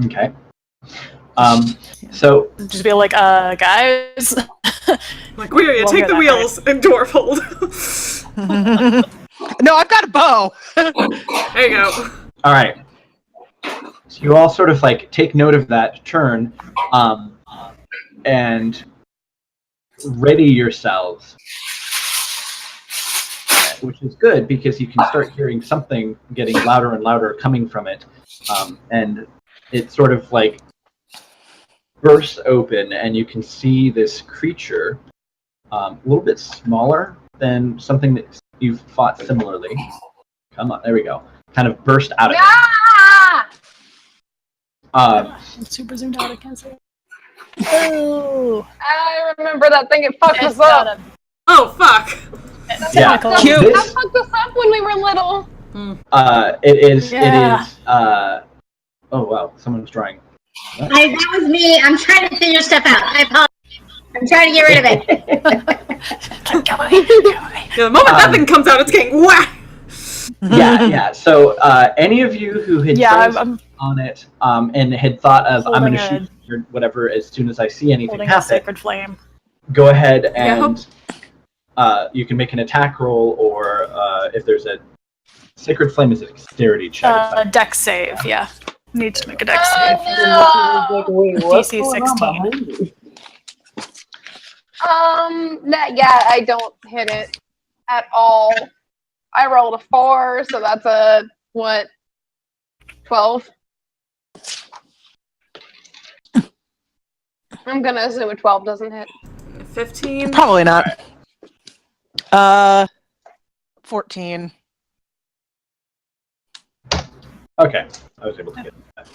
[SPEAKER 10] Okay. So
[SPEAKER 3] Just be like, guys.
[SPEAKER 2] Like, Weirya, take the wheels and dwarf hold.
[SPEAKER 5] No, I've got a bow.
[SPEAKER 2] There you go.
[SPEAKER 10] all right. So you all sort of like take note of that turn, and ready yourselves, which is good because you can start hearing something getting louder and louder coming from it, and it sort of like bursts open, and you can see this creature, a little bit smaller than something that you've fought similarly. Come on, there we go. Kind of burst out of it.
[SPEAKER 3] I'm super zoomed out. I can't see it. Oh,
[SPEAKER 6] I remember that thing. It fucked us up.
[SPEAKER 2] Oh, fuck.
[SPEAKER 10] Yeah.
[SPEAKER 5] Cute.
[SPEAKER 6] That fucked us up when we were little.
[SPEAKER 10] It is.
[SPEAKER 3] Yeah.
[SPEAKER 10] It is. Oh wow! Someone's drawing.
[SPEAKER 7] That was me. I'm trying to figure stuff out. I apologize. I'm trying to get rid of it.
[SPEAKER 2] Yeah, the moment that thing comes out, it's getting whack.
[SPEAKER 10] Yeah. So any of you who had
[SPEAKER 3] I'm
[SPEAKER 10] on it and had thought of I'm going to
[SPEAKER 3] Holding
[SPEAKER 10] shoot or whatever as soon as I see anything
[SPEAKER 3] holding a
[SPEAKER 10] happen,
[SPEAKER 3] sacred flame.
[SPEAKER 10] go ahead and you can make an attack roll, or if there's a sacred flame, is a dexterity check.
[SPEAKER 3] Dex save. Yeah, needs to make a dex save.
[SPEAKER 4] DC
[SPEAKER 3] 16.
[SPEAKER 6] I don't hit it at all. I rolled a 4, so that's a 12. I'm gonna assume a 12 doesn't hit.
[SPEAKER 2] 15.
[SPEAKER 5] Probably not. 14.
[SPEAKER 10] Okay, I was able to get that.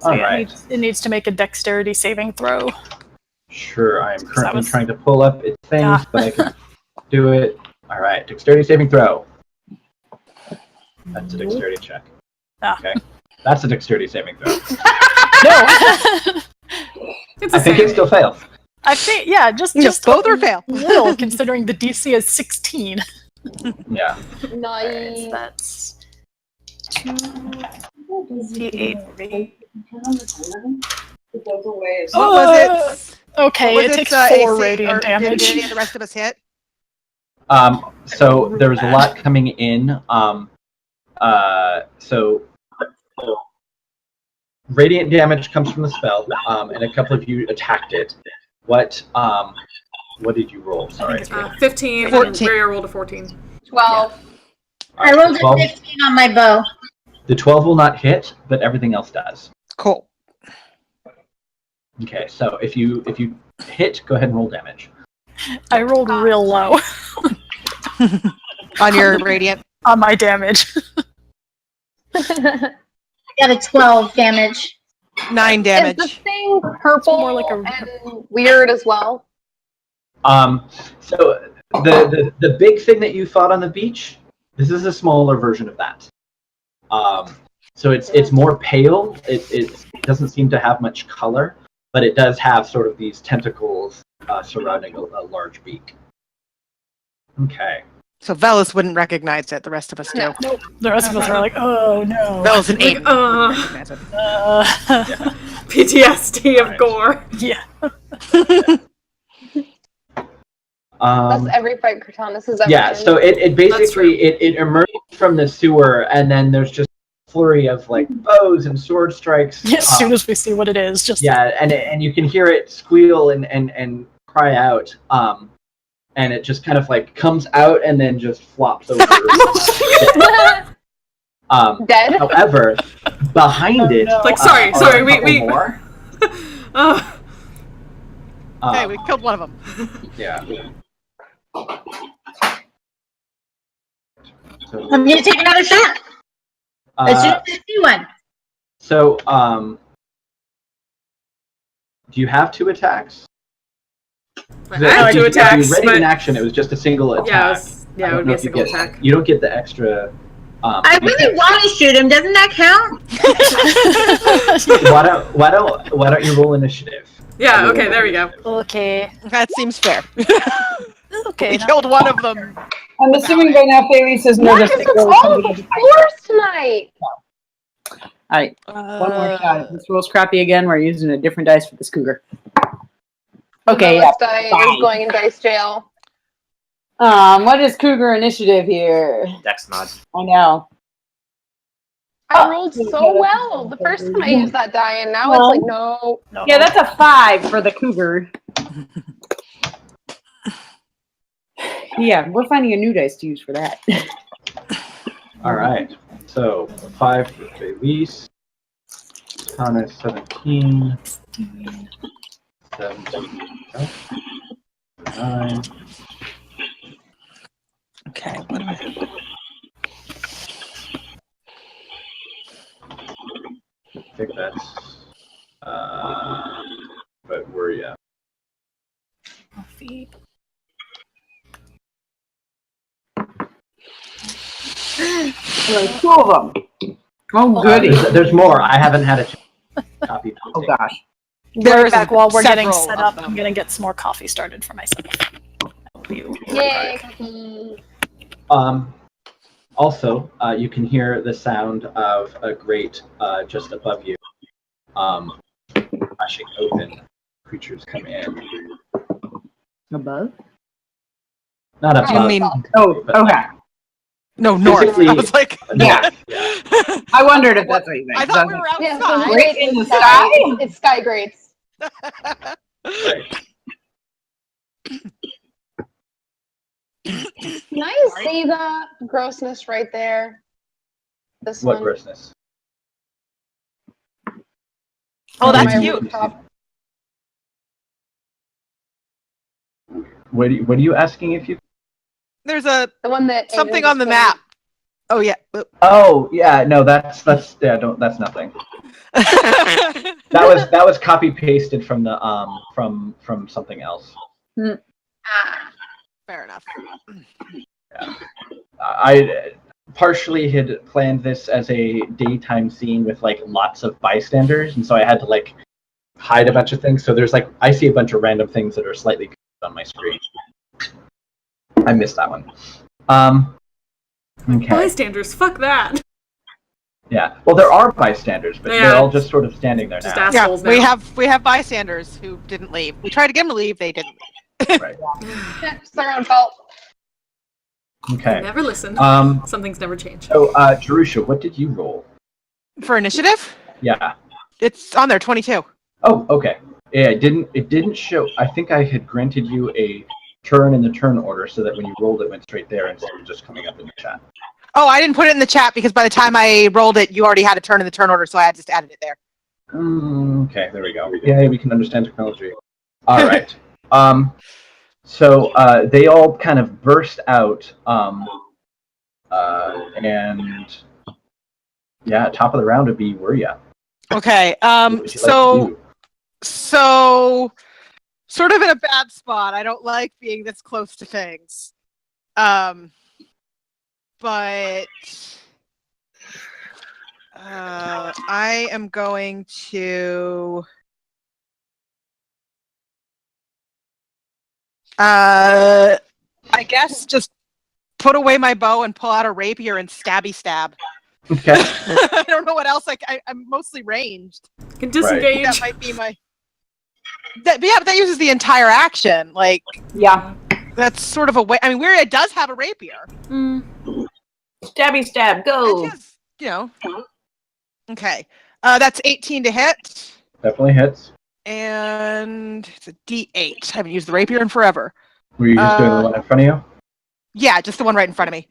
[SPEAKER 10] All right.
[SPEAKER 3] It needs to make a dexterity saving throw.
[SPEAKER 10] Sure, I am currently
[SPEAKER 3] was-
[SPEAKER 10] trying to pull up its things, but I can do it. All right, dexterity saving throw. That's a dexterity check. Okay, that's a dexterity saving throw.
[SPEAKER 2] It's
[SPEAKER 10] I think it still fails.
[SPEAKER 3] I think, yeah, just
[SPEAKER 5] both or fail.
[SPEAKER 3] Little, considering the DC is 16.
[SPEAKER 10] Yeah.
[SPEAKER 6] Nice.
[SPEAKER 3] That's 2d8.
[SPEAKER 5] What was it?
[SPEAKER 3] Okay,
[SPEAKER 5] What
[SPEAKER 3] it
[SPEAKER 5] was
[SPEAKER 3] takes
[SPEAKER 5] its,
[SPEAKER 3] 4
[SPEAKER 5] AC,
[SPEAKER 3] radiant
[SPEAKER 5] or
[SPEAKER 3] damage.
[SPEAKER 5] Did any of the rest of us hit?
[SPEAKER 10] So there was a lot coming in. So radiant damage comes from the spell, and a couple of you attacked it. What did you roll? Sorry.
[SPEAKER 2] 15.
[SPEAKER 5] 14.
[SPEAKER 2] And Weirya rolled a 14.
[SPEAKER 6] 12.
[SPEAKER 7] I rolled a
[SPEAKER 10] 12.
[SPEAKER 7] 15 on my bow.
[SPEAKER 10] The 12 will not hit, but everything else does.
[SPEAKER 5] Cool.
[SPEAKER 10] Okay, so if you hit, go ahead and roll damage.
[SPEAKER 3] I rolled real low
[SPEAKER 5] On your radiant.
[SPEAKER 3] on my damage.
[SPEAKER 7] I got a 12 damage.
[SPEAKER 5] 9
[SPEAKER 6] Is
[SPEAKER 5] damage.
[SPEAKER 6] the thing purple
[SPEAKER 3] more like
[SPEAKER 6] and weird as well?
[SPEAKER 10] So the big thing that you fought on the beach, this is a smaller version of that. So it's more pale. It doesn't seem to have much color, but it does have sort of these tentacles surrounding a large beak. Okay.
[SPEAKER 5] So Velas wouldn't recognize it. The rest of us do.
[SPEAKER 6] No.
[SPEAKER 3] Nope. The rest of us are like, oh no.
[SPEAKER 5] Velas and
[SPEAKER 2] Like,
[SPEAKER 5] Aiden wouldn't recognize it.
[SPEAKER 2] PTSD of
[SPEAKER 10] Alright.
[SPEAKER 2] gore.
[SPEAKER 3] Yeah.
[SPEAKER 6] That's every fight Cortanus has ever
[SPEAKER 10] Yeah,
[SPEAKER 6] been.
[SPEAKER 10] so it
[SPEAKER 2] That's
[SPEAKER 10] basically
[SPEAKER 2] true.
[SPEAKER 10] it emerged from the sewer, and then there's just a flurry of like bows and sword strikes.
[SPEAKER 3] As soon as we see what it is, just
[SPEAKER 10] Yeah, and you can hear it squeal and cry out, and it just kind of like comes out and then just flops over.
[SPEAKER 6] Dead?
[SPEAKER 10] However, behind it,
[SPEAKER 3] no.
[SPEAKER 2] Like, sorry,
[SPEAKER 10] are
[SPEAKER 2] sorry,
[SPEAKER 10] a
[SPEAKER 2] we-
[SPEAKER 10] couple
[SPEAKER 2] we-
[SPEAKER 10] more.
[SPEAKER 2] Oh,
[SPEAKER 5] Hey, we killed one of them.
[SPEAKER 10] Yeah. So,
[SPEAKER 7] I'm gonna take another shot. As soon as I see one.
[SPEAKER 10] so, do you have 2 attacks?
[SPEAKER 2] I have 2
[SPEAKER 10] If
[SPEAKER 2] attacks,
[SPEAKER 10] you ready
[SPEAKER 2] but
[SPEAKER 10] in action, it was just a single attack.
[SPEAKER 2] yeah,
[SPEAKER 10] I
[SPEAKER 2] it
[SPEAKER 10] don't
[SPEAKER 2] would
[SPEAKER 10] know
[SPEAKER 2] be a
[SPEAKER 10] if you
[SPEAKER 2] single
[SPEAKER 10] get-
[SPEAKER 2] attack.
[SPEAKER 10] You don't get the extra.
[SPEAKER 7] I really want to shoot him. Doesn't that count?
[SPEAKER 10] Why don't you roll initiative?
[SPEAKER 2] Yeah, okay, there we go.
[SPEAKER 3] okay.
[SPEAKER 5] That seems fair.
[SPEAKER 3] Okay.
[SPEAKER 5] We killed one of them.
[SPEAKER 4] I'm assuming by now Felice has
[SPEAKER 6] Why is
[SPEAKER 4] noticed
[SPEAKER 6] this
[SPEAKER 4] that there was
[SPEAKER 6] all
[SPEAKER 4] somebody.
[SPEAKER 6] the floors tonight?
[SPEAKER 4] Alright, one more shot. If this rolls crappy again, we're using a different dice for this cougar. Okay, yeah.
[SPEAKER 6] This die is going in dice jail.
[SPEAKER 4] What is cougar initiative here?
[SPEAKER 8] Dex nod.
[SPEAKER 4] I know.
[SPEAKER 6] I rolled so well the first time I used that die, and now it's like, no.
[SPEAKER 4] Yeah, that's a 5 for the cougar. Yeah, we're finding a new dice to use for that.
[SPEAKER 10] All right. So 5 for Felice. Connor 17. 17. 9.
[SPEAKER 5] Okay, what do I...
[SPEAKER 10] I think that's. But where are you at?
[SPEAKER 4] Like 2 of them. Oh, goody.
[SPEAKER 10] There's more. I haven't had a chance to copy.
[SPEAKER 4] Oh, gosh.
[SPEAKER 3] Right back while we're getting
[SPEAKER 5] several
[SPEAKER 3] set
[SPEAKER 5] of
[SPEAKER 3] up.
[SPEAKER 5] them.
[SPEAKER 3] I'm gonna get some more coffee started for myself.
[SPEAKER 6] Yay.
[SPEAKER 10] Also, you can hear the sound of a grate just above you, crashing open. Creatures come in.
[SPEAKER 4] Above?
[SPEAKER 10] Not above.
[SPEAKER 5] You mean-
[SPEAKER 4] Oh, okay.
[SPEAKER 5] No, north.
[SPEAKER 10] Physically-
[SPEAKER 5] I was like...
[SPEAKER 4] Yeah. I wondered if that's what you meant.
[SPEAKER 5] I thought we were
[SPEAKER 6] Yeah,
[SPEAKER 5] outside.
[SPEAKER 6] so
[SPEAKER 4] Great in the
[SPEAKER 6] sky.
[SPEAKER 4] sky?
[SPEAKER 6] It's sky grates.
[SPEAKER 10] Right.
[SPEAKER 6] Can I see the grossness right there? This
[SPEAKER 10] What
[SPEAKER 6] one.
[SPEAKER 10] grossness?
[SPEAKER 5] Oh,
[SPEAKER 6] On
[SPEAKER 5] that's
[SPEAKER 6] my
[SPEAKER 5] cute.
[SPEAKER 6] rooftop.
[SPEAKER 10] What are you asking if you?
[SPEAKER 5] There's a
[SPEAKER 6] The one that
[SPEAKER 5] something
[SPEAKER 6] Aiden
[SPEAKER 5] on the
[SPEAKER 6] just
[SPEAKER 5] map. Oh yeah.
[SPEAKER 10] Oh yeah, no, that's that's nothing. That was copy pasted from the from something else.
[SPEAKER 5] Fair enough.
[SPEAKER 10] I partially had planned this as a daytime scene with like lots of bystanders, and so I had to like hide a bunch of things. So there's like I see a bunch of random things that are slightly on my screen. I missed that one. Okay.
[SPEAKER 2] Bystanders, fuck that.
[SPEAKER 10] Yeah. Well, there are bystanders, but
[SPEAKER 2] Yeah.
[SPEAKER 10] they're all just sort of standing there
[SPEAKER 2] Just
[SPEAKER 10] now.
[SPEAKER 5] Yeah,
[SPEAKER 2] assholes
[SPEAKER 5] we
[SPEAKER 2] now.
[SPEAKER 5] have bystanders who didn't leave. We tried to get them to leave, they didn't.
[SPEAKER 10] Right.
[SPEAKER 6] Yeah, it's their own fault.
[SPEAKER 10] Okay.
[SPEAKER 2] Never listened. Some things never change.
[SPEAKER 10] So, Jerusha, what did you roll?
[SPEAKER 5] For initiative,
[SPEAKER 10] Yeah.
[SPEAKER 5] it's on there, 22.
[SPEAKER 10] Oh, okay. Yeah, it didn't show. I think I had granted you a turn in the turn order so that when you rolled it went straight there instead of just coming up in the chat.
[SPEAKER 5] Oh, I didn't put it in the chat because by the time I rolled it, you already had a turn in the turn order, so I just added it there.
[SPEAKER 10] Okay, there we go. Yeah, we can understand technology. All right. So they all kind of burst out, and yeah, top of the round would be Wuria.
[SPEAKER 5] Okay.
[SPEAKER 10] What would you like to do?
[SPEAKER 5] sort of in a bad spot. I don't like being this close to things. But I am going to I guess just put away my bow and pull out a rapier and stabby stab.
[SPEAKER 10] Okay.
[SPEAKER 5] I don't know what else. I'm mostly ranged.
[SPEAKER 2] You can disengage.
[SPEAKER 5] That might be my. But that uses the entire action. Like,
[SPEAKER 4] Yeah.
[SPEAKER 5] that's sort of a way. I mean, Weirya does have a rapier.
[SPEAKER 4] Stabby stab, go.
[SPEAKER 5] And just, okay. That's 18 to hit.
[SPEAKER 10] Definitely hits.
[SPEAKER 5] And it's a D8. I haven't used the rapier in forever.
[SPEAKER 10] Were you just doing the one in front of you?
[SPEAKER 5] Yeah, just the one right in front of me.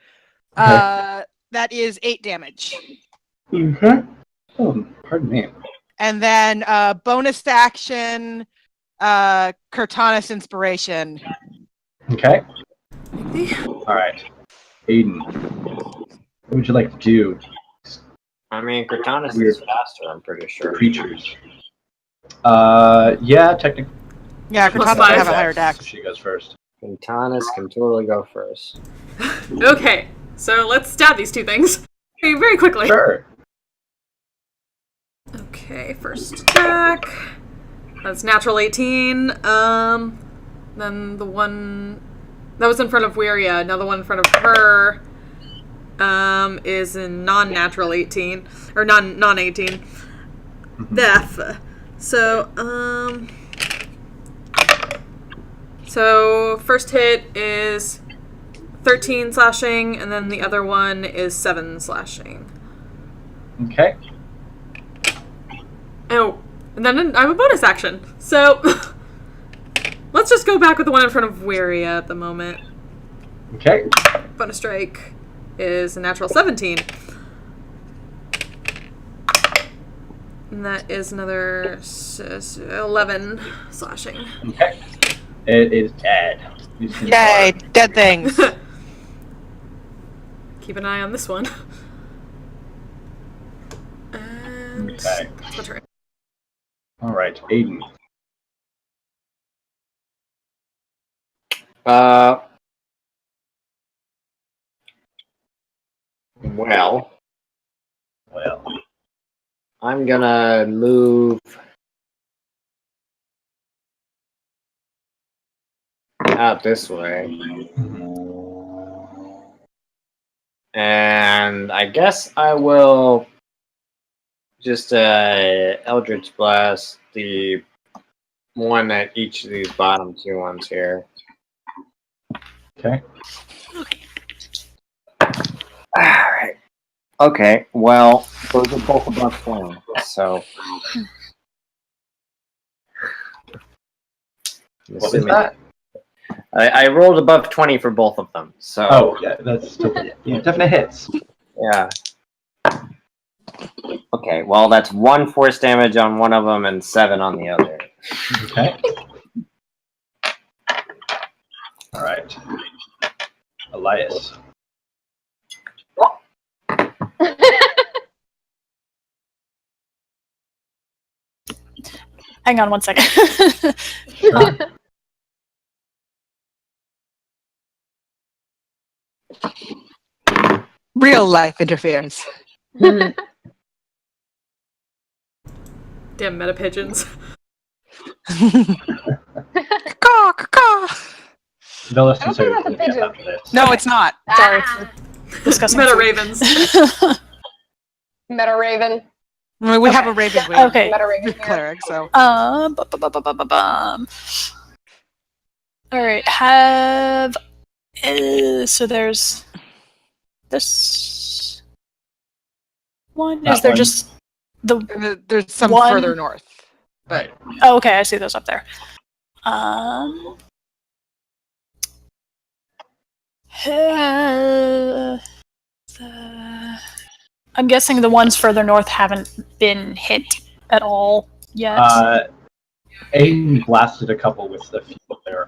[SPEAKER 10] Okay.
[SPEAKER 5] That is 8 damage.
[SPEAKER 10] Okay. Oh, pardon me.
[SPEAKER 5] And then bonus action, Cortana's Inspiration.
[SPEAKER 10] Okay. All right. Aiden, what would you like to do?
[SPEAKER 8] I mean, Cortana's
[SPEAKER 10] Weird.
[SPEAKER 8] is faster, I'm pretty sure.
[SPEAKER 10] Creatures. Yeah, technically.
[SPEAKER 5] Yeah, Cortana would have a higher dex.
[SPEAKER 10] She goes first.
[SPEAKER 8] Cortana's can totally go first.
[SPEAKER 2] Okay, so let's stab these two things very quickly.
[SPEAKER 10] Sure.
[SPEAKER 2] Okay, first attack. That's natural 18. Then the one that was in front of Weirya, now the one in front of her is a non-natural 18 or non-18. Def. So first hit is 13 slashing, and then the other one is 7 slashing.
[SPEAKER 10] Okay.
[SPEAKER 2] Oh, and then I have a bonus action. So let's just go back with the one in front of Weirya at the moment.
[SPEAKER 10] Okay.
[SPEAKER 2] Bonus strike is a natural 17. And that is another 11 slashing.
[SPEAKER 10] Okay. It is dead.
[SPEAKER 5] Yay, dead things.
[SPEAKER 2] Keep an eye on this one. And
[SPEAKER 10] Okay.
[SPEAKER 2] that's my turn.
[SPEAKER 10] All right, Aiden.
[SPEAKER 8] Well,
[SPEAKER 10] Well.
[SPEAKER 8] I'm gonna move out this way. And I guess I will just Eldritch Blast the one at each of these bottom two ones here.
[SPEAKER 10] Okay.
[SPEAKER 8] Alright. Okay, well, those are both above 20, so...
[SPEAKER 10] What was that?
[SPEAKER 8] I rolled above 20 for both of them, so...
[SPEAKER 10] Oh, yeah, that's definite hits.
[SPEAKER 8] Yeah. Okay, well, that's 1 force damage on one of them and 7 on the other.
[SPEAKER 10] Okay. All right. Elias.
[SPEAKER 3] Hang on one second.
[SPEAKER 10] Sure.
[SPEAKER 5] Real life interference.
[SPEAKER 2] Damn meta pigeons.
[SPEAKER 5] Caw, caw.
[SPEAKER 10] Velas
[SPEAKER 6] I don't think that's a pigeon.
[SPEAKER 10] after this.
[SPEAKER 5] No, it's not.
[SPEAKER 3] Sorry.
[SPEAKER 6] Ah,
[SPEAKER 3] Discussing
[SPEAKER 2] Meta
[SPEAKER 3] food.
[SPEAKER 2] ravens.
[SPEAKER 6] Meta Raven.
[SPEAKER 5] I mean, we have a raven wing
[SPEAKER 3] Okay.
[SPEAKER 6] Meta Raven here.
[SPEAKER 5] cleric, so.
[SPEAKER 3] Bum. All right. Have so there's this one.
[SPEAKER 10] That
[SPEAKER 3] Is there
[SPEAKER 10] one.
[SPEAKER 3] just the?
[SPEAKER 5] There's some
[SPEAKER 3] One-
[SPEAKER 5] further north.
[SPEAKER 10] Right.
[SPEAKER 3] Oh, okay. I see those up there. I'm guessing the ones further north haven't been hit at all yet.
[SPEAKER 10] Aiden blasted a couple with the there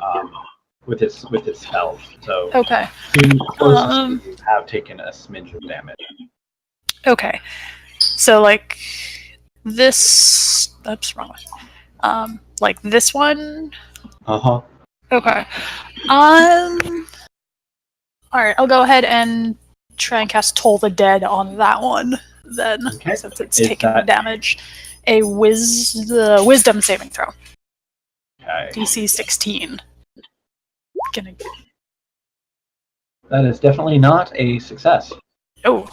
[SPEAKER 10] with his spells, so
[SPEAKER 3] Okay.
[SPEAKER 10] the closest to you have taken a smidge of damage.
[SPEAKER 3] Okay. So like this. Oops, wrong one. Like this one
[SPEAKER 10] Uh-huh.
[SPEAKER 3] Okay. All right, I'll go ahead and try and cast Toll the Dead on that one then,
[SPEAKER 10] Okay.
[SPEAKER 3] since it's
[SPEAKER 10] Is
[SPEAKER 3] taking
[SPEAKER 10] that-
[SPEAKER 3] damage. A wisdom saving throw.
[SPEAKER 10] Okay.
[SPEAKER 3] DC 16.
[SPEAKER 10] That is definitely not a success.
[SPEAKER 3] Oh,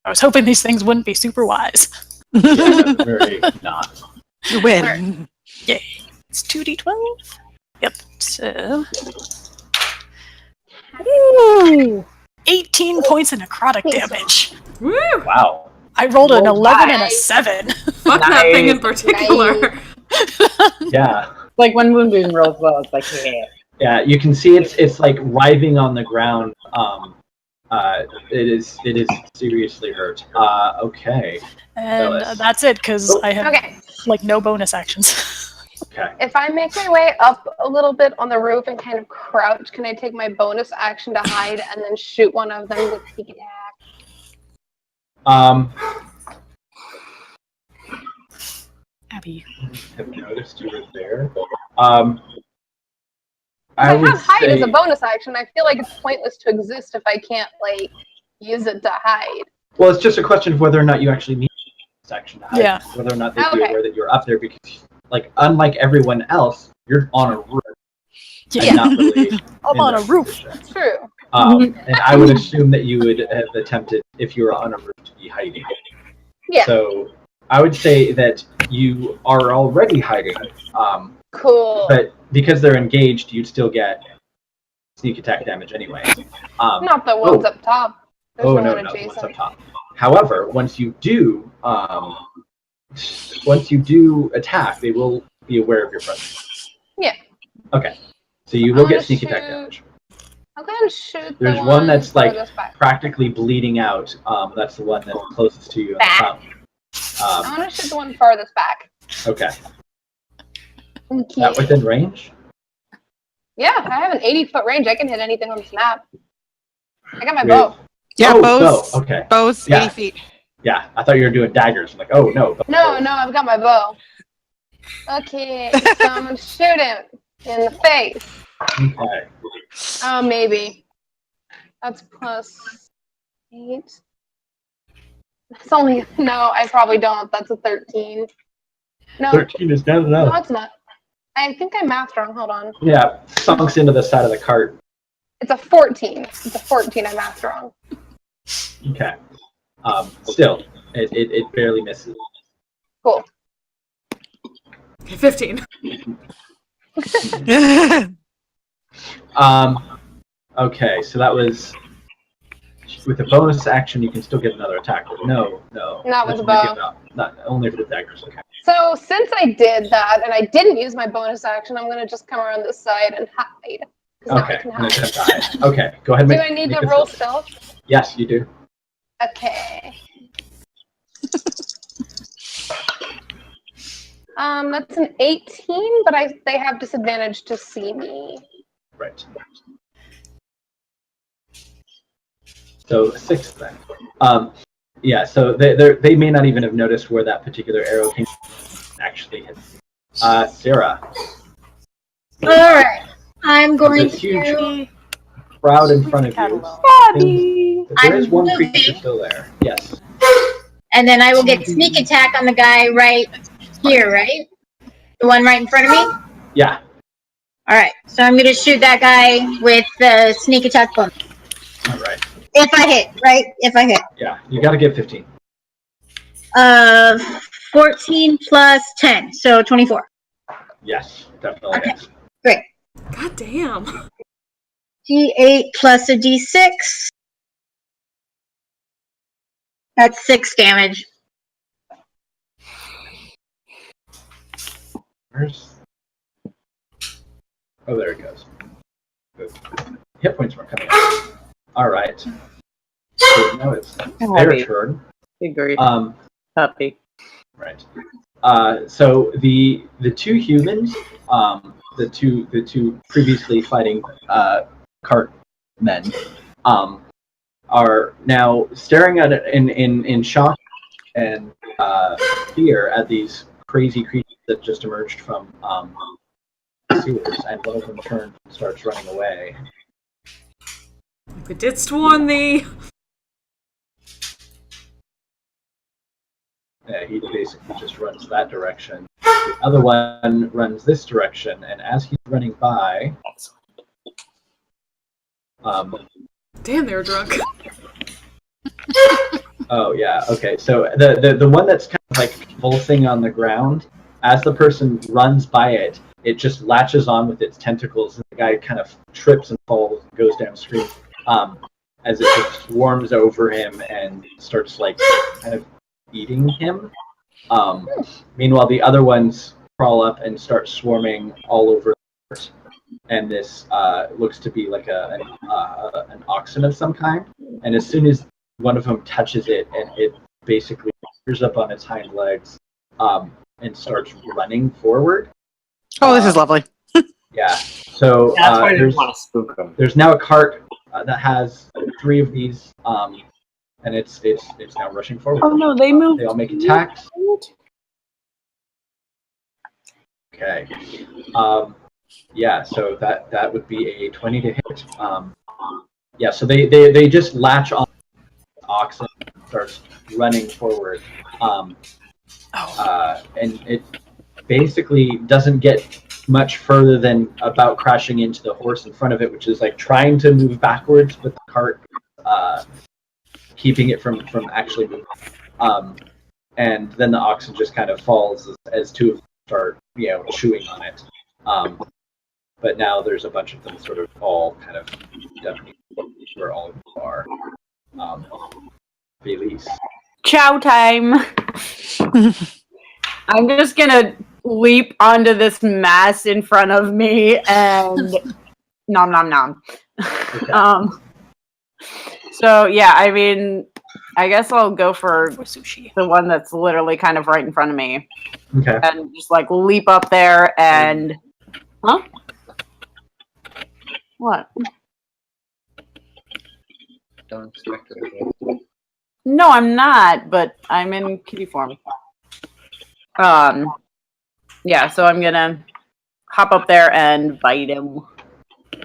[SPEAKER 3] I was hoping these things wouldn't be super wise.
[SPEAKER 10] Yeah, very not.
[SPEAKER 5] You win.
[SPEAKER 3] Yay. It's 2d12? Yep. So. Ooh! 18 points of necrotic damage.
[SPEAKER 2] Woo!
[SPEAKER 10] Wow.
[SPEAKER 3] I rolled an
[SPEAKER 4] Oh,
[SPEAKER 3] 11 and a
[SPEAKER 6] nice.
[SPEAKER 3] 7.
[SPEAKER 2] Fuck that thing in particular.
[SPEAKER 10] Yeah.
[SPEAKER 4] Like when Moonbeam rolls well, it's like, yeah.
[SPEAKER 10] Yeah, you can see it's like writhing on the ground. It is seriously hurt. Okay.
[SPEAKER 3] And
[SPEAKER 10] Phyllis.
[SPEAKER 3] that's it, because
[SPEAKER 10] Oh.
[SPEAKER 3] I have
[SPEAKER 6] Okay.
[SPEAKER 3] like no bonus actions.
[SPEAKER 10] Okay.
[SPEAKER 6] If I make my way up a little bit on the roof and kind of crouch, can I take my bonus action to hide and then shoot one of them with sneak attack?
[SPEAKER 3] Abby.
[SPEAKER 10] Have noticed you were there.
[SPEAKER 6] I
[SPEAKER 10] would
[SPEAKER 6] have hide as
[SPEAKER 10] say-
[SPEAKER 6] a bonus action. I feel like it's pointless to exist if I can't like use it to hide.
[SPEAKER 10] Well, it's just a question of whether or not you actually need this action to hide.
[SPEAKER 3] Yeah.
[SPEAKER 10] Whether or not they'd be
[SPEAKER 6] Okay.
[SPEAKER 10] aware that you're up there, because, like, unlike everyone else, you're on a roof.
[SPEAKER 3] Yeah.
[SPEAKER 10] And not really
[SPEAKER 3] I'm
[SPEAKER 10] in
[SPEAKER 3] on a
[SPEAKER 10] that
[SPEAKER 3] roof.
[SPEAKER 10] position.
[SPEAKER 6] True.
[SPEAKER 10] And I would assume that you would have attempted, if you were on a roof, to be hiding.
[SPEAKER 6] Yeah.
[SPEAKER 10] So I would say that you are already hiding.
[SPEAKER 6] Cool.
[SPEAKER 10] But because they're engaged, you'd still get sneak attack damage anyway.
[SPEAKER 6] Not the ones up top. There's
[SPEAKER 10] Oh
[SPEAKER 6] no
[SPEAKER 10] no,
[SPEAKER 6] one
[SPEAKER 10] not the ones
[SPEAKER 6] adjacent.
[SPEAKER 10] up top. However, once you do attack, they will be aware of your presence.
[SPEAKER 6] Yeah.
[SPEAKER 10] Okay. So you will
[SPEAKER 6] I'm
[SPEAKER 10] get
[SPEAKER 6] gonna
[SPEAKER 10] sneak attack
[SPEAKER 6] shoot-
[SPEAKER 10] damage.
[SPEAKER 6] I'm gonna shoot
[SPEAKER 10] There's
[SPEAKER 6] the
[SPEAKER 10] one that's like
[SPEAKER 6] furthest back.
[SPEAKER 10] practically bleeding out. That's the one that's closest to you.
[SPEAKER 6] Back. I want to shoot the one farthest back.
[SPEAKER 10] Okay.
[SPEAKER 6] Okay.
[SPEAKER 10] That within range?
[SPEAKER 6] Yeah, I have an 80-foot range. I can hit anything on this map. I got my
[SPEAKER 10] With-
[SPEAKER 6] bow.
[SPEAKER 5] Yeah,
[SPEAKER 10] oh,
[SPEAKER 5] bows.
[SPEAKER 10] bow. Okay.
[SPEAKER 5] Bows,
[SPEAKER 10] Yeah.
[SPEAKER 5] 80 feet.
[SPEAKER 10] Yeah, I thought you were doing daggers. I'm like, oh no.
[SPEAKER 6] No, I've got my bow. Okay, so I'm gonna shoot him in the face.
[SPEAKER 10] Okay.
[SPEAKER 6] Oh, maybe. That's plus 8. That's only no. I probably don't. That's a 13. No,
[SPEAKER 10] 13 is not
[SPEAKER 6] no,
[SPEAKER 10] enough.
[SPEAKER 6] it's not. I think I mathed wrong. Hold on.
[SPEAKER 10] Yeah, sunks into the side of the cart.
[SPEAKER 6] It's a 14. It's a 14. I mathed wrong.
[SPEAKER 10] Okay. Still, it barely misses.
[SPEAKER 6] Cool.
[SPEAKER 2] 15.
[SPEAKER 10] Okay, so that was with a bonus action. You can still get another attack. No.
[SPEAKER 6] Not with
[SPEAKER 10] That's
[SPEAKER 6] a bow.
[SPEAKER 10] Not only for the daggers. Okay.
[SPEAKER 6] So since I did that and I didn't use my bonus action, I'm gonna just come around this side and hide. 'Cause now I
[SPEAKER 10] Okay.
[SPEAKER 6] can
[SPEAKER 10] And
[SPEAKER 6] hide.
[SPEAKER 10] attempt to hide. Okay. Go ahead.
[SPEAKER 6] Do
[SPEAKER 10] Make,
[SPEAKER 6] I need
[SPEAKER 10] make
[SPEAKER 6] to
[SPEAKER 10] a
[SPEAKER 6] roll
[SPEAKER 10] stealth.
[SPEAKER 6] stealth?
[SPEAKER 10] Yes, you do.
[SPEAKER 6] Okay. That's an 18, but they have disadvantage to see me.
[SPEAKER 10] Right. So 6 then. Yeah. So they may not even have noticed where that particular arrow came from. Actually hit. Sarah.
[SPEAKER 7] All right. I'm going
[SPEAKER 10] There's a huge
[SPEAKER 7] to.
[SPEAKER 10] crowd in front of you.
[SPEAKER 3] Catalog.
[SPEAKER 10] But there is
[SPEAKER 7] I'm
[SPEAKER 10] one
[SPEAKER 7] moving.
[SPEAKER 10] creature still there. Yes.
[SPEAKER 7] And then I will get sneak attack on the guy right here, right? The one right in front of me?
[SPEAKER 10] Yeah.
[SPEAKER 7] All right. So I'm going to shoot that guy with the sneak attack bonus.
[SPEAKER 10] All right.
[SPEAKER 7] If I hit, right? If I hit.
[SPEAKER 10] Yeah. You got to get 15.
[SPEAKER 7] 14 plus 10, so 24.
[SPEAKER 10] Yes, definitely.
[SPEAKER 7] Okay.
[SPEAKER 10] Yes.
[SPEAKER 7] Great.
[SPEAKER 2] God damn.
[SPEAKER 7] D8 plus a D6. That's 6 damage.
[SPEAKER 10] Where's... Oh, there it goes. Good. Hit points weren't coming out. All right. So now it's their
[SPEAKER 4] Happy.
[SPEAKER 10] turn.
[SPEAKER 4] Agree. Happy.
[SPEAKER 10] Right. So the two humans, the two previously fighting cart men, are now staring at it in shock and fear at these crazy creatures that just emerged from the sewers, and one of them turns and starts running away.
[SPEAKER 2] We didst warn thee.
[SPEAKER 10] Yeah, he basically just runs that direction. The other one runs this direction, and as he's running by,
[SPEAKER 2] Damn, they were drunk.
[SPEAKER 10] oh yeah, okay. So the one that's kind of like pulsing on the ground, as the person runs by it, it just latches on with its tentacles, and the guy kind of trips and falls and goes downstream. As it just swarms over him and starts like kind of eating him. Meanwhile, the other ones crawl up and start swarming all over the earth. And this looks to be like an oxen of some kind. And as soon as one of them touches it, and it basically rears up on its hind legs and starts running forward.
[SPEAKER 5] Oh, this is lovely.
[SPEAKER 10] Yeah. So
[SPEAKER 8] That's why I didn't want to spook them.
[SPEAKER 10] there's now a cart that has 3 of these, and it's now rushing forward.
[SPEAKER 3] Oh no, they moved.
[SPEAKER 10] They all make attacks. Okay. Yeah, so that would be a 20 to hit. Yeah, so they just latch on the oxen and starts running forward. And it basically doesn't get much further than about crashing into the horse in front of it, which is like trying to move backwards, but the cart keeping it from actually moving. And then the oxen just kind of falls as 2 of them start, chewing on it. But now there's a bunch of them sort of all kind of definitely where all of them are. Felice.
[SPEAKER 4] Chow time. I'm just gonna leap onto this mass in front of me and nom nom nom.
[SPEAKER 10] Okay.
[SPEAKER 4] So yeah, I mean, I guess I'll go for
[SPEAKER 3] sushi.
[SPEAKER 4] the one that's literally kind of right in front of me,
[SPEAKER 10] Okay.
[SPEAKER 4] and just like leap up there and, huh? What?
[SPEAKER 8] Don't expect it.
[SPEAKER 4] No, I'm not, but I'm in kitty form. Yeah, so I'm gonna hop up there and bite him.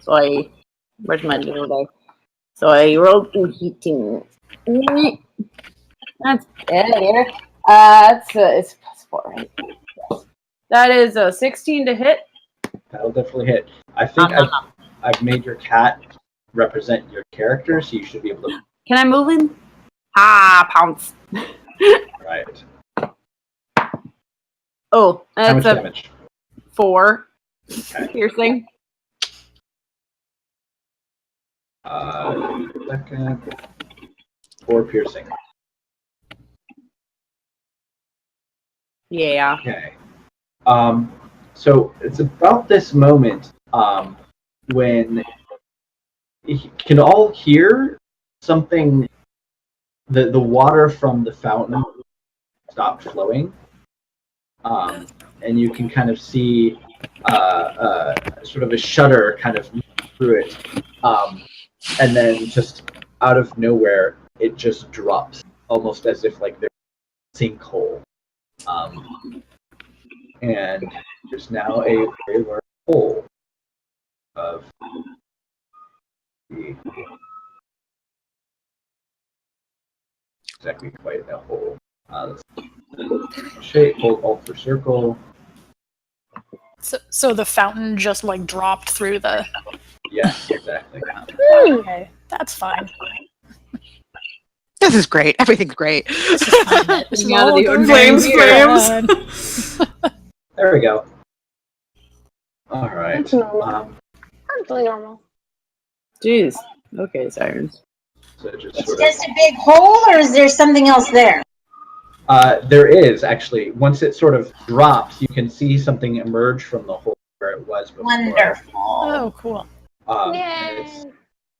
[SPEAKER 4] So where's my little guy? So I rolled to hit him. That's better. It's +4, right? That is a 16 to hit.
[SPEAKER 10] That'll definitely hit. I think I've made your cat represent your character, so you should be able to.
[SPEAKER 4] Can I move in? Pounce.
[SPEAKER 10] Right.
[SPEAKER 4] Oh,
[SPEAKER 10] How much
[SPEAKER 4] that's a
[SPEAKER 10] damage?
[SPEAKER 4] 4
[SPEAKER 10] Okay.
[SPEAKER 4] piercing.
[SPEAKER 10] Second. 4 piercing.
[SPEAKER 4] Yeah.
[SPEAKER 10] Okay. So it's about this moment when you can all hear something. The water from the fountain stopped flowing, and you can kind of see sort of a shudder kind of through it, and then just out of nowhere it just drops, almost as if like there's a sinkhole. And there's now a very large hole of the exactly quite a hole. Shape, hold Alt for circle.
[SPEAKER 3] So the fountain just like dropped through the.
[SPEAKER 10] Yes, exactly.
[SPEAKER 3] Okay, that's fine.
[SPEAKER 5] This is great. Everything's great.
[SPEAKER 3] This is fine. This is
[SPEAKER 4] Now
[SPEAKER 3] all
[SPEAKER 4] the
[SPEAKER 3] going
[SPEAKER 2] Flames,
[SPEAKER 3] fine.
[SPEAKER 10] There we go. All right.
[SPEAKER 6] That's normal. Perfectly normal.
[SPEAKER 4] Jeez. Okay, Sirens.
[SPEAKER 10] So just
[SPEAKER 7] It's
[SPEAKER 10] sort
[SPEAKER 7] just a big hole, or is there something else there?
[SPEAKER 10] there is actually. Once it sort of drops, you can see something emerge from the hole where it was before.
[SPEAKER 7] Wonderful.
[SPEAKER 3] Oh, cool.
[SPEAKER 10] And
[SPEAKER 6] Yay.
[SPEAKER 10] it's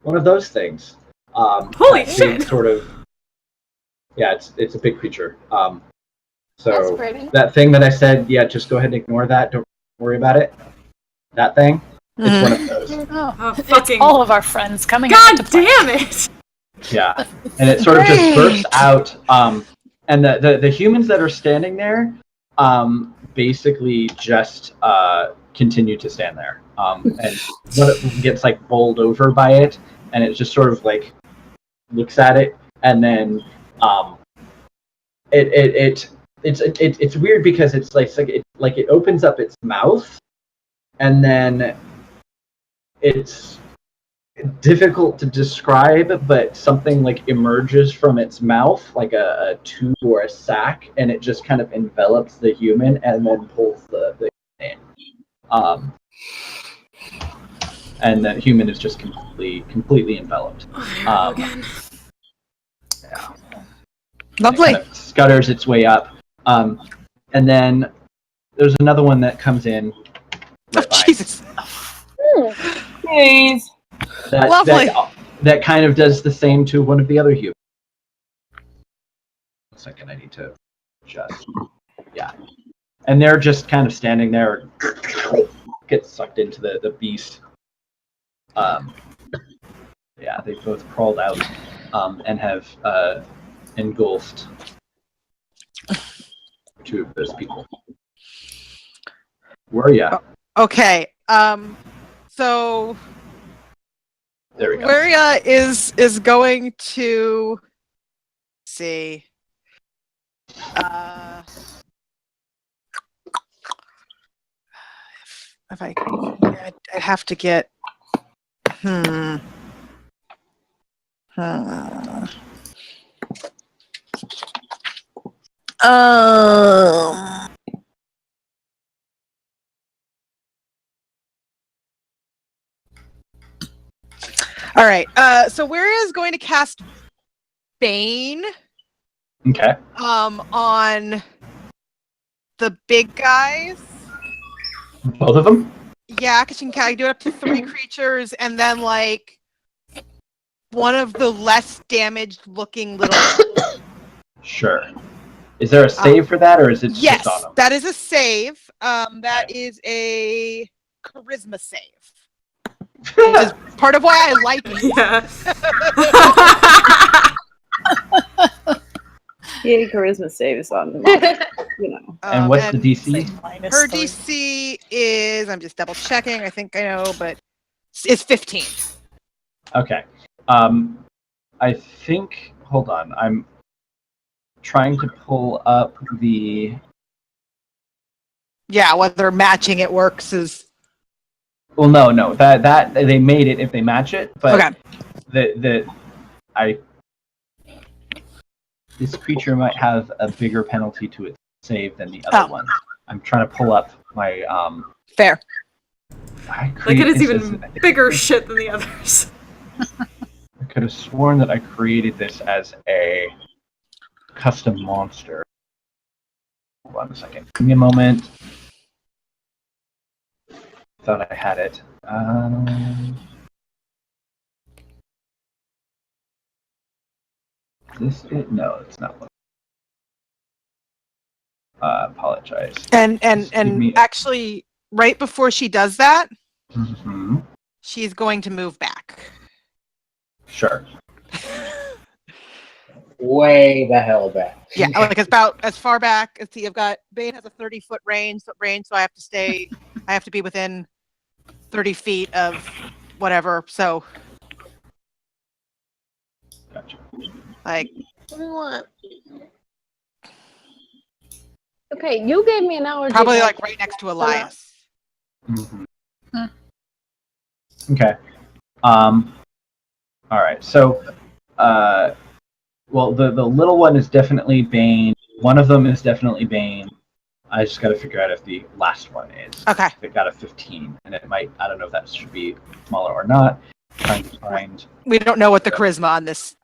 [SPEAKER 10] one of those things.
[SPEAKER 2] Holy
[SPEAKER 10] big
[SPEAKER 2] shit.
[SPEAKER 10] Sort of. Yeah, it's a big creature.
[SPEAKER 6] That's
[SPEAKER 10] So
[SPEAKER 6] pretty.
[SPEAKER 10] that thing that I said, yeah, just go ahead and ignore that. Don't worry about it. That thing. It's one of those.
[SPEAKER 3] Oh,
[SPEAKER 2] Oh,
[SPEAKER 3] it's
[SPEAKER 2] fucking-
[SPEAKER 3] all of our friends coming
[SPEAKER 2] God
[SPEAKER 3] out to play.
[SPEAKER 2] damn it!
[SPEAKER 10] Yeah, and it sort of just bursts out. And the humans that are standing there, basically just continue to stand there. And one gets like bowled over by it, and it just sort of like looks at it, and then it's weird because it's like it opens up its mouth, and then it's difficult to describe, but something like emerges from its mouth, like a tube or a sac, and it just kind of envelops the human and then pulls the in. And that human is just completely enveloped.
[SPEAKER 2] Again.
[SPEAKER 10] Yeah.
[SPEAKER 5] Lovely.
[SPEAKER 10] It kind of scutters its way up. And then there's another one that comes in. Right by.
[SPEAKER 5] Jesus.
[SPEAKER 3] Please.
[SPEAKER 5] Lovely.
[SPEAKER 10] That kind of does the same to one of the other humans. 1 second, I need to adjust. Yeah. And they're just kind of standing there, get sucked into the beast. Yeah, they both crawled out and have engulfed 2 of those people. Where are ya?
[SPEAKER 5] Okay. So
[SPEAKER 10] There we go.
[SPEAKER 5] Waria is going to see. If I'd have to get. All right. So Waria is going to cast Bane.
[SPEAKER 10] Okay.
[SPEAKER 5] On the big guys.
[SPEAKER 10] Both of them?
[SPEAKER 5] Yeah, because you can do it up to 3 creatures, and then like one of the less damaged looking little.
[SPEAKER 10] Sure. Is there a save for that, or is it
[SPEAKER 5] yes,
[SPEAKER 10] just on them?
[SPEAKER 5] that is a save. That is a charisma save. Which is part of why I like it.
[SPEAKER 2] Yeah.
[SPEAKER 4] Yay, charisma save is on them. You know.
[SPEAKER 10] And what's the DC?
[SPEAKER 5] Her DC is, I'm just double checking, I think I know, but it's 15.
[SPEAKER 10] Okay. I think, hold on, I'm trying to pull up the...
[SPEAKER 5] Yeah, whether matching it works is...
[SPEAKER 10] Well, no, that they made it if they match it, but
[SPEAKER 5] okay.
[SPEAKER 10] This creature might have a bigger penalty to its save than the other one. I'm trying to pull up my
[SPEAKER 5] Fair.
[SPEAKER 2] Like it is even bigger shit than the others.
[SPEAKER 10] I could have sworn that I created this as a custom monster. Hold on a second. Give me a moment. Thought I had it. Is this it? No, it's not one. Apologize.
[SPEAKER 5] And actually, right before she does that, she's going to move back.
[SPEAKER 10] Sure.
[SPEAKER 8] Way the hell back.
[SPEAKER 5] Yeah, like it's about as far back as I've got. Bane has a 30-foot range, so I have to stay. I have to be within 30 feet of whatever. So,
[SPEAKER 10] Gotcha.
[SPEAKER 5] Like,
[SPEAKER 6] okay, you gave me an allergy.
[SPEAKER 5] probably like right next to Elias.
[SPEAKER 10] Okay. All right. So, well, the little one is definitely Bane. One of them is definitely Bane. I just got to figure out if the last one is.
[SPEAKER 5] Okay.
[SPEAKER 10] It got a 15, and it might. I don't know if that should be smaller or not. Trying to find.
[SPEAKER 5] We don't know what the charisma on this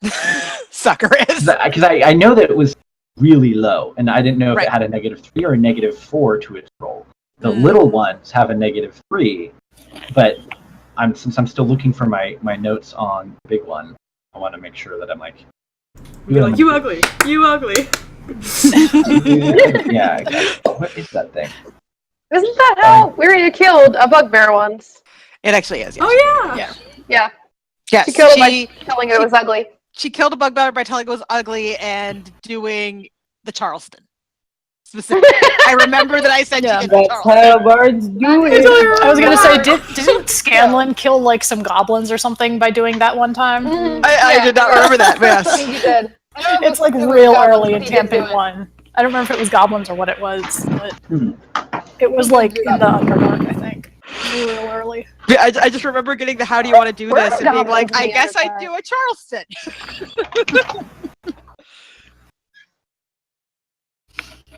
[SPEAKER 5] sucker is.
[SPEAKER 10] Because I know that it was really low, and I didn't know if it had a -3 or a -4 to its roll. The little ones have a -3, but since I'm still looking for my notes on the big one, I want to make sure that I'm like.
[SPEAKER 2] You're like, you ugly.
[SPEAKER 10] Yeah, exactly. What is that thing?
[SPEAKER 6] Isn't that how Waria killed a bugbear once?
[SPEAKER 5] It actually is. Yes.
[SPEAKER 2] Oh yeah.
[SPEAKER 6] Yeah.
[SPEAKER 5] Yes.
[SPEAKER 6] She killed it by telling it was ugly.
[SPEAKER 5] She killed a bugbear by telling it was ugly and doing the Charleston. specifically. I remember that I said
[SPEAKER 3] Yeah.
[SPEAKER 5] she did
[SPEAKER 4] That's how birds do it.
[SPEAKER 3] I was gonna say, didn't Scanlan kill like some goblins or something by doing that one time?
[SPEAKER 5] I did not remember that, but
[SPEAKER 6] I
[SPEAKER 5] yes.
[SPEAKER 6] think you did. I don't know if
[SPEAKER 3] It's like
[SPEAKER 6] it was
[SPEAKER 3] real
[SPEAKER 6] goblins,
[SPEAKER 3] early
[SPEAKER 6] but
[SPEAKER 3] in
[SPEAKER 6] he did do
[SPEAKER 3] campaign
[SPEAKER 6] it.
[SPEAKER 3] 1. I don't remember if it was goblins or what it was, but it was like in the Underdark, I think. Real early.
[SPEAKER 5] I just remember getting the "How do you want to do
[SPEAKER 6] Where
[SPEAKER 5] this?"
[SPEAKER 6] are
[SPEAKER 5] and being like,
[SPEAKER 6] goblins
[SPEAKER 5] "I
[SPEAKER 6] in the
[SPEAKER 5] guess I'd
[SPEAKER 6] Underdark?
[SPEAKER 5] do a Charleston."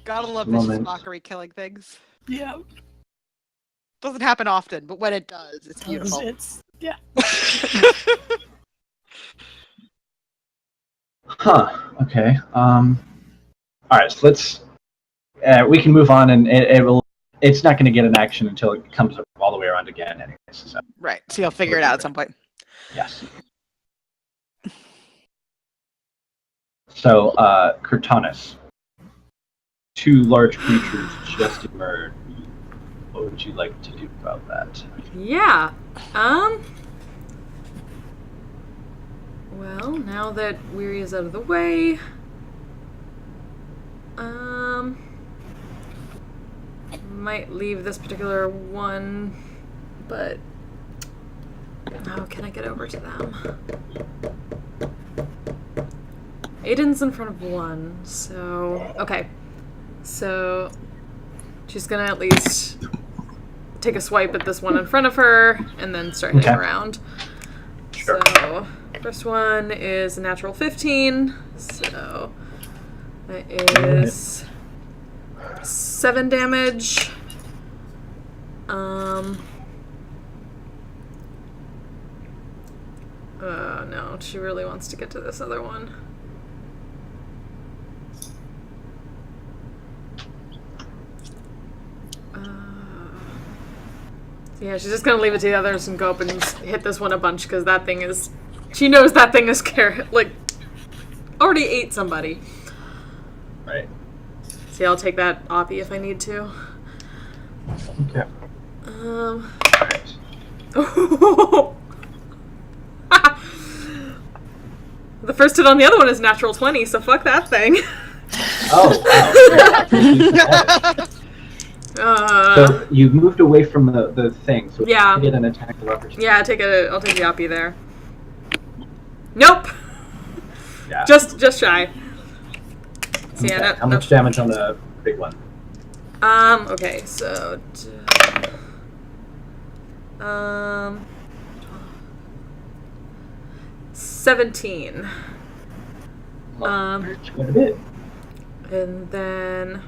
[SPEAKER 5] Gotta love vicious
[SPEAKER 10] Moment.
[SPEAKER 5] mockery killing things.
[SPEAKER 3] Yeah.
[SPEAKER 5] Doesn't happen often, but when it does, it's beautiful.
[SPEAKER 3] It's yeah.
[SPEAKER 10] Huh. Okay. All right. So let's. We can move on, and it will. It's not going to get an action until it comes all the way around again, anyways. So,
[SPEAKER 5] Right, so you'll figure it out at some point.
[SPEAKER 10] yes. So, Kurtanis. 2 large creatures just emerged. What would you like to do about that?
[SPEAKER 2] Yeah. Well, now that Weary is out of the way, might leave this particular one, but how can I get over to them? Aiden's in front of one, so okay. So she's gonna at least take a swipe at this one in front of her, and then start hitting around.
[SPEAKER 10] Sure.
[SPEAKER 2] So first one is a natural 15, so that is 7 damage. No, she really wants to get to this other one. Yeah, she's just gonna leave it to the others and go up and hit this one a bunch, because that thing is... She knows that thing is already ate somebody.
[SPEAKER 10] Right.
[SPEAKER 2] See, I'll take that Oppie if I need to.
[SPEAKER 10] Okay.
[SPEAKER 2] The first hit on the other one is natural 20, so fuck that thing.
[SPEAKER 10] Oh, wow. So you moved away from the thing, so
[SPEAKER 2] yeah.
[SPEAKER 10] you get an attack of opportunity.
[SPEAKER 2] Yeah, I'll take the Oppie there. Nope.
[SPEAKER 10] Yeah.
[SPEAKER 2] Just shy. So yeah,
[SPEAKER 10] Okay. How much damage on the big one?
[SPEAKER 2] Okay, so 17.
[SPEAKER 10] Quite a bit.
[SPEAKER 2] And then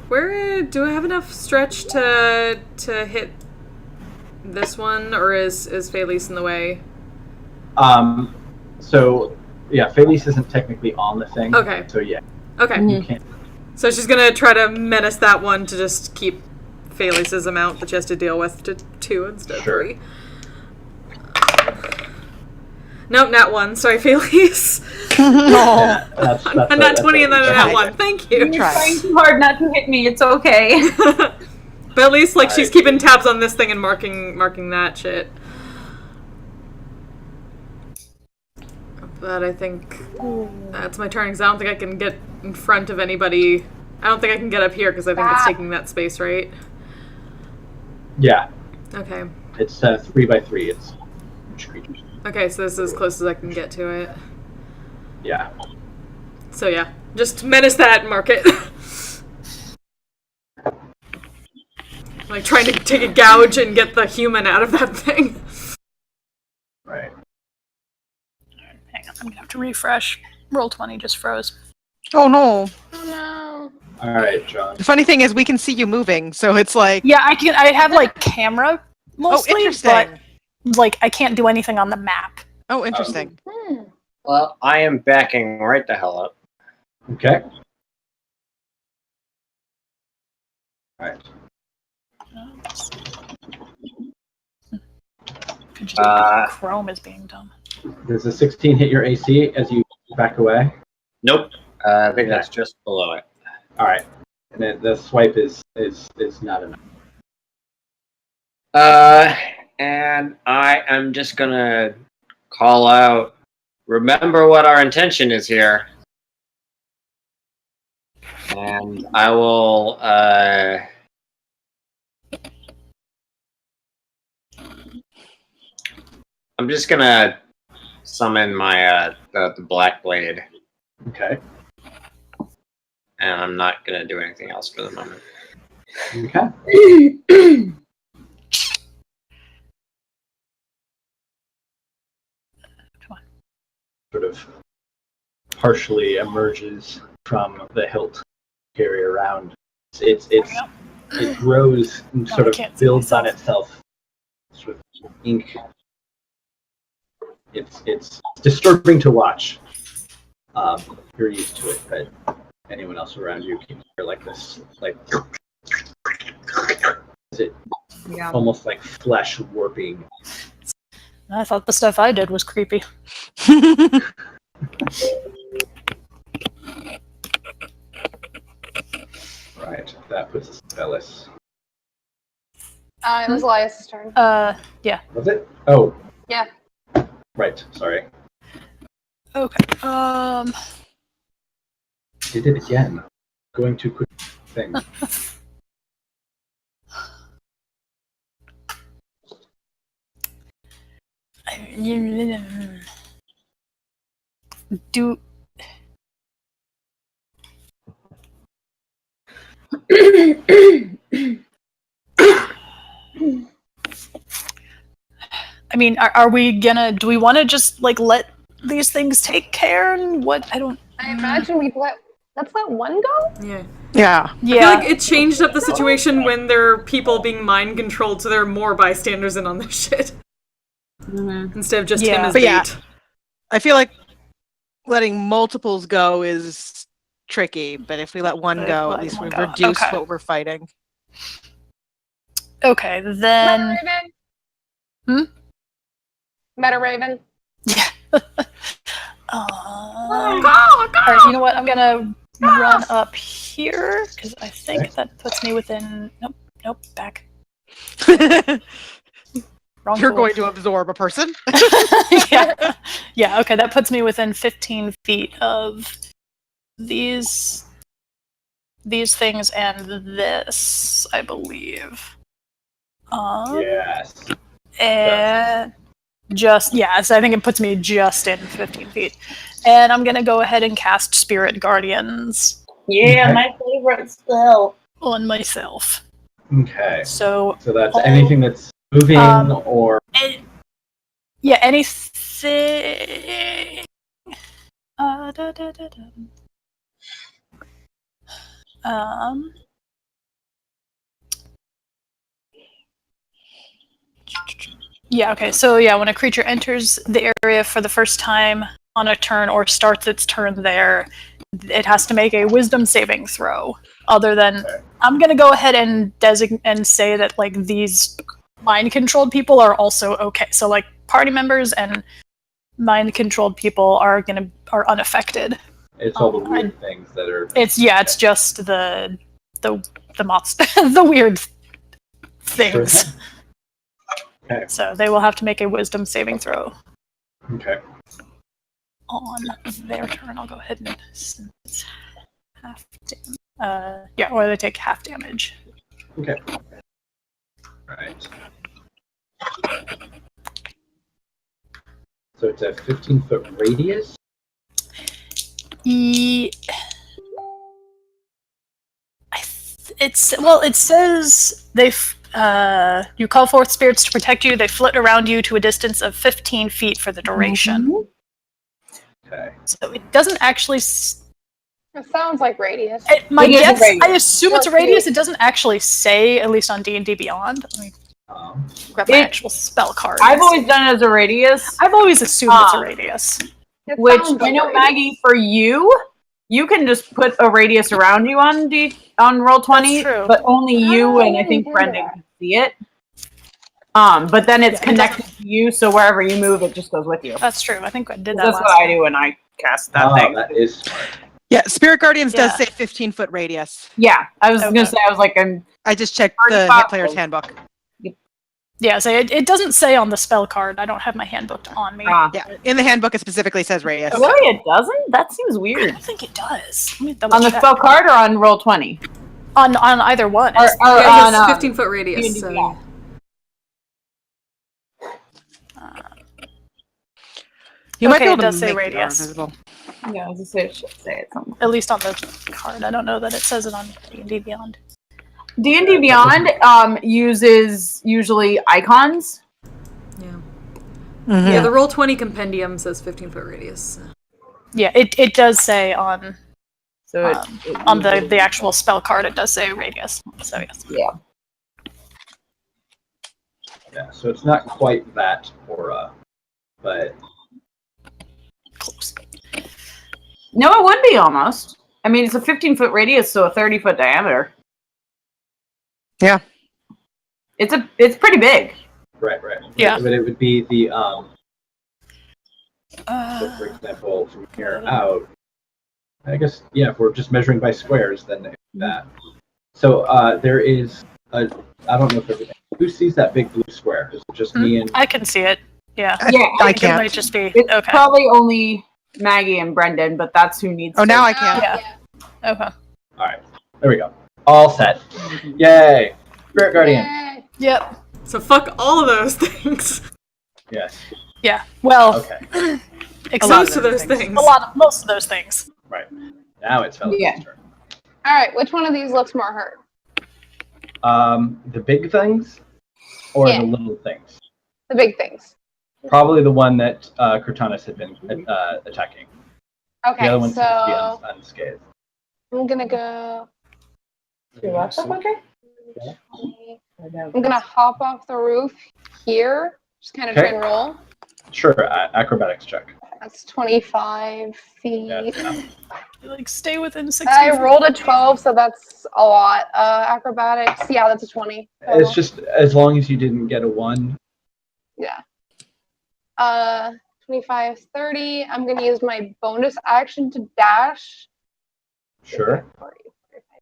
[SPEAKER 2] where do I have enough stretch to hit this one, or is Felice in the way?
[SPEAKER 10] So yeah, Felice isn't technically on the thing.
[SPEAKER 2] Okay.
[SPEAKER 10] So yeah.
[SPEAKER 2] Okay.
[SPEAKER 10] You can't.
[SPEAKER 2] So she's gonna try to menace that one to just keep Felice's amount that she has to deal with to 2 instead of 3. Nope, nat 1. Sorry, Felice.
[SPEAKER 10] Yeah, that's
[SPEAKER 2] a nat 20 and then a nat 1. Thank you.
[SPEAKER 4] You're trying too hard not to hit me. It's okay.
[SPEAKER 2] But at least she's keeping tabs on this thing and marking that shit. But I think that's my turn, because I don't think I can get in front of anybody. I don't think I can get up here, because I think it's taking that space, right?
[SPEAKER 10] Yeah.
[SPEAKER 2] Okay.
[SPEAKER 10] It's 3x3. It's huge creatures.
[SPEAKER 2] Okay, so this is as close as I can get to it.
[SPEAKER 10] Yeah.
[SPEAKER 2] So yeah, just menace that and mark it. Like trying to take a gouge and get the human out of that thing.
[SPEAKER 10] Right.
[SPEAKER 3] Hang on, I'm gonna have to refresh. Roll 20 just froze.
[SPEAKER 5] Oh no.
[SPEAKER 6] Oh no.
[SPEAKER 10] All right, John.
[SPEAKER 5] The funny thing is, we can see you moving, so it's like.
[SPEAKER 3] Yeah, I have like camera mostly,
[SPEAKER 5] interesting.
[SPEAKER 3] but like I can't do anything on the map.
[SPEAKER 5] Oh, interesting.
[SPEAKER 8] Well, I am backing right the hell up.
[SPEAKER 10] Okay. All right.
[SPEAKER 3] Chrome is being done.
[SPEAKER 10] Does a 16 hit your AC as you back away?
[SPEAKER 8] Nope. I think that's just below it.
[SPEAKER 10] All right. And then the swipe is not enough.
[SPEAKER 8] And I am just gonna call out, remember what our intention is here. And I will, I'm just gonna summon my, the Black Blade.
[SPEAKER 10] Okay.
[SPEAKER 8] And I'm not gonna do anything else for the moment.
[SPEAKER 10] Okay. Sort of partially emerges from the hilt carry around. It grows and sort of builds on itself. Sort of ink. It's disturbing to watch. You're used to it, but anyone else around you can hear like this, like is it almost like flesh warping.
[SPEAKER 3] I thought the stuff I did was creepy.
[SPEAKER 10] Right, that puts us at Ellis.
[SPEAKER 6] It was Elias' turn.
[SPEAKER 3] Yeah.
[SPEAKER 10] Was it? Oh.
[SPEAKER 6] Yeah.
[SPEAKER 10] Right, sorry.
[SPEAKER 3] Okay.
[SPEAKER 10] Did it again. Going too quick. Thing.
[SPEAKER 3] Do I mean, are we gonna? Do we want to just like let these things take care? And what? I don't.
[SPEAKER 6] I imagine let's let one go.
[SPEAKER 2] Yeah.
[SPEAKER 5] Yeah.
[SPEAKER 2] I feel like it changed up the situation when there are people being mind controlled, so there are more bystanders in on this shit. Instead of just him as bait.
[SPEAKER 5] Yeah, I feel like letting multiples go is tricky, but if we let one go, at least we've reduced what we're fighting.
[SPEAKER 3] Okay, then.
[SPEAKER 6] Meta Raven.
[SPEAKER 3] Yeah. Alright, you know what? I'm gonna run up here because I think that puts me within. Nope, back. Wrong
[SPEAKER 5] You're
[SPEAKER 3] tool.
[SPEAKER 5] going to absorb a person.
[SPEAKER 3] Yeah. Okay, that puts me within 15 feet of these things and this, I believe.
[SPEAKER 10] Yes.
[SPEAKER 3] And so I think it puts me just in 15 feet. And I'm gonna go ahead and cast Spirit Guardians.
[SPEAKER 7] Yeah, my favorite spell.
[SPEAKER 3] On myself.
[SPEAKER 10] Okay.
[SPEAKER 3] So
[SPEAKER 10] that's anything that's moving or
[SPEAKER 3] anything. Okay, so when a creature enters the area for the first time on a turn or starts its turn there, it has to make a wisdom saving throw. Other than, I'm going to go ahead and say that like these mind-controlled people are also okay. So like party members and mind-controlled people are unaffected.
[SPEAKER 10] It's all the weird things that are.
[SPEAKER 3] It's just the monster, the weird things.
[SPEAKER 10] Sure. Okay.
[SPEAKER 3] So they will have to make a wisdom saving throw.
[SPEAKER 10] Okay.
[SPEAKER 3] On their turn, I'll go ahead and half damage. Or they take half damage.
[SPEAKER 10] Okay. Right. So it's a 15-foot radius?
[SPEAKER 3] It says you call forth spirits to protect you. They flit around you to a distance of 15 feet for the duration.
[SPEAKER 10] Okay.
[SPEAKER 3] So it doesn't actually.
[SPEAKER 6] It sounds like radius.
[SPEAKER 3] My guess, I assume it's a radius. It doesn't actually say, at least on D&D Beyond. Let me grab my actual spell card.
[SPEAKER 4] I've always done it as a radius.
[SPEAKER 3] I've always assumed it's a radius.
[SPEAKER 4] Which I know, Maggie, for you can just put a radius around you on Roll20, but only you and I think Brendan can see it. But then it's connected to you, so wherever you move, it just goes with you.
[SPEAKER 3] That's true. I think I did that.
[SPEAKER 4] That's what I do when I cast that thing.
[SPEAKER 10] That is smart.
[SPEAKER 5] Yeah, Spirit Guardians does say 15-foot radius.
[SPEAKER 4] Yeah, I was gonna say, I was like,
[SPEAKER 5] I just checked the Hit Player's Handbook.
[SPEAKER 4] Yep.
[SPEAKER 3] Yeah, so it doesn't say on the spell card. I don't have my handbook on me.
[SPEAKER 5] Yeah, in the handbook it specifically says radius.
[SPEAKER 4] Really, it doesn't? That seems
[SPEAKER 3] I
[SPEAKER 4] weird.
[SPEAKER 3] don't think it does. Let me double
[SPEAKER 4] On the
[SPEAKER 3] check.
[SPEAKER 4] spell card or on roll 20?
[SPEAKER 3] On either one.
[SPEAKER 4] Or
[SPEAKER 2] Yeah,
[SPEAKER 4] on
[SPEAKER 2] it's 15-foot radius.
[SPEAKER 4] D&D
[SPEAKER 2] So.
[SPEAKER 4] Beyond.
[SPEAKER 5] You might be
[SPEAKER 3] Okay,
[SPEAKER 5] able
[SPEAKER 3] it
[SPEAKER 5] to
[SPEAKER 3] does say
[SPEAKER 5] make it
[SPEAKER 3] radius.
[SPEAKER 5] visible.
[SPEAKER 4] Yeah, I was gonna say it should say it something.
[SPEAKER 3] At least on the card. I don't know that it says it on D&D Beyond.
[SPEAKER 4] D&D Beyond uses usually icons.
[SPEAKER 2] Yeah.
[SPEAKER 5] Mm-hmm.
[SPEAKER 2] Yeah, the Roll20 compendium says 15-foot radius.
[SPEAKER 3] Yeah, it does say on
[SPEAKER 4] So
[SPEAKER 3] on the actual spell card. It does say radius. So yes.
[SPEAKER 4] Yeah.
[SPEAKER 10] Yeah, so it's not quite that aura, but
[SPEAKER 3] Close.
[SPEAKER 4] No, it would be almost. I mean, it's a 15-foot radius, so a 30-foot diameter.
[SPEAKER 5] Yeah.
[SPEAKER 4] It's pretty big.
[SPEAKER 10] right.
[SPEAKER 3] Yeah.
[SPEAKER 10] But it would be the so for example, from here out, I guess, yeah, if we're just measuring by squares, then it's that. So there is a, I don't know if there's, who sees that big blue square? Is it just me and,
[SPEAKER 3] I can see it. Yeah.
[SPEAKER 4] Yeah,
[SPEAKER 5] I
[SPEAKER 3] think it
[SPEAKER 5] can't.
[SPEAKER 3] might just be
[SPEAKER 4] It's
[SPEAKER 3] okay.
[SPEAKER 4] probably only Maggie and Brendan, but that's who needs
[SPEAKER 5] Oh,
[SPEAKER 4] to.
[SPEAKER 5] now I can.
[SPEAKER 3] Yeah. Okay.
[SPEAKER 10] alright, there we go. All set. Yay! Spirit Guardian.
[SPEAKER 6] Yay.
[SPEAKER 3] Yep.
[SPEAKER 2] So fuck all of those things.
[SPEAKER 10] Yes.
[SPEAKER 3] Yeah. Well,
[SPEAKER 10] Okay.
[SPEAKER 2] Most of those things.
[SPEAKER 3] Most of those things.
[SPEAKER 10] Right. Now it's Felix's
[SPEAKER 4] Yeah.
[SPEAKER 10] turn.
[SPEAKER 6] All right, which one of these looks more hurt?
[SPEAKER 10] The big things or
[SPEAKER 6] Yeah.
[SPEAKER 10] the little things?
[SPEAKER 6] The big things.
[SPEAKER 10] Probably the one that Cortanus had been attacking.
[SPEAKER 6] Okay,
[SPEAKER 10] The other one seems to
[SPEAKER 6] so
[SPEAKER 10] be unscathed.
[SPEAKER 6] I'm gonna go.
[SPEAKER 4] Your laptop okay?
[SPEAKER 6] I'm gonna hop off the roof here. Just kind of
[SPEAKER 10] Okay.
[SPEAKER 6] try and roll.
[SPEAKER 10] Sure, acrobatics check.
[SPEAKER 6] That's 25 feet.
[SPEAKER 10] Yeah, that's enough.
[SPEAKER 3] Like stay within 60.
[SPEAKER 6] I rolled a 12, so that's a lot. Acrobatics, yeah, that's a 20. total.
[SPEAKER 10] It's just as long as you didn't get a 1.
[SPEAKER 6] Yeah. 25, 30. I'm gonna use my bonus action to dash.
[SPEAKER 10] Sure.
[SPEAKER 6] 40, 45.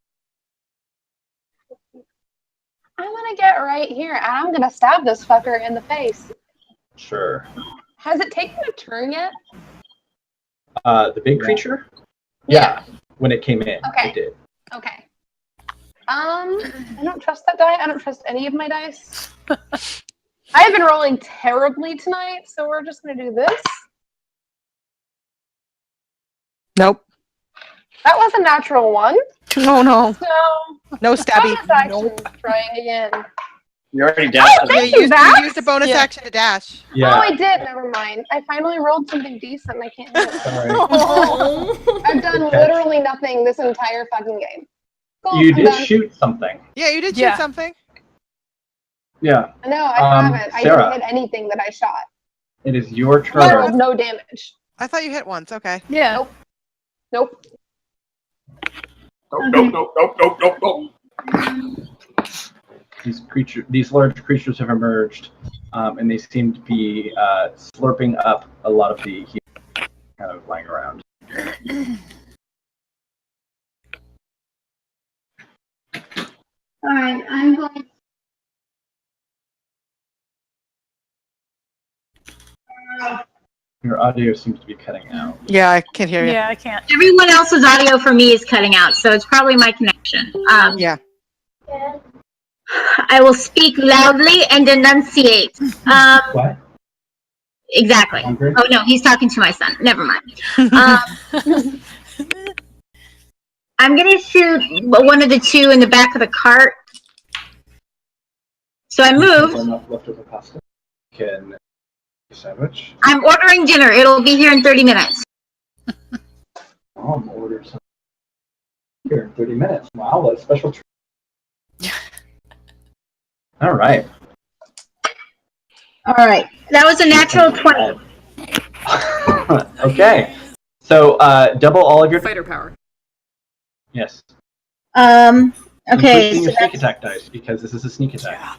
[SPEAKER 6] I'm gonna get right here and I'm gonna stab this fucker in the face.
[SPEAKER 10] Sure.
[SPEAKER 6] Has it taken a turn yet?
[SPEAKER 10] The big creature? Yeah. When it came in,
[SPEAKER 6] Okay.
[SPEAKER 10] it did.
[SPEAKER 6] Okay. I don't trust that die. I don't trust any of my dice. I have been rolling terribly tonight, so we're just gonna do this.
[SPEAKER 5] Nope.
[SPEAKER 6] That was a natural one.
[SPEAKER 5] Oh no.
[SPEAKER 6] So
[SPEAKER 5] No stabby.
[SPEAKER 6] bonus action, trying again.
[SPEAKER 8] You already
[SPEAKER 6] Oh,
[SPEAKER 8] dashed.
[SPEAKER 6] thank
[SPEAKER 5] You
[SPEAKER 6] you, Max.
[SPEAKER 5] used a bonus action to dash.
[SPEAKER 10] Yeah.
[SPEAKER 6] Oh, I did. Never mind. I finally rolled something decent. I can't do it.
[SPEAKER 10] Sorry.
[SPEAKER 6] I've done
[SPEAKER 10] Good catch.
[SPEAKER 6] literally nothing this entire fucking game. Cool,
[SPEAKER 10] You
[SPEAKER 6] I'm
[SPEAKER 10] did
[SPEAKER 6] done.
[SPEAKER 10] shoot something.
[SPEAKER 5] Yeah, you did
[SPEAKER 3] Yeah.
[SPEAKER 5] shoot something.
[SPEAKER 10] Yeah.
[SPEAKER 6] No, I haven't. I didn't
[SPEAKER 10] Sarah.
[SPEAKER 6] hit anything that I shot.
[SPEAKER 10] It is your
[SPEAKER 6] I
[SPEAKER 10] turn.
[SPEAKER 6] rolled no damage.
[SPEAKER 5] I thought you hit once. Okay.
[SPEAKER 3] Yeah.
[SPEAKER 6] Nope.
[SPEAKER 9] Nope.
[SPEAKER 10] These large creatures have emerged, and they seem to be slurping up a lot of the heat kind of lying around.
[SPEAKER 7] All right, I'm going.
[SPEAKER 10] Your audio seems to be cutting out.
[SPEAKER 5] Yeah, I can't hear you.
[SPEAKER 3] Yeah, I can't.
[SPEAKER 7] Everyone else's audio for me is cutting out, so it's probably my connection.
[SPEAKER 5] Yeah.
[SPEAKER 7] I will speak loudly and enunciate.
[SPEAKER 10] What?
[SPEAKER 7] Exactly.
[SPEAKER 10] Hungry?
[SPEAKER 7] Oh no, he's talking to my son. Never mind. I'm gonna shoot one of the two in the back of the cart. So I moved.
[SPEAKER 10] Enough leftover pasta. Can sandwich.
[SPEAKER 7] I'm ordering dinner. It'll be here in 30 minutes.
[SPEAKER 10] I'll order some here in 30 minutes. Wow, that's a special treat. All right.
[SPEAKER 7] All right. That was a natural 20.
[SPEAKER 10] Okay. So double all of your
[SPEAKER 2] Fighter power.
[SPEAKER 10] yes.
[SPEAKER 7] Okay.
[SPEAKER 10] Including
[SPEAKER 7] So,
[SPEAKER 10] your sneak attack dice because this is a sneak attack.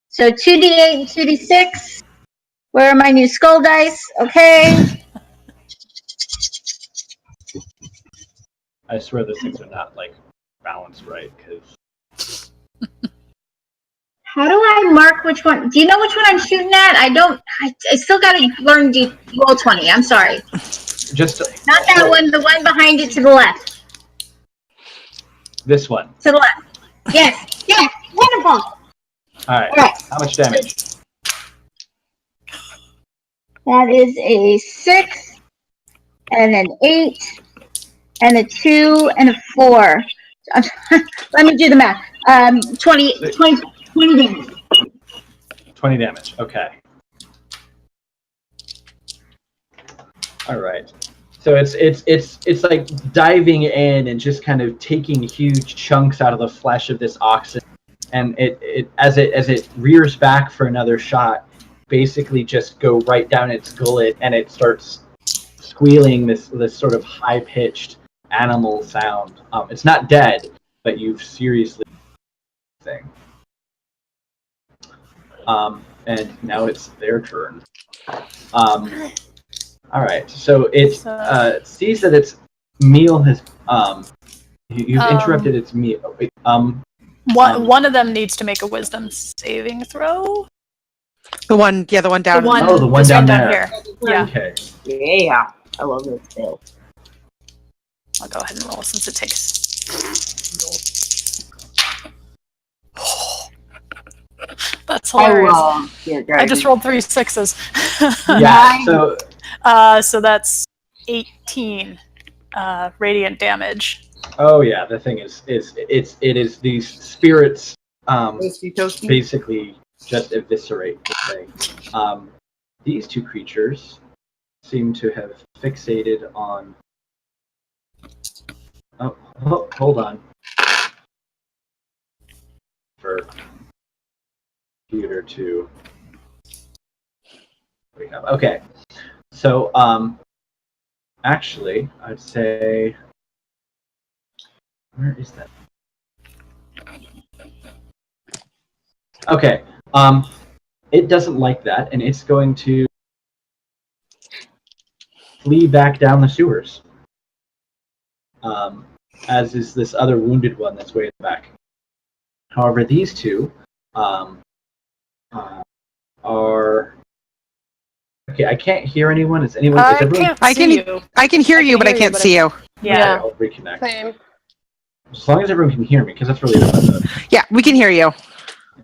[SPEAKER 7] so 2d8 and 2d6. Where are my new skull dice? Okay.
[SPEAKER 10] I swear those things are not like balanced right because
[SPEAKER 7] How do I I mark which one? Do you know which one I'm shooting at? I don't. I still got to learn roll 20. I'm sorry.
[SPEAKER 10] Just
[SPEAKER 7] Not that one. The one behind it to the left.
[SPEAKER 10] this one.
[SPEAKER 7] To the left. Yes. Yes. Wonderful.
[SPEAKER 10] All right.
[SPEAKER 7] All right.
[SPEAKER 10] How much damage?
[SPEAKER 7] That is a 6, and an 8, and a 2, and a 4. Let me do the math. 20 damage.
[SPEAKER 10] 20 damage. Okay. All right. So it's like diving in and just kind of taking huge chunks out of the flesh of this oxen, and it as it rears back for another shot, basically just go right down its gullet, and it starts squealing this sort of high pitched animal sound. It's not dead, but you've seriously thing. And now it's their turn. All right, so it sees that its meal has you've interrupted its meal.
[SPEAKER 3] One of them needs to make a wisdom saving throw.
[SPEAKER 5] The one down.
[SPEAKER 10] The one down there.
[SPEAKER 3] Here. Yeah.
[SPEAKER 10] Okay.
[SPEAKER 4] Yeah, I love this too.
[SPEAKER 3] I'll go ahead and roll since it takes. That's hilarious. I just rolled 3 6s.
[SPEAKER 10] Yeah.
[SPEAKER 3] So that's 18 radiant damage.
[SPEAKER 10] Oh yeah, the thing is it is these spirits basically just eviscerate the thing. These two creatures seem to have fixated on. Oh, hold on. For computer to. We have okay. So actually, I'd say. Where is that? Okay. It doesn't like that, and it's going to flee back down the sewers. As is this other wounded one that's way in the back. However, these two are. Okay, I can't hear anyone. Is anyone? Is everyone?
[SPEAKER 5] I can hear you, but I can't see you.
[SPEAKER 3] Yeah.
[SPEAKER 10] Okay, I'll reconnect.
[SPEAKER 6] Same.
[SPEAKER 10] As long as everyone can hear me, because that's really important.
[SPEAKER 5] Yeah, we can hear you.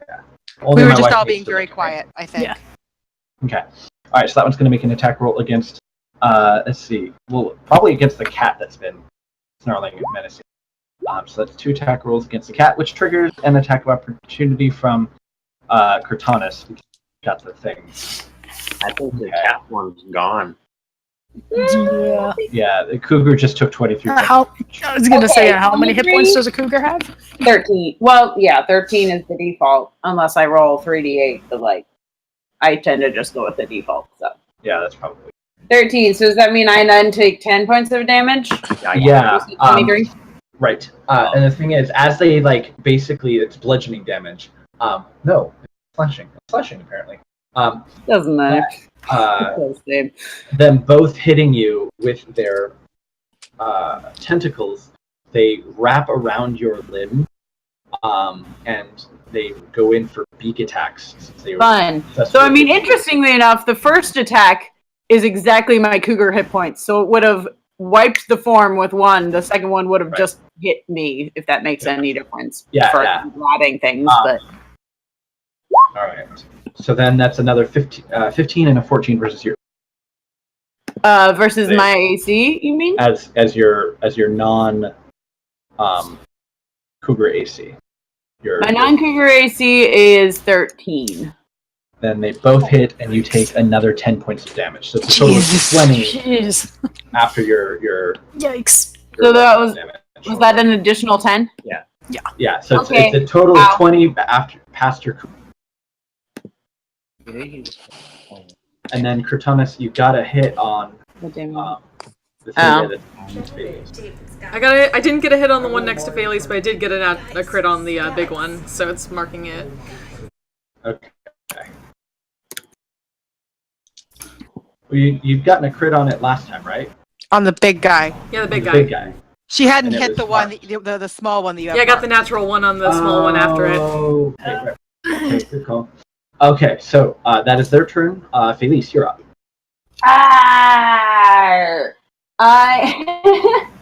[SPEAKER 10] Yeah.
[SPEAKER 5] We were just all being very quiet, I think.
[SPEAKER 3] Yeah.
[SPEAKER 10] Okay. All right, so that one's going to make an attack roll against. Let's see. Well, probably against the cat that's been snarling and menacing. So that's 2 attack rolls against the cat, which triggers an attack of opportunity from Cortanus, who got the thing.
[SPEAKER 8] I think the cat one's gone.
[SPEAKER 3] Yeah.
[SPEAKER 10] Yeah, the cougar just took 23.
[SPEAKER 3] I was gonna say, how many hit points does a cougar have?
[SPEAKER 4] 13. Well, yeah, 13 is the default, unless I roll 3d8. But I tend to just go with the default. So
[SPEAKER 10] Yeah, that's probably
[SPEAKER 4] 13. So does that mean I then take 10 points of damage?
[SPEAKER 10] Yeah.
[SPEAKER 4] 23.
[SPEAKER 10] Right. And the thing is, as they basically, it's bludgeoning damage. No, it's slashing. It's slashing apparently.
[SPEAKER 4] Doesn't matter.
[SPEAKER 10] Them both hitting you with their tentacles, they wrap around your limb, and they go in for beak attacks.
[SPEAKER 4] Fun. So I mean, interestingly enough, the first attack is exactly my cougar hit points. So it would have wiped the form with one. The second one would have just hit me, if that makes any difference.
[SPEAKER 10] Yeah,
[SPEAKER 4] for
[SPEAKER 10] yeah.
[SPEAKER 4] grabbing things, but.
[SPEAKER 10] All right. So then that's another 15 and a 14 versus your.
[SPEAKER 4] Versus my AC, you mean?
[SPEAKER 10] As your non, cougar AC.
[SPEAKER 4] My non-cougar AC is 13.
[SPEAKER 10] Then they both hit, and you take another 10 points of damage. So it's a total of 20
[SPEAKER 3] Jeez.
[SPEAKER 10] after your
[SPEAKER 3] Yikes.
[SPEAKER 4] So that was that an additional 10?
[SPEAKER 10] Yeah.
[SPEAKER 3] Yeah.
[SPEAKER 10] Yeah. So it's a total of 20 past your cougar. And then Cortanus, you got a hit on the thing that
[SPEAKER 2] I didn't get a hit on the one next to Phalese, but I did get a crit on the big one, so it's marking it.
[SPEAKER 10] Okay. Well, you've gotten a crit on it last time, right?
[SPEAKER 5] On the big guy.
[SPEAKER 2] Yeah, the big guy.
[SPEAKER 10] Big guy.
[SPEAKER 5] She hadn't
[SPEAKER 10] And it
[SPEAKER 5] hit
[SPEAKER 10] was
[SPEAKER 5] the one, the small one that you have.
[SPEAKER 2] Yeah, I got the natural one on the small one after it.
[SPEAKER 10] Oh, right. Okay, good call. Okay, so that is their turn. Felice, you're up.
[SPEAKER 4] I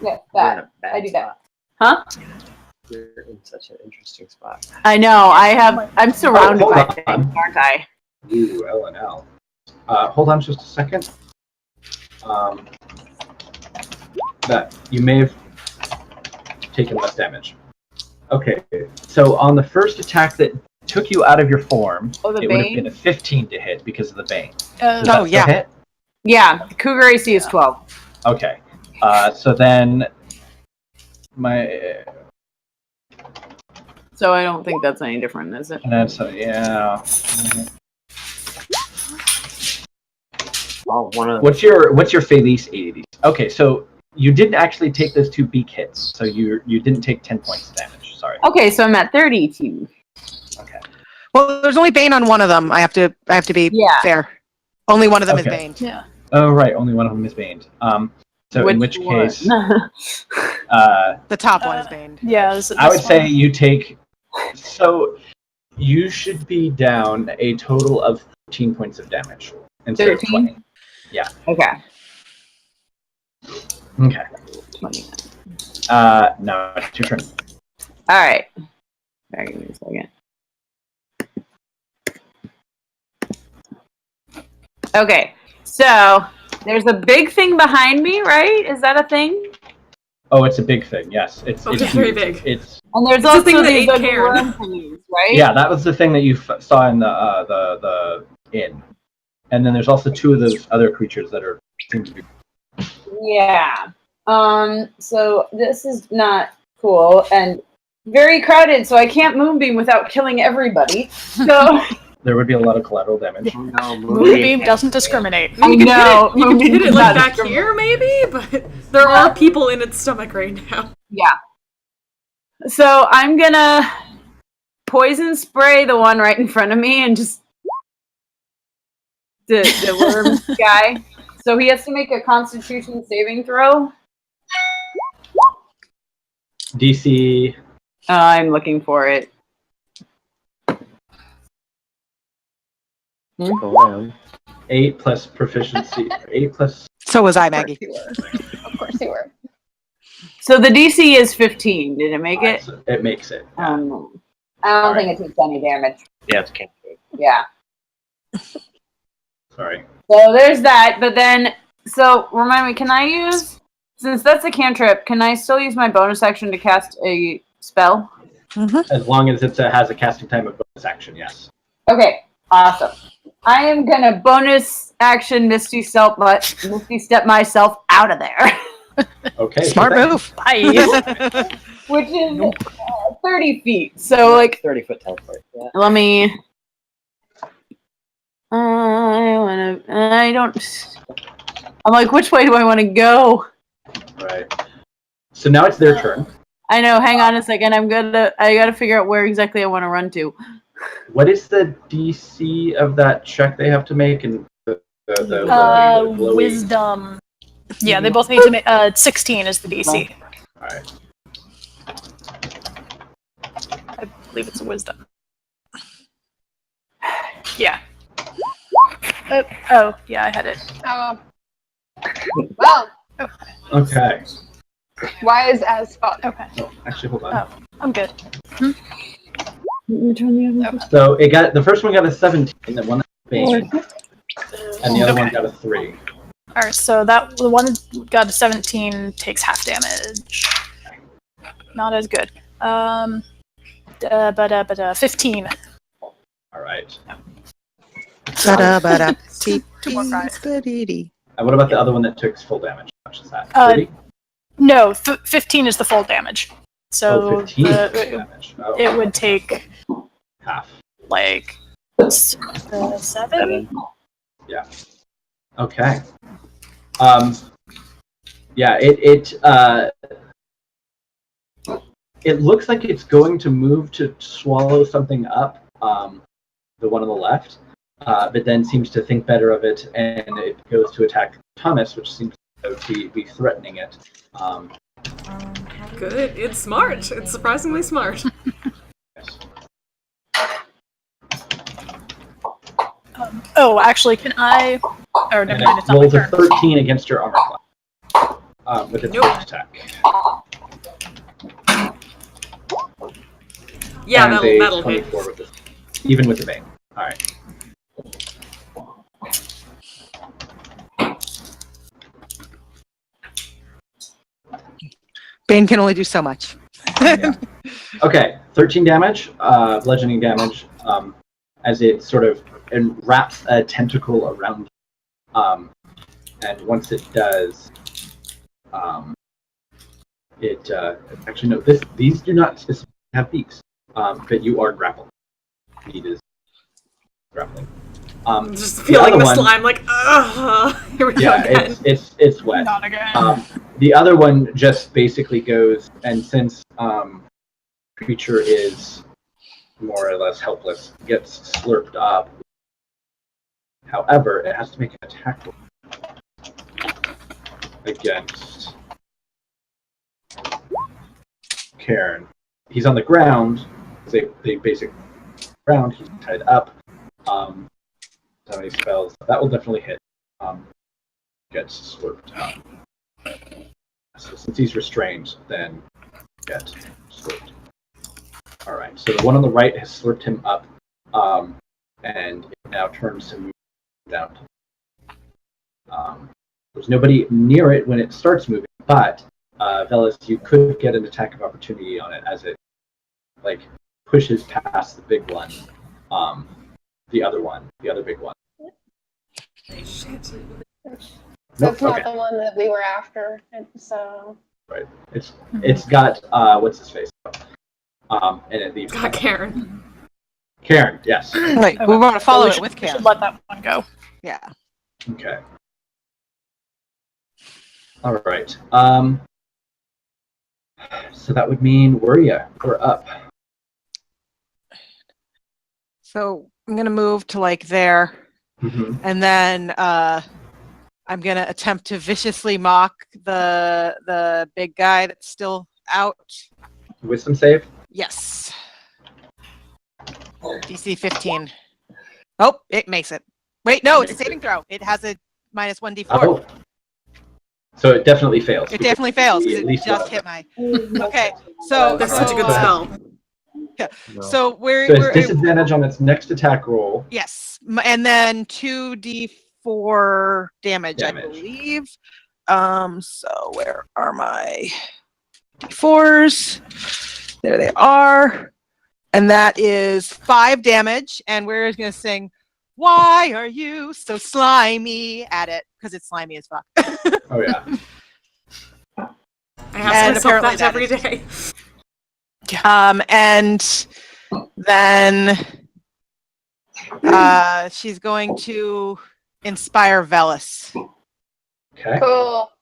[SPEAKER 4] yeah, that. I do that. Huh?
[SPEAKER 8] You're in such an interesting spot.
[SPEAKER 4] I know. I'm surrounded by
[SPEAKER 10] hold
[SPEAKER 4] things,
[SPEAKER 10] on.
[SPEAKER 4] aren't I?
[SPEAKER 10] Ooh, L and L. Hold on just a second. That you may have taken less damage. Okay, so on the first attack that took you out of your form,
[SPEAKER 4] Oh, the
[SPEAKER 10] it would have
[SPEAKER 4] Bane?
[SPEAKER 10] been a 15 to hit because of the Bane. Does that still
[SPEAKER 5] yeah.
[SPEAKER 10] hit?
[SPEAKER 4] Yeah, the Cougar AC is 12.
[SPEAKER 10] Okay. So then
[SPEAKER 4] So I don't think that's any different, is it?
[SPEAKER 10] that's yeah.
[SPEAKER 8] Oh, one of
[SPEAKER 10] What's your Felice ADD? Okay, so you didn't actually take those 2 beak hits, so you didn't take 10 points of damage. Sorry.
[SPEAKER 4] Okay, so I'm at 32.
[SPEAKER 10] Okay.
[SPEAKER 5] Well, there's only Bane on one of them. I have to be fair. Only one of them is
[SPEAKER 10] Okay.
[SPEAKER 5] Bane.
[SPEAKER 3] Yeah.
[SPEAKER 10] Oh right, only one of them is baned. So in which
[SPEAKER 4] one?
[SPEAKER 10] case,
[SPEAKER 5] The top one is Bane.
[SPEAKER 3] Yeah.
[SPEAKER 10] I would say you take. So you should be down a total of 13 points of damage instead of
[SPEAKER 4] 13?
[SPEAKER 10] 20. Yeah.
[SPEAKER 4] Okay.
[SPEAKER 10] Okay.
[SPEAKER 4] 20.
[SPEAKER 10] No, it's your turn.
[SPEAKER 4] All right. Sorry, give me a second. Okay, so there's a big thing behind me, right? Is that a thing?
[SPEAKER 10] Oh, it's a big thing. Yes, it's
[SPEAKER 2] very
[SPEAKER 10] huge.
[SPEAKER 2] big.
[SPEAKER 10] It's
[SPEAKER 4] And there's
[SPEAKER 2] It's the
[SPEAKER 4] also
[SPEAKER 2] thing that
[SPEAKER 4] these
[SPEAKER 2] ate
[SPEAKER 4] ugly
[SPEAKER 2] Karen.
[SPEAKER 4] worm thingies, right?
[SPEAKER 10] yeah. That was the thing that you saw in the inn, and then there's also 2 of those other creatures that are seem to be.
[SPEAKER 4] Yeah. So this is not cool and very crowded, so I can't moonbeam without killing everybody. So
[SPEAKER 10] There would be a lot of collateral damage.
[SPEAKER 8] Oh, no,
[SPEAKER 3] Moonbeam doesn't discriminate.
[SPEAKER 2] I mean,
[SPEAKER 4] I know,
[SPEAKER 2] you can
[SPEAKER 4] Moonbeam
[SPEAKER 2] hit it
[SPEAKER 4] does
[SPEAKER 2] like
[SPEAKER 4] not
[SPEAKER 2] back here, maybe, but there are people in its stomach right now.
[SPEAKER 4] yeah. So I'm gonna poison spray the one right in front of me and just the worm guy. So he has to make a Constitution saving throw.
[SPEAKER 10] DC.
[SPEAKER 4] I'm looking for it.
[SPEAKER 8] Go on.
[SPEAKER 10] 8 plus proficiency. 8 plus.
[SPEAKER 5] So was I, Maggie.
[SPEAKER 6] Of course you were.
[SPEAKER 4] So the DC is 15. Did it make it?
[SPEAKER 10] So it makes it.
[SPEAKER 4] I don't think it takes any damage.
[SPEAKER 8] Yeah, it's can't do it.
[SPEAKER 4] Yeah.
[SPEAKER 10] Sorry.
[SPEAKER 4] So there's that. But then, so remind me, can I use, since that's a cantrip, can I still use my bonus action to cast a spell?
[SPEAKER 10] As long as it has a casting time of bonus action, yes.
[SPEAKER 4] Okay, awesome. I am gonna bonus action Misty Step myself out of there,
[SPEAKER 10] Okay.
[SPEAKER 5] Smart move.
[SPEAKER 3] Bye.
[SPEAKER 4] which is 30 feet. So like,
[SPEAKER 8] 30-foot teleport. Yeah.
[SPEAKER 4] let me. I'm like, which way do I want to go?
[SPEAKER 10] Right. So now it's their turn.
[SPEAKER 4] I know. Hang on a second. I gotta figure out where exactly I want to run to.
[SPEAKER 10] What is the DC of that check they have to make? And the glowy-
[SPEAKER 3] Wisdom. Yeah, they both need to make. 16 is the DC.
[SPEAKER 10] All right.
[SPEAKER 3] I believe it's a wisdom. Yeah. Oh, yeah, I had it.
[SPEAKER 6] Well,
[SPEAKER 10] Okay.
[SPEAKER 6] wise as fuck.
[SPEAKER 3] Okay.
[SPEAKER 10] Oh, actually, hold on.
[SPEAKER 3] Oh, I'm good.
[SPEAKER 10] So it got the first one got a 17, the one that banged, and the other one got a 3.
[SPEAKER 3] All right, so the one that got a 17 takes half damage. Not as good. But 15.
[SPEAKER 10] All right.
[SPEAKER 3] Two more fries.
[SPEAKER 10] And what about the other one that took full damage? How much is that? 30?
[SPEAKER 3] No, 15 is the full damage. So
[SPEAKER 10] 15 is full damage. Oh,
[SPEAKER 3] it would take
[SPEAKER 10] half.
[SPEAKER 3] like 7.
[SPEAKER 10] Yeah. Okay. Yeah. It looks like it's going to move to swallow something up. The one on the left, but then seems to think better of it, and it goes to attack Thomas, which seems to be threatening it.
[SPEAKER 2] Good. It's smart. It's surprisingly smart.
[SPEAKER 10] Yes.
[SPEAKER 3] Oh, actually, can I? Or never
[SPEAKER 10] And
[SPEAKER 3] mind,
[SPEAKER 10] it
[SPEAKER 3] it's not my
[SPEAKER 10] rolls a
[SPEAKER 3] turn.
[SPEAKER 10] 13 against your armor class with its first attack.
[SPEAKER 2] Yeah,
[SPEAKER 10] And
[SPEAKER 2] that'll
[SPEAKER 10] a
[SPEAKER 2] hit.
[SPEAKER 10] 24 with this, even with the bane. All right.
[SPEAKER 5] Bane can only do so much.
[SPEAKER 10] Yeah. Okay, 13 damage, bludgeoning damage, as it sort of wraps a tentacle around. And once it does, it actually no. These do not specifically have beaks, but you are grappled. It is grappling.
[SPEAKER 2] Just feeling the slime, like, here we go again.
[SPEAKER 10] It's wet.
[SPEAKER 3] Not again.
[SPEAKER 10] The other one just basically goes, and since creature is more or less helpless, gets slurped up. However, it has to make an attack roll against Karen. He's on the ground. They basically ground. He's tied up. So many spells. That will definitely hit. Gets slurped up. So since he's restrained, then get slurped. All right. So the one on the right has slurped him up, and it now turns to move down. There's nobody near it when it starts moving, but Velas, you could get an attack of opportunity on it as it pushes past the big one, the other big one.
[SPEAKER 2] Shit.
[SPEAKER 6] That's not the one that we were after. So.
[SPEAKER 10] Right. It's got what's his face, and it leaves.
[SPEAKER 2] Got Karen.
[SPEAKER 10] Karen, yes.
[SPEAKER 5] Right. We want to follow it with
[SPEAKER 3] We
[SPEAKER 5] Karen.
[SPEAKER 3] should let that one go.
[SPEAKER 5] Yeah.
[SPEAKER 10] Okay. All right. So that would mean Wuria, we're up.
[SPEAKER 5] So I'm gonna move to there, and then I'm gonna attempt to viciously mock the big guy that's still out.
[SPEAKER 10] Wisdom save?
[SPEAKER 5] Yes. DC 15. Oh, it makes it. Wait, no, it's a saving throw. It has a minus 1d4.
[SPEAKER 10] Oh. So it definitely fails.
[SPEAKER 5] It definitely fails because
[SPEAKER 10] At
[SPEAKER 5] it
[SPEAKER 10] least
[SPEAKER 5] just
[SPEAKER 10] one.
[SPEAKER 5] hit my. Okay, so
[SPEAKER 2] That's such a good spell.
[SPEAKER 5] Yeah. So we're
[SPEAKER 10] So it's disadvantage on its next attack roll.
[SPEAKER 5] yes, and then 2d4 damage, I believe. So where are my d4s? There they are, and that is 5 damage. And we're going to sing, "Why are you so slimy?" at it because it's slimy as fuck.
[SPEAKER 10] Oh yeah.
[SPEAKER 2] I ask myself that every day.
[SPEAKER 5] And then she's going to inspire Velas.
[SPEAKER 10] Okay.
[SPEAKER 6] Cool.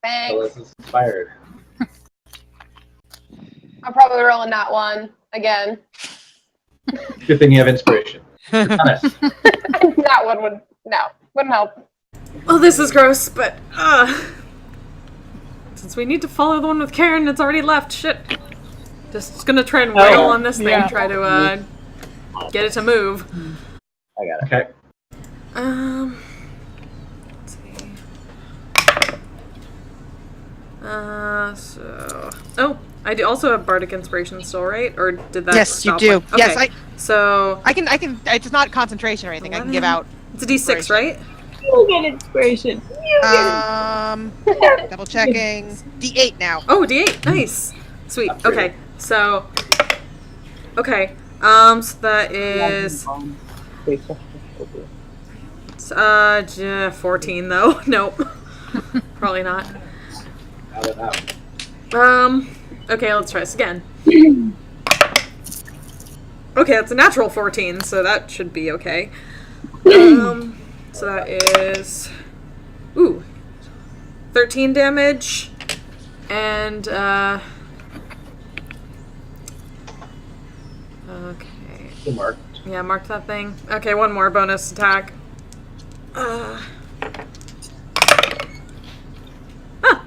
[SPEAKER 6] Thanks.
[SPEAKER 10] Velas is inspired.
[SPEAKER 6] I'm probably rolling that one again.
[SPEAKER 10] Good thing you have inspiration.
[SPEAKER 6] That one wouldn't help.
[SPEAKER 2] Oh, this is gross, but since we need to follow the one with Karen that's already left, shit. Just gonna try and wiggle on this thing, try to get it to move.
[SPEAKER 8] I got it.
[SPEAKER 10] Okay.
[SPEAKER 2] Let's see. I do also have Bardic Inspiration still, right? Or did that?
[SPEAKER 5] Yes, you
[SPEAKER 2] stop
[SPEAKER 5] do.
[SPEAKER 2] one? Okay.
[SPEAKER 5] Yes,
[SPEAKER 2] I
[SPEAKER 5] can. It's not concentration or anything. 11. I can give out.
[SPEAKER 2] It's a D6, right?
[SPEAKER 7] You get inspiration.
[SPEAKER 5] Double checking. D8 now.
[SPEAKER 2] Oh, D8. Nice. Sweet. Okay. So. Okay. So that is. 14 though. Nope. Probably not.
[SPEAKER 10] I don't know.
[SPEAKER 2] Okay, let's try this again. Okay, that's a natural 14, so that should be okay. So that is 13 damage and okay.
[SPEAKER 10] Marked.
[SPEAKER 2] Yeah, marked that thing. Okay, one more bonus attack.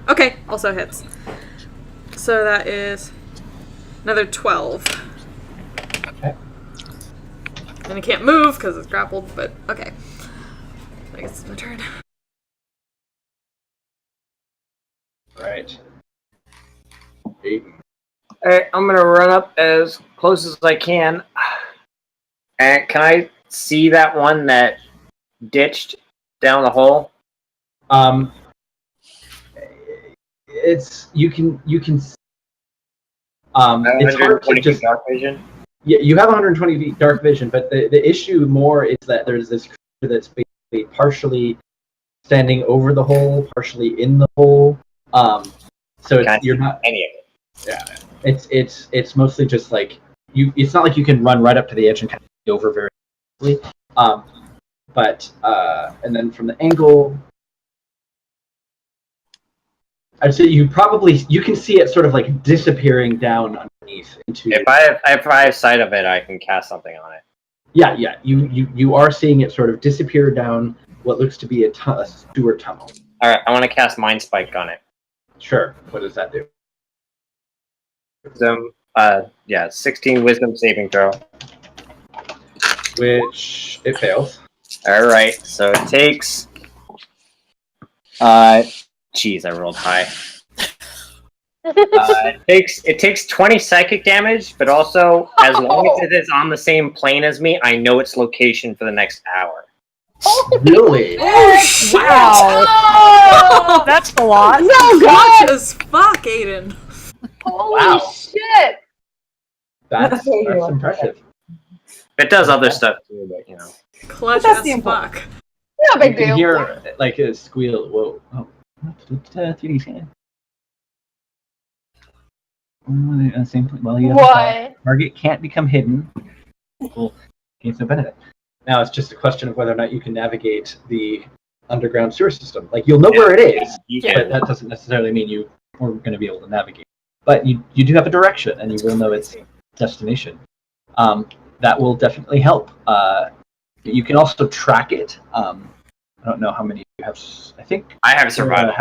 [SPEAKER 2] Okay, also hits. So that is another 12.
[SPEAKER 10] Okay.
[SPEAKER 2] And it can't move because it's grappled, but okay. I guess it's my turn.
[SPEAKER 10] Right. Aiden.
[SPEAKER 8] Alright, I'm gonna run up as close as I can. And can I see that one that ditched down the hole?
[SPEAKER 10] It's you can it's hard to
[SPEAKER 8] 120
[SPEAKER 10] just
[SPEAKER 8] dark vision.
[SPEAKER 10] Yeah, you have 120 feet dark vision, but the issue more is that there's this creature that's basically partially standing over the hole, partially in the hole. So you're not
[SPEAKER 8] any of it.
[SPEAKER 10] Yeah, it's mostly just like you. It's not like you can run right up to the edge and kind of get over very quickly. But and then from the angle, I'd say you can see it sort of like disappearing down underneath into.
[SPEAKER 8] If I have sight of it, I can cast something on it.
[SPEAKER 10] Yeah. You are seeing it sort of disappear down what looks to be a sewer tunnel.
[SPEAKER 8] All right, I want to cast Mind Spike on it.
[SPEAKER 10] Sure. What does that do?
[SPEAKER 8] Wisdom, 16 Wisdom saving throw.
[SPEAKER 10] Which it fails.
[SPEAKER 8] All right, so it takes. Jeez, I rolled high. It takes 20 psychic damage, but also as long as it is on the same plane as me, I know its location for the next hour.
[SPEAKER 10] Really?
[SPEAKER 2] Oh, shit!
[SPEAKER 3] Wow.
[SPEAKER 2] Oh,
[SPEAKER 3] That's a lot.
[SPEAKER 6] No,
[SPEAKER 2] clutch
[SPEAKER 6] God!
[SPEAKER 2] as fuck, Aiden.
[SPEAKER 6] Holy shit!
[SPEAKER 10] That's impressive.
[SPEAKER 8] It does other stuff too, but you know.
[SPEAKER 2] Clutch
[SPEAKER 6] That's
[SPEAKER 2] as
[SPEAKER 6] the
[SPEAKER 2] fuck.
[SPEAKER 6] No big
[SPEAKER 10] You can
[SPEAKER 6] deal.
[SPEAKER 10] hear like a squeal. Whoa. Oh. Well, you have
[SPEAKER 6] What?
[SPEAKER 10] target can't become hidden. Well, gains no benefit. Now it's just a question of whether or not you can navigate the underground sewer system. Like you'll know where it is, but that doesn't necessarily mean you are going to be able to navigate. But you do have a direction, and you will know its destination. That will definitely help. You can also track it. I don't know how many you have. I think
[SPEAKER 8] I have survival.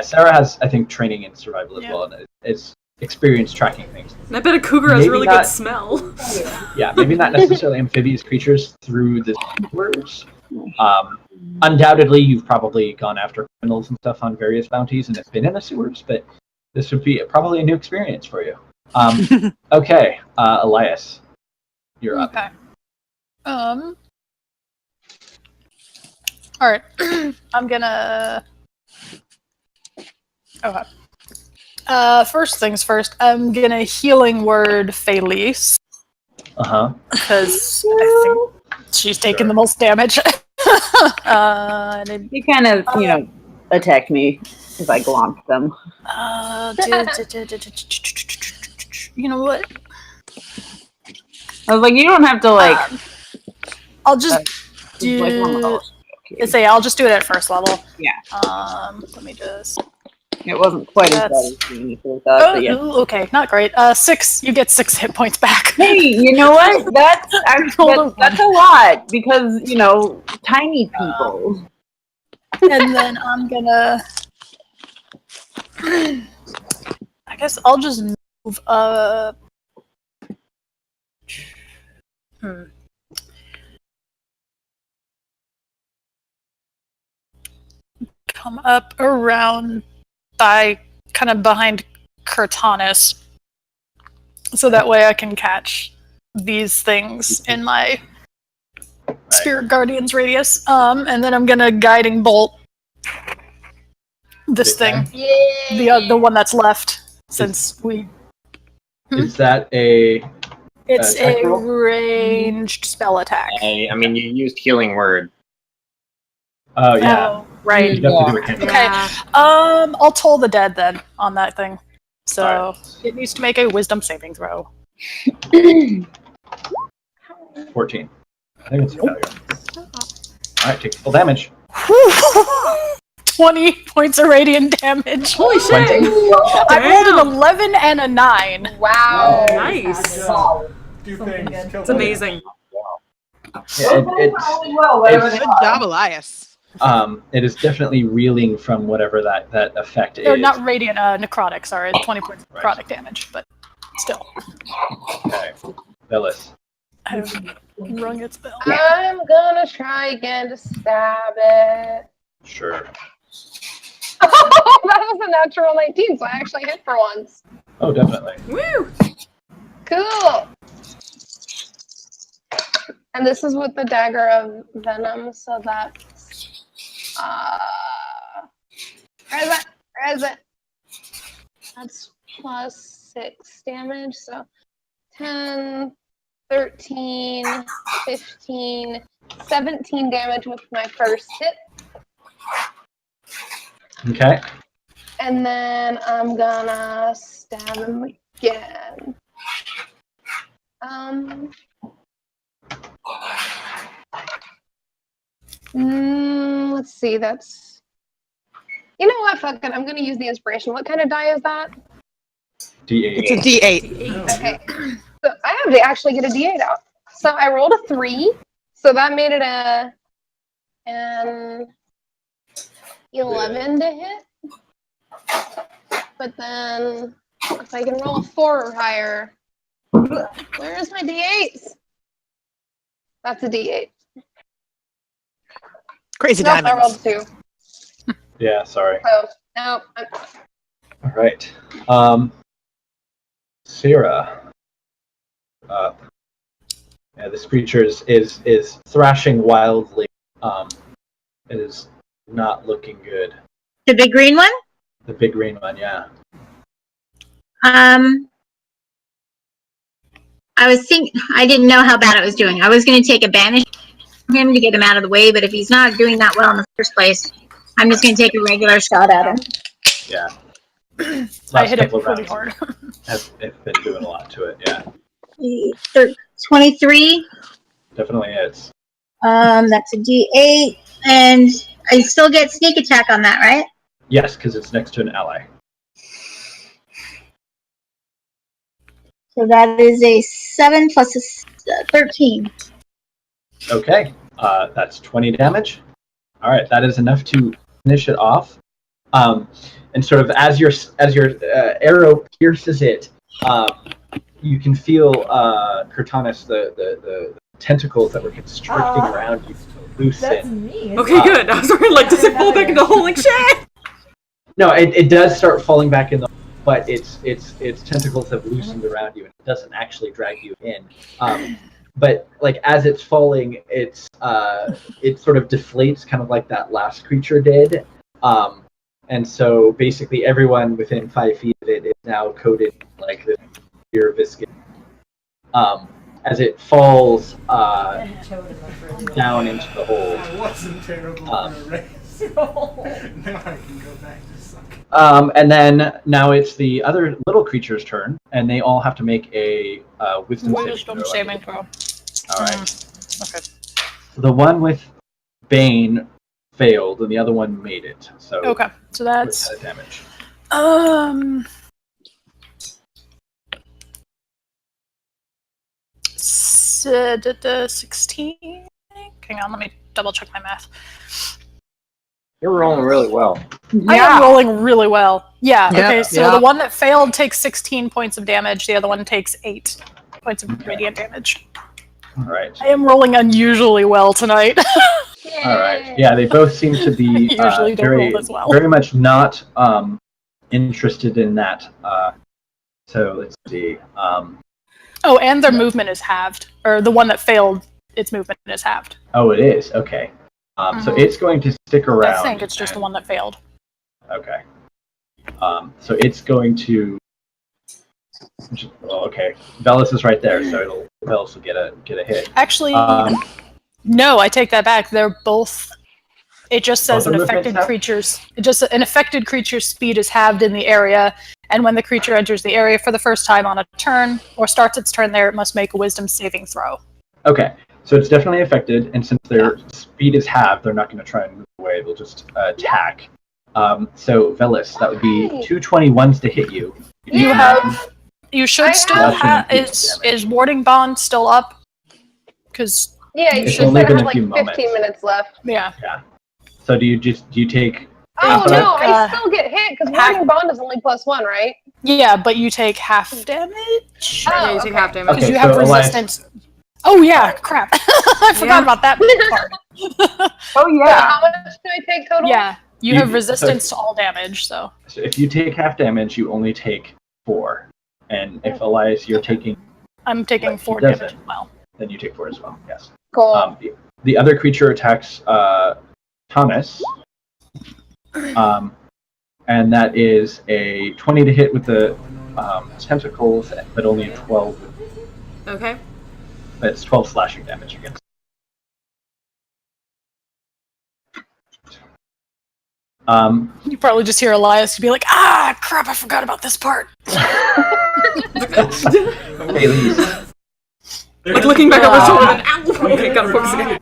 [SPEAKER 10] Sarah has, I think, training in survival as well, and it's experience tracking things.
[SPEAKER 2] And I bet a cougar has really good smell.
[SPEAKER 10] Yeah, maybe not necessarily amphibious creatures through the sewers. Undoubtedly, you've probably gone after criminals and stuff on various bounties, and it's been in the sewers, but this would be probably a new experience for you. Okay, Elias, you're up.
[SPEAKER 3] Okay. All right. I'm gonna. Okay. First things first. I'm gonna healing word Felice. Because I think she's taking the most damage.
[SPEAKER 4] He kind of, attacked me if I glomped them.
[SPEAKER 3] You know what?
[SPEAKER 4] I was like, you don't have to
[SPEAKER 3] I'll just do. I'll just do it at first level.
[SPEAKER 4] Yeah.
[SPEAKER 3] Let me just.
[SPEAKER 4] It wasn't quite as bad as you thought, but yeah.
[SPEAKER 3] Okay, not great. 6. You get 6 hit points back.
[SPEAKER 4] Hey, you know what? That's actually that's a lot because tiny people.
[SPEAKER 3] And then I'm gonna. I guess I'll just move up. Come up around by kind of behind Cortanis, so that way I can catch these things in my Spirit Guardian's radius. And then I'm gonna guiding bolt this thing, the one that's left, since we.
[SPEAKER 10] Is that a?
[SPEAKER 3] It's a ranged spell attack.
[SPEAKER 8] I mean, you used healing word.
[SPEAKER 10] Oh yeah.
[SPEAKER 3] Right.
[SPEAKER 10] You have to do a cancel.
[SPEAKER 3] Okay. I'll toll the dead then on that thing. So it needs to make a wisdom saving throw.
[SPEAKER 10] 14. I think it's a failure. Alright, take full damage.
[SPEAKER 3] 20 points of radiant damage.
[SPEAKER 2] Holy shit!
[SPEAKER 3] I rolled an 11 and a 9.
[SPEAKER 6] Wow.
[SPEAKER 2] Nice. It's amazing.
[SPEAKER 5] Good job, Elias.
[SPEAKER 10] It is definitely reeling from whatever that effect is.
[SPEAKER 3] Or not radiant, necrotic, sorry. 20 points of necrotic damage, but still.
[SPEAKER 10] Okay. Velis.
[SPEAKER 3] have rung its bell.
[SPEAKER 6] I'm gonna try again to stab it.
[SPEAKER 10] Sure.
[SPEAKER 6] Oh, that was a natural 19, so I actually hit for once.
[SPEAKER 10] Oh, definitely.
[SPEAKER 2] Woo!
[SPEAKER 6] Cool. And this is with the dagger of venom, so that's where is it? That's plus 6 damage, so 10, 13, 15, 17 damage with my first hit.
[SPEAKER 10] Okay.
[SPEAKER 6] And then I'm gonna stab him again. Let's see, that's... You know what, fuck it, I'm gonna use the inspiration. What kind of die is that?
[SPEAKER 10] D8.
[SPEAKER 5] It's a D8.
[SPEAKER 6] Okay. So I have to actually get a D8 out. So I rolled a 3, so that made it an 11 to hit. But then, if I can roll a 4 or higher, where is my D8s? That's a D8.
[SPEAKER 5] Crazy
[SPEAKER 6] Nope, I
[SPEAKER 5] diamonds.
[SPEAKER 6] rolled 2.
[SPEAKER 10] Yeah, sorry.
[SPEAKER 6] So, nope.
[SPEAKER 10] All right. Syrah. Yeah, this creature is thrashing wildly. It is not looking good.
[SPEAKER 7] The big green one?
[SPEAKER 10] The big green one, yeah.
[SPEAKER 7] I was thinking, I didn't know how bad it was doing. I was going to take a banish from him to get him out of the way, but if he's not doing that well in the first place, I'm just going to take a regular shot at him.
[SPEAKER 10] Yeah.
[SPEAKER 3] I hit it
[SPEAKER 10] couple of
[SPEAKER 3] pretty
[SPEAKER 10] rounds
[SPEAKER 3] hard.
[SPEAKER 10] have been doing a lot to it, yeah.
[SPEAKER 7] 23.
[SPEAKER 10] Definitely is.
[SPEAKER 7] That's a D8, and I still get sneak attack on that, right?
[SPEAKER 10] Yes, because it's next to an ally.
[SPEAKER 7] So that is a 7 plus a 13.
[SPEAKER 10] Okay, that's 20 damage. All right, that is enough to finish it off. And sort of as your arrow pierces it, you can feel Cortanus, the tentacles that were constricting around you loosen.
[SPEAKER 2] Okay, good. I was worried, like, does it fall back into the hole? Like, shit!
[SPEAKER 10] No, it does start falling back in the, but its tentacles have loosened around you and it doesn't actually drag you in. But like as it's falling, it sort of deflates, kind of like that last creature did. And so basically everyone within 5 feet of it is now coated in, like this pure viscous. As it falls down into the hole.
[SPEAKER 11] I wasn't terrible for a race. Now I can go back to suck.
[SPEAKER 10] And then now it's the other little creature's turn, and they all have to make a wisdom
[SPEAKER 3] saving throw.
[SPEAKER 10] All right.
[SPEAKER 3] Okay.
[SPEAKER 10] So the one with Bane failed, and the other one made it. So
[SPEAKER 3] Okay, so that's
[SPEAKER 10] what's that damage?
[SPEAKER 3] 16. Hang on, let me double check my math.
[SPEAKER 8] You're rolling really well.
[SPEAKER 3] I am rolling really well. Yeah.
[SPEAKER 8] Yeah,
[SPEAKER 3] Okay. So
[SPEAKER 8] yeah.
[SPEAKER 3] the one that failed takes 16 points of damage. The other one takes 8 points of radiant damage.
[SPEAKER 10] All right.
[SPEAKER 3] I am rolling unusually well tonight.
[SPEAKER 10] All right. Yeah, they both seem to be
[SPEAKER 3] Usually don't
[SPEAKER 10] very,
[SPEAKER 3] roll as well.
[SPEAKER 10] very much not interested in that. So let's see.
[SPEAKER 3] Oh, and their movement is halved. Or the one that failed, its movement is halved.
[SPEAKER 10] Oh, it is. Okay. So it's going to stick around.
[SPEAKER 3] I think it's just the one that failed.
[SPEAKER 10] Okay. So it's going to. Well, okay. Velis is right there, so Velis will get a hit.
[SPEAKER 3] Actually, no, I take that back. They're both. It just says
[SPEAKER 10] Both
[SPEAKER 3] an
[SPEAKER 10] of them
[SPEAKER 3] affected
[SPEAKER 10] halved?
[SPEAKER 3] creature's. An affected creature's speed is halved in the area, and when the creature enters the area for the first time on a turn or starts its turn there, it must make a Wisdom saving throw.
[SPEAKER 10] Okay. So it's definitely affected, and since their speed is halved, they're not going to try and move away. They'll just attack. So Velis, that would be 221s to hit you.
[SPEAKER 3] You have. You should still
[SPEAKER 10] Slashing
[SPEAKER 3] have.
[SPEAKER 10] and piercing
[SPEAKER 3] Is warding bond still up? Because
[SPEAKER 6] Yeah, you
[SPEAKER 10] It's
[SPEAKER 6] should
[SPEAKER 10] only
[SPEAKER 6] have
[SPEAKER 10] been a
[SPEAKER 6] like
[SPEAKER 10] few
[SPEAKER 6] 15
[SPEAKER 10] moments.
[SPEAKER 6] minutes left.
[SPEAKER 3] yeah.
[SPEAKER 10] So do you take?
[SPEAKER 6] Oh
[SPEAKER 10] half of
[SPEAKER 6] no,
[SPEAKER 10] it?
[SPEAKER 6] I still get hit because warding bond is only +1, right?
[SPEAKER 3] Yeah, but you take half damage.
[SPEAKER 6] Oh,
[SPEAKER 2] Yeah, you take half damage.
[SPEAKER 3] Because
[SPEAKER 10] Okay,
[SPEAKER 3] you have
[SPEAKER 10] so Elias-
[SPEAKER 3] resistance. Oh yeah, crap! I forgot about that part.
[SPEAKER 4] Oh yeah.
[SPEAKER 6] How much do I take total?
[SPEAKER 3] Yeah, you
[SPEAKER 10] You-
[SPEAKER 3] have resistance to all damage, so.
[SPEAKER 10] So if you take half damage, you only take 4. And if Elias, you're taking,
[SPEAKER 3] I'm taking
[SPEAKER 10] Like,
[SPEAKER 3] 4
[SPEAKER 10] he does
[SPEAKER 3] damage
[SPEAKER 10] it.
[SPEAKER 3] as well.
[SPEAKER 10] then you take 4 as well. Yes.
[SPEAKER 6] Cool.
[SPEAKER 10] The other creature attacks Thomas, and that is a 20 to hit with the tentacles, but only a 12.
[SPEAKER 2] Okay.
[SPEAKER 10] But it's 12 slashing damage against.
[SPEAKER 3] You probably just hear Elias be like, "Ah, crap! I forgot about this part."
[SPEAKER 10] Haley's.
[SPEAKER 2] Like looking back over his shoulder and ow! Okay, gotta focus again.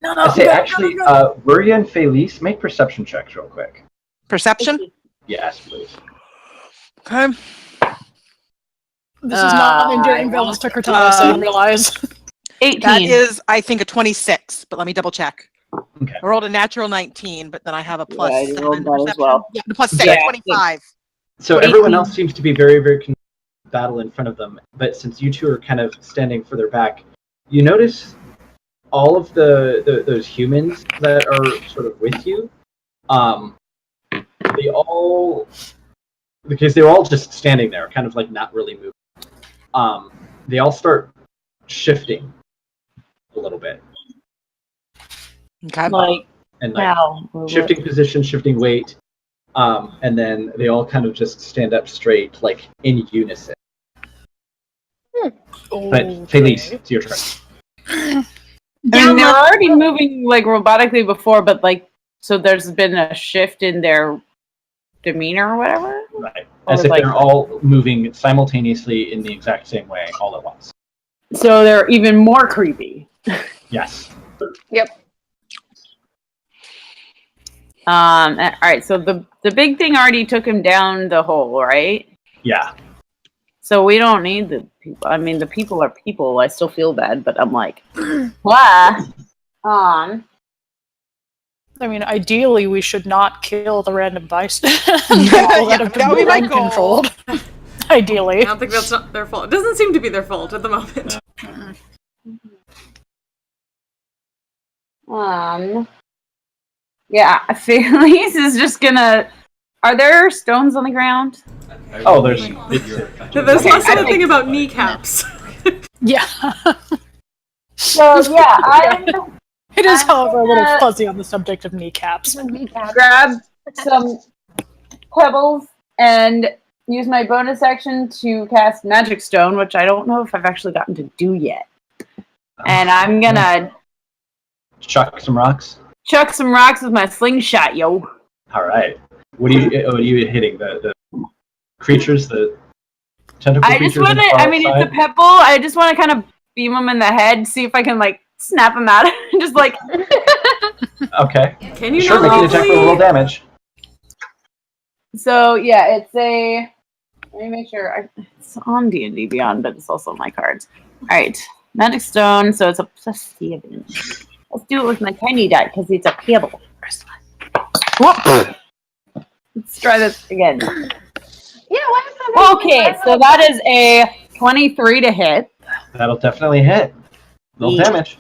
[SPEAKER 3] No,
[SPEAKER 10] I say actually, Wuria and Felice, make perception checks real quick.
[SPEAKER 5] Perception?
[SPEAKER 10] Yes, please.
[SPEAKER 5] Okay.
[SPEAKER 3] This is not enduring villains to Cortana, so you realize.
[SPEAKER 4] 18.
[SPEAKER 5] That is, I think, a 26, but let me double check.
[SPEAKER 10] Okay.
[SPEAKER 5] I rolled a natural 19, but then I have a plus
[SPEAKER 4] Yeah, you
[SPEAKER 5] 7
[SPEAKER 4] rolled that as
[SPEAKER 5] perception.
[SPEAKER 4] well.
[SPEAKER 5] Yeah, the plus 6,
[SPEAKER 10] Yeah.
[SPEAKER 5] 25.
[SPEAKER 10] So everyone else seems to be very, very confused with the battle in front of them. But since you two are kind of standing further back, you notice all of those humans that are sort of with you. They all, because they're all just standing there, kind of like not really moving. They all start shifting a little bit.
[SPEAKER 5] Okay.
[SPEAKER 4] Like,
[SPEAKER 10] And like
[SPEAKER 4] now.
[SPEAKER 10] shifting position, shifting weight, and then they all kind of just stand up straight, like in unison. But Felice, it's your turn.
[SPEAKER 4] I mean, they were already moving like robotically before, but like, so there's been a shift in their demeanor or whatever.
[SPEAKER 10] Right.
[SPEAKER 4] Or
[SPEAKER 10] As if
[SPEAKER 4] like-
[SPEAKER 10] they're all moving simultaneously in the exact same way all at once.
[SPEAKER 4] So they're even more creepy.
[SPEAKER 10] Yes.
[SPEAKER 6] Yep.
[SPEAKER 4] All right. So the big thing already took him down the hole, right?
[SPEAKER 10] Yeah.
[SPEAKER 4] So we don't need the people. I mean, the people are people. I still feel bad, but I'm like, why?
[SPEAKER 3] I mean, ideally, we should not kill the random bystanders
[SPEAKER 5] Yeah,
[SPEAKER 3] that have
[SPEAKER 5] that would be
[SPEAKER 3] been
[SPEAKER 5] my
[SPEAKER 3] mind
[SPEAKER 5] goal.
[SPEAKER 3] controlled. Ideally.
[SPEAKER 2] I don't think that's not their fault. It doesn't seem to be their fault at the moment.
[SPEAKER 4] Yeah, Felice is just gonna. Are there stones on the ground?
[SPEAKER 10] Oh, there's.
[SPEAKER 2] There's less of a thing about kneecaps.
[SPEAKER 3] Yeah.
[SPEAKER 4] So yeah,
[SPEAKER 3] It is, however, a little fuzzy on the subject of kneecaps.
[SPEAKER 4] grab some pebbles and use my bonus action to cast Magic Stone, which I don't know if I've actually gotten to do yet. And I'm gonna
[SPEAKER 10] Chuck some rocks.
[SPEAKER 4] chuck some rocks with my slingshot, yo.
[SPEAKER 10] All right. What are you hitting? The creatures, the tentacle
[SPEAKER 4] I
[SPEAKER 10] creatures?
[SPEAKER 4] just want to. I mean, it's a pebble. I just want to kind of beam them in the head, see if I can like snap them out, just like.
[SPEAKER 10] Okay.
[SPEAKER 2] Can you
[SPEAKER 10] Sure,
[SPEAKER 2] not
[SPEAKER 10] make an attack roll damage.
[SPEAKER 4] So yeah, it's a. Let me make sure it's on D&D Beyond, but it's also on my cards. All right, Magic Stone. So it's a +7. Let's do it with my tiny die because it's a pebble. Whoop. Let's try this again.
[SPEAKER 6] Yeah, why is that?
[SPEAKER 4] Okay, so that is a 23 to hit.
[SPEAKER 10] That'll definitely hit. Little
[SPEAKER 4] Yeah.
[SPEAKER 10] damage.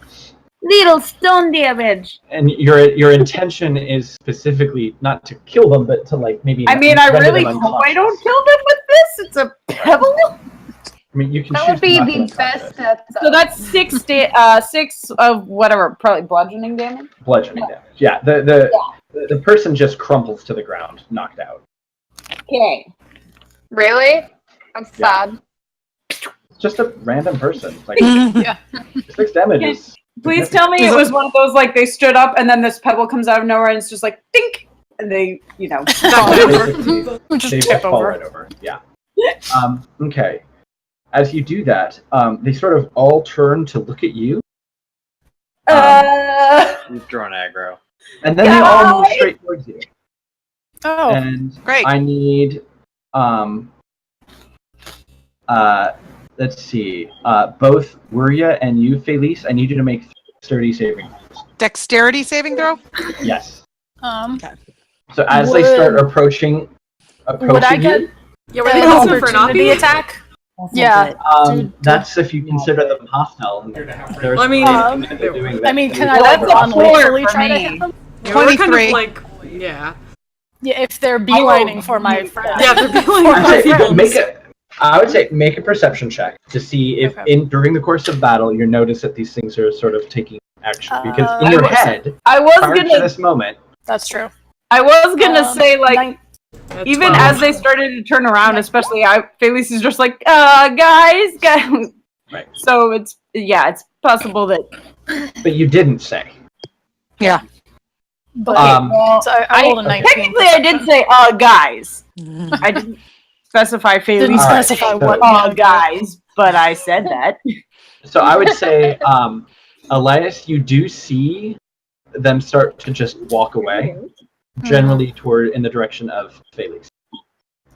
[SPEAKER 4] Little stone damage.
[SPEAKER 10] And your intention is specifically not to kill them, but to like maybe.
[SPEAKER 4] I mean, I
[SPEAKER 10] render
[SPEAKER 4] really
[SPEAKER 10] them
[SPEAKER 4] hope I
[SPEAKER 10] unconscious.
[SPEAKER 4] don't kill them with this. It's a pebble.
[SPEAKER 10] I mean, you can.
[SPEAKER 6] That
[SPEAKER 10] choose
[SPEAKER 6] would be
[SPEAKER 10] to knock
[SPEAKER 6] the
[SPEAKER 10] them
[SPEAKER 6] best
[SPEAKER 10] unconscious.
[SPEAKER 6] death.
[SPEAKER 4] So that's 6 of whatever, probably bludgeoning damage.
[SPEAKER 10] Bludgeoning damage. Yeah. The person just crumples to the ground, knocked out.
[SPEAKER 4] Okay.
[SPEAKER 6] Really? That's sad.
[SPEAKER 10] It's just a random person. Like
[SPEAKER 3] Yeah.
[SPEAKER 10] 6 damage is.
[SPEAKER 4] Please tell me it was one of those like they stood up and then this pebble comes out of nowhere and it's just like dink and they fall over.
[SPEAKER 10] Basically,
[SPEAKER 3] Just
[SPEAKER 10] they
[SPEAKER 3] tip
[SPEAKER 10] fall
[SPEAKER 3] over.
[SPEAKER 10] right over. Yeah. Okay. As you do that, they sort of all turn to look at you,
[SPEAKER 8] You've drawn aggro.
[SPEAKER 10] and then they all move straight towards you.
[SPEAKER 3] Oh,
[SPEAKER 10] And
[SPEAKER 5] Great.
[SPEAKER 10] I need, let's see, both Wuria and you, Felice, I need you to make sturdy saving throws.
[SPEAKER 5] Dexterity saving throw?
[SPEAKER 10] Yes.
[SPEAKER 3] so
[SPEAKER 10] So as they start approaching
[SPEAKER 3] would I get
[SPEAKER 10] you,
[SPEAKER 2] Yeah, were
[SPEAKER 3] an
[SPEAKER 2] they also for not
[SPEAKER 3] opportunity
[SPEAKER 2] being
[SPEAKER 3] attack Yeah.
[SPEAKER 10] That's if you consider them hostile. And there's
[SPEAKER 2] I mean,
[SPEAKER 10] nothing that they're doing that
[SPEAKER 3] can
[SPEAKER 10] is
[SPEAKER 3] I like
[SPEAKER 4] That's a four
[SPEAKER 3] non-lethally
[SPEAKER 4] for
[SPEAKER 3] try to
[SPEAKER 4] me.
[SPEAKER 3] hit them?
[SPEAKER 2] Yeah, we're kind of
[SPEAKER 5] 23.
[SPEAKER 2] like, yeah.
[SPEAKER 3] Yeah, if they're beelining for my friend.
[SPEAKER 2] Yeah, they're beelining
[SPEAKER 3] For
[SPEAKER 2] for
[SPEAKER 3] my
[SPEAKER 10] I'd say
[SPEAKER 3] friends.
[SPEAKER 10] I would say make a perception check to see if
[SPEAKER 3] Okay.
[SPEAKER 10] during the course of battle you notice that these things are sort of taking action. Because in your head,
[SPEAKER 4] I was
[SPEAKER 10] prior to
[SPEAKER 4] gonna
[SPEAKER 10] this moment,
[SPEAKER 3] That's true.
[SPEAKER 4] say like
[SPEAKER 2] That's
[SPEAKER 4] even
[SPEAKER 2] 12.
[SPEAKER 4] as they started to turn around, especially Felice is just like guys.
[SPEAKER 10] right.
[SPEAKER 4] So it's possible that
[SPEAKER 10] But you didn't say.
[SPEAKER 5] Yeah.
[SPEAKER 3] But
[SPEAKER 4] well,
[SPEAKER 3] so I rolled a 19.
[SPEAKER 4] technically I did say guys. I didn't specify Felice.
[SPEAKER 3] Didn't
[SPEAKER 10] Alright,
[SPEAKER 3] specify
[SPEAKER 10] so-
[SPEAKER 3] what
[SPEAKER 4] guys, but I said that.
[SPEAKER 10] So I would say, Elias, you do see them start to just walk away, generally toward in the direction of Felice.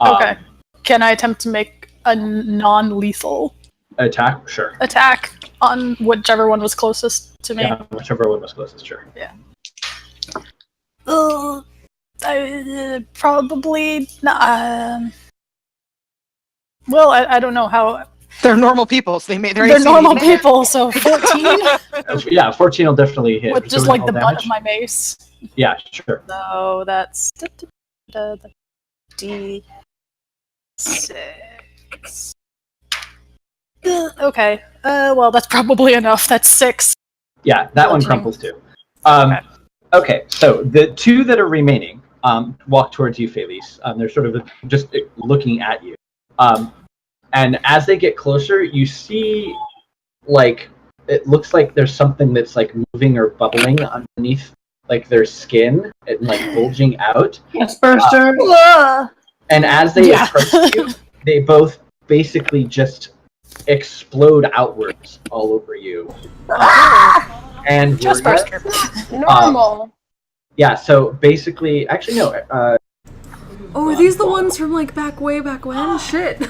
[SPEAKER 3] Okay. Can I attempt to make a non-lethal
[SPEAKER 10] Attack? Sure.
[SPEAKER 3] attack on whichever one was closest to me?
[SPEAKER 10] Yeah, whichever one was closest, sure.
[SPEAKER 3] Probably not. Well, I don't know how.
[SPEAKER 5] They're normal people, so they're
[SPEAKER 3] They're
[SPEAKER 5] AC
[SPEAKER 3] normal
[SPEAKER 5] is-
[SPEAKER 3] people, so 14
[SPEAKER 10] Yeah, 14 will definitely hit.
[SPEAKER 3] with
[SPEAKER 10] So
[SPEAKER 3] just
[SPEAKER 10] is
[SPEAKER 3] like
[SPEAKER 10] all
[SPEAKER 3] the butt
[SPEAKER 10] damage?
[SPEAKER 3] of my mace.
[SPEAKER 10] Yeah, sure.
[SPEAKER 3] So that's D6. Okay. Well, that's probably enough. That's 6.
[SPEAKER 10] Yeah, that one crumples too. Okay, so the two that are remaining walk towards you, Felice. They're sort of just looking at you. And as they get closer, you see, like, it looks like there's something that's, like, moving or bubbling underneath, like, their skin and, like, bulging out.
[SPEAKER 4] Yes, Burster.
[SPEAKER 10] And as they approach you, they both basically just explode outwards all over you. And
[SPEAKER 3] Just
[SPEAKER 10] Gloria,
[SPEAKER 3] Burster.
[SPEAKER 6] Normal.
[SPEAKER 10] yeah, so basically, actually, no.
[SPEAKER 2] Oh, are these the ones from like way back when? Shit.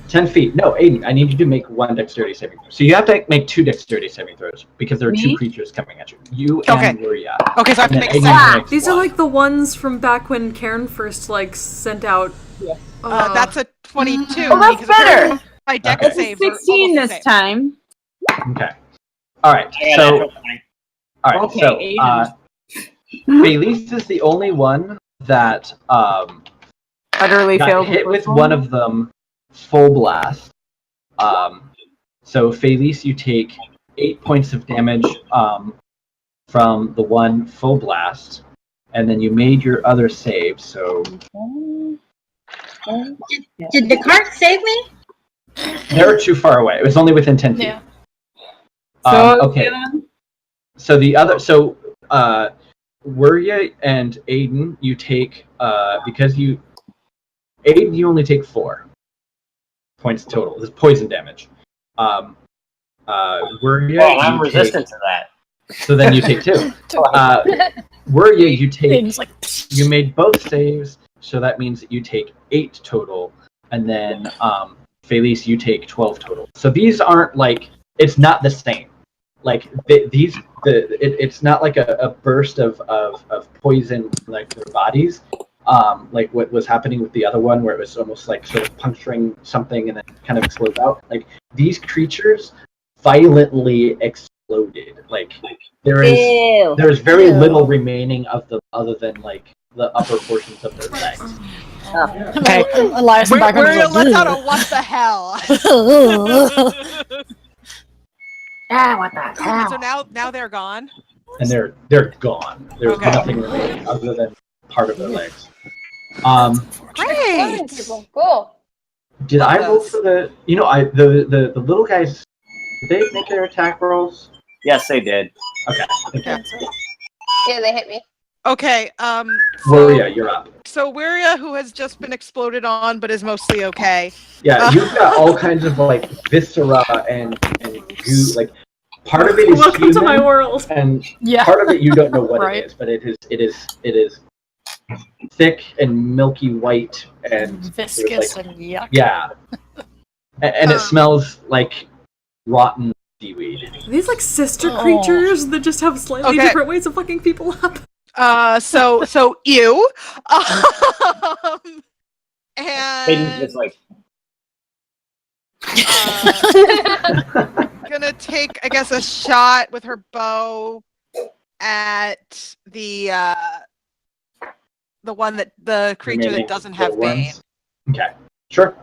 [SPEAKER 10] 10 feet. No, Aiden, I need you to make one dexterity saving throw. So you have to make 2 dexterity saving throws because there are 2 creatures coming at you. You and Gloria.
[SPEAKER 5] Okay, so I have to
[SPEAKER 10] And
[SPEAKER 5] make
[SPEAKER 10] then
[SPEAKER 5] a
[SPEAKER 10] Aiden
[SPEAKER 5] second.
[SPEAKER 10] makes
[SPEAKER 2] These are
[SPEAKER 10] one.
[SPEAKER 2] like the ones from back when Karen first like sent out.
[SPEAKER 5] That's a 22.
[SPEAKER 4] Oh, that's
[SPEAKER 5] because
[SPEAKER 4] better.
[SPEAKER 5] apparently My dex
[SPEAKER 10] Okay.
[SPEAKER 5] saves are
[SPEAKER 4] 16
[SPEAKER 5] almost the
[SPEAKER 4] this
[SPEAKER 5] same.
[SPEAKER 4] time.
[SPEAKER 10] Okay. All right.
[SPEAKER 8] I got
[SPEAKER 10] So,
[SPEAKER 8] natural 20.
[SPEAKER 10] all right.
[SPEAKER 4] Okay,
[SPEAKER 10] So,
[SPEAKER 4] Aiden.
[SPEAKER 10] Felice is the only one that
[SPEAKER 4] Utterly
[SPEAKER 10] got
[SPEAKER 4] failed.
[SPEAKER 10] hit with one of them full blast. So Felice, you take 8 points of damage from the one full blast, and then you made your other save. So
[SPEAKER 7] Did the cart save me?
[SPEAKER 10] they were too far away. It was only within 10 feet.
[SPEAKER 3] Yeah.
[SPEAKER 10] Okay. So the other, Wuria and Aiden, you take because Aiden, you only take 4 points total. This is poison damage. Wuria,
[SPEAKER 8] Well, I'm
[SPEAKER 10] you
[SPEAKER 8] resistant to that.
[SPEAKER 10] So then you take 2. Wuria, you take.
[SPEAKER 3] Things like
[SPEAKER 10] You made both saves, so that means that you take 8 total, and then Felice, you take 12 total. So these aren't like, it's not the same. Like it's not like a burst of poison like their bodies, like what was happening with the other one, where it was almost like sort of puncturing something and then kind of explodes out. Like these creatures violently exploded. Like there's very little remaining of them other than like the upper portions of their legs.
[SPEAKER 5] Okay.
[SPEAKER 3] Elias in the background is
[SPEAKER 5] We're
[SPEAKER 3] like,
[SPEAKER 5] let out a what the hell.
[SPEAKER 4] What the
[SPEAKER 5] So now they're gone.
[SPEAKER 10] And they're gone. There's
[SPEAKER 5] Okay.
[SPEAKER 10] nothing remaining other than part of their legs.
[SPEAKER 5] Great.
[SPEAKER 6] People. Cool.
[SPEAKER 10] Did I roll for the? You know, the little guys. Did they make their attack rolls?
[SPEAKER 8] Yes, they did.
[SPEAKER 10] Okay.
[SPEAKER 6] Yeah, they hit me.
[SPEAKER 5] Okay.
[SPEAKER 10] Wuria, you're up.
[SPEAKER 5] So Wiria, who has just been exploded on, but is mostly okay.
[SPEAKER 10] Yeah, you've got all kinds of like viscera and goo. Like part of it is
[SPEAKER 2] Welcome
[SPEAKER 10] human,
[SPEAKER 2] to my world.
[SPEAKER 10] and
[SPEAKER 3] yeah.
[SPEAKER 10] part of it you don't know what
[SPEAKER 3] Right.
[SPEAKER 10] it is, but it is thick and milky white and there's,
[SPEAKER 3] Viscous
[SPEAKER 10] like,
[SPEAKER 3] and yuck.
[SPEAKER 10] yeah, and it smells like rotten seaweed.
[SPEAKER 2] Are these like sister
[SPEAKER 3] Oh.
[SPEAKER 2] creatures that just have slightly
[SPEAKER 5] Okay.
[SPEAKER 2] different ways of fucking people up?
[SPEAKER 5] So you,
[SPEAKER 8] Aiden
[SPEAKER 5] and
[SPEAKER 8] just like
[SPEAKER 5] gonna take, I guess, a shot with her bow at the one that the creature that doesn't have bane.
[SPEAKER 10] Okay, sure.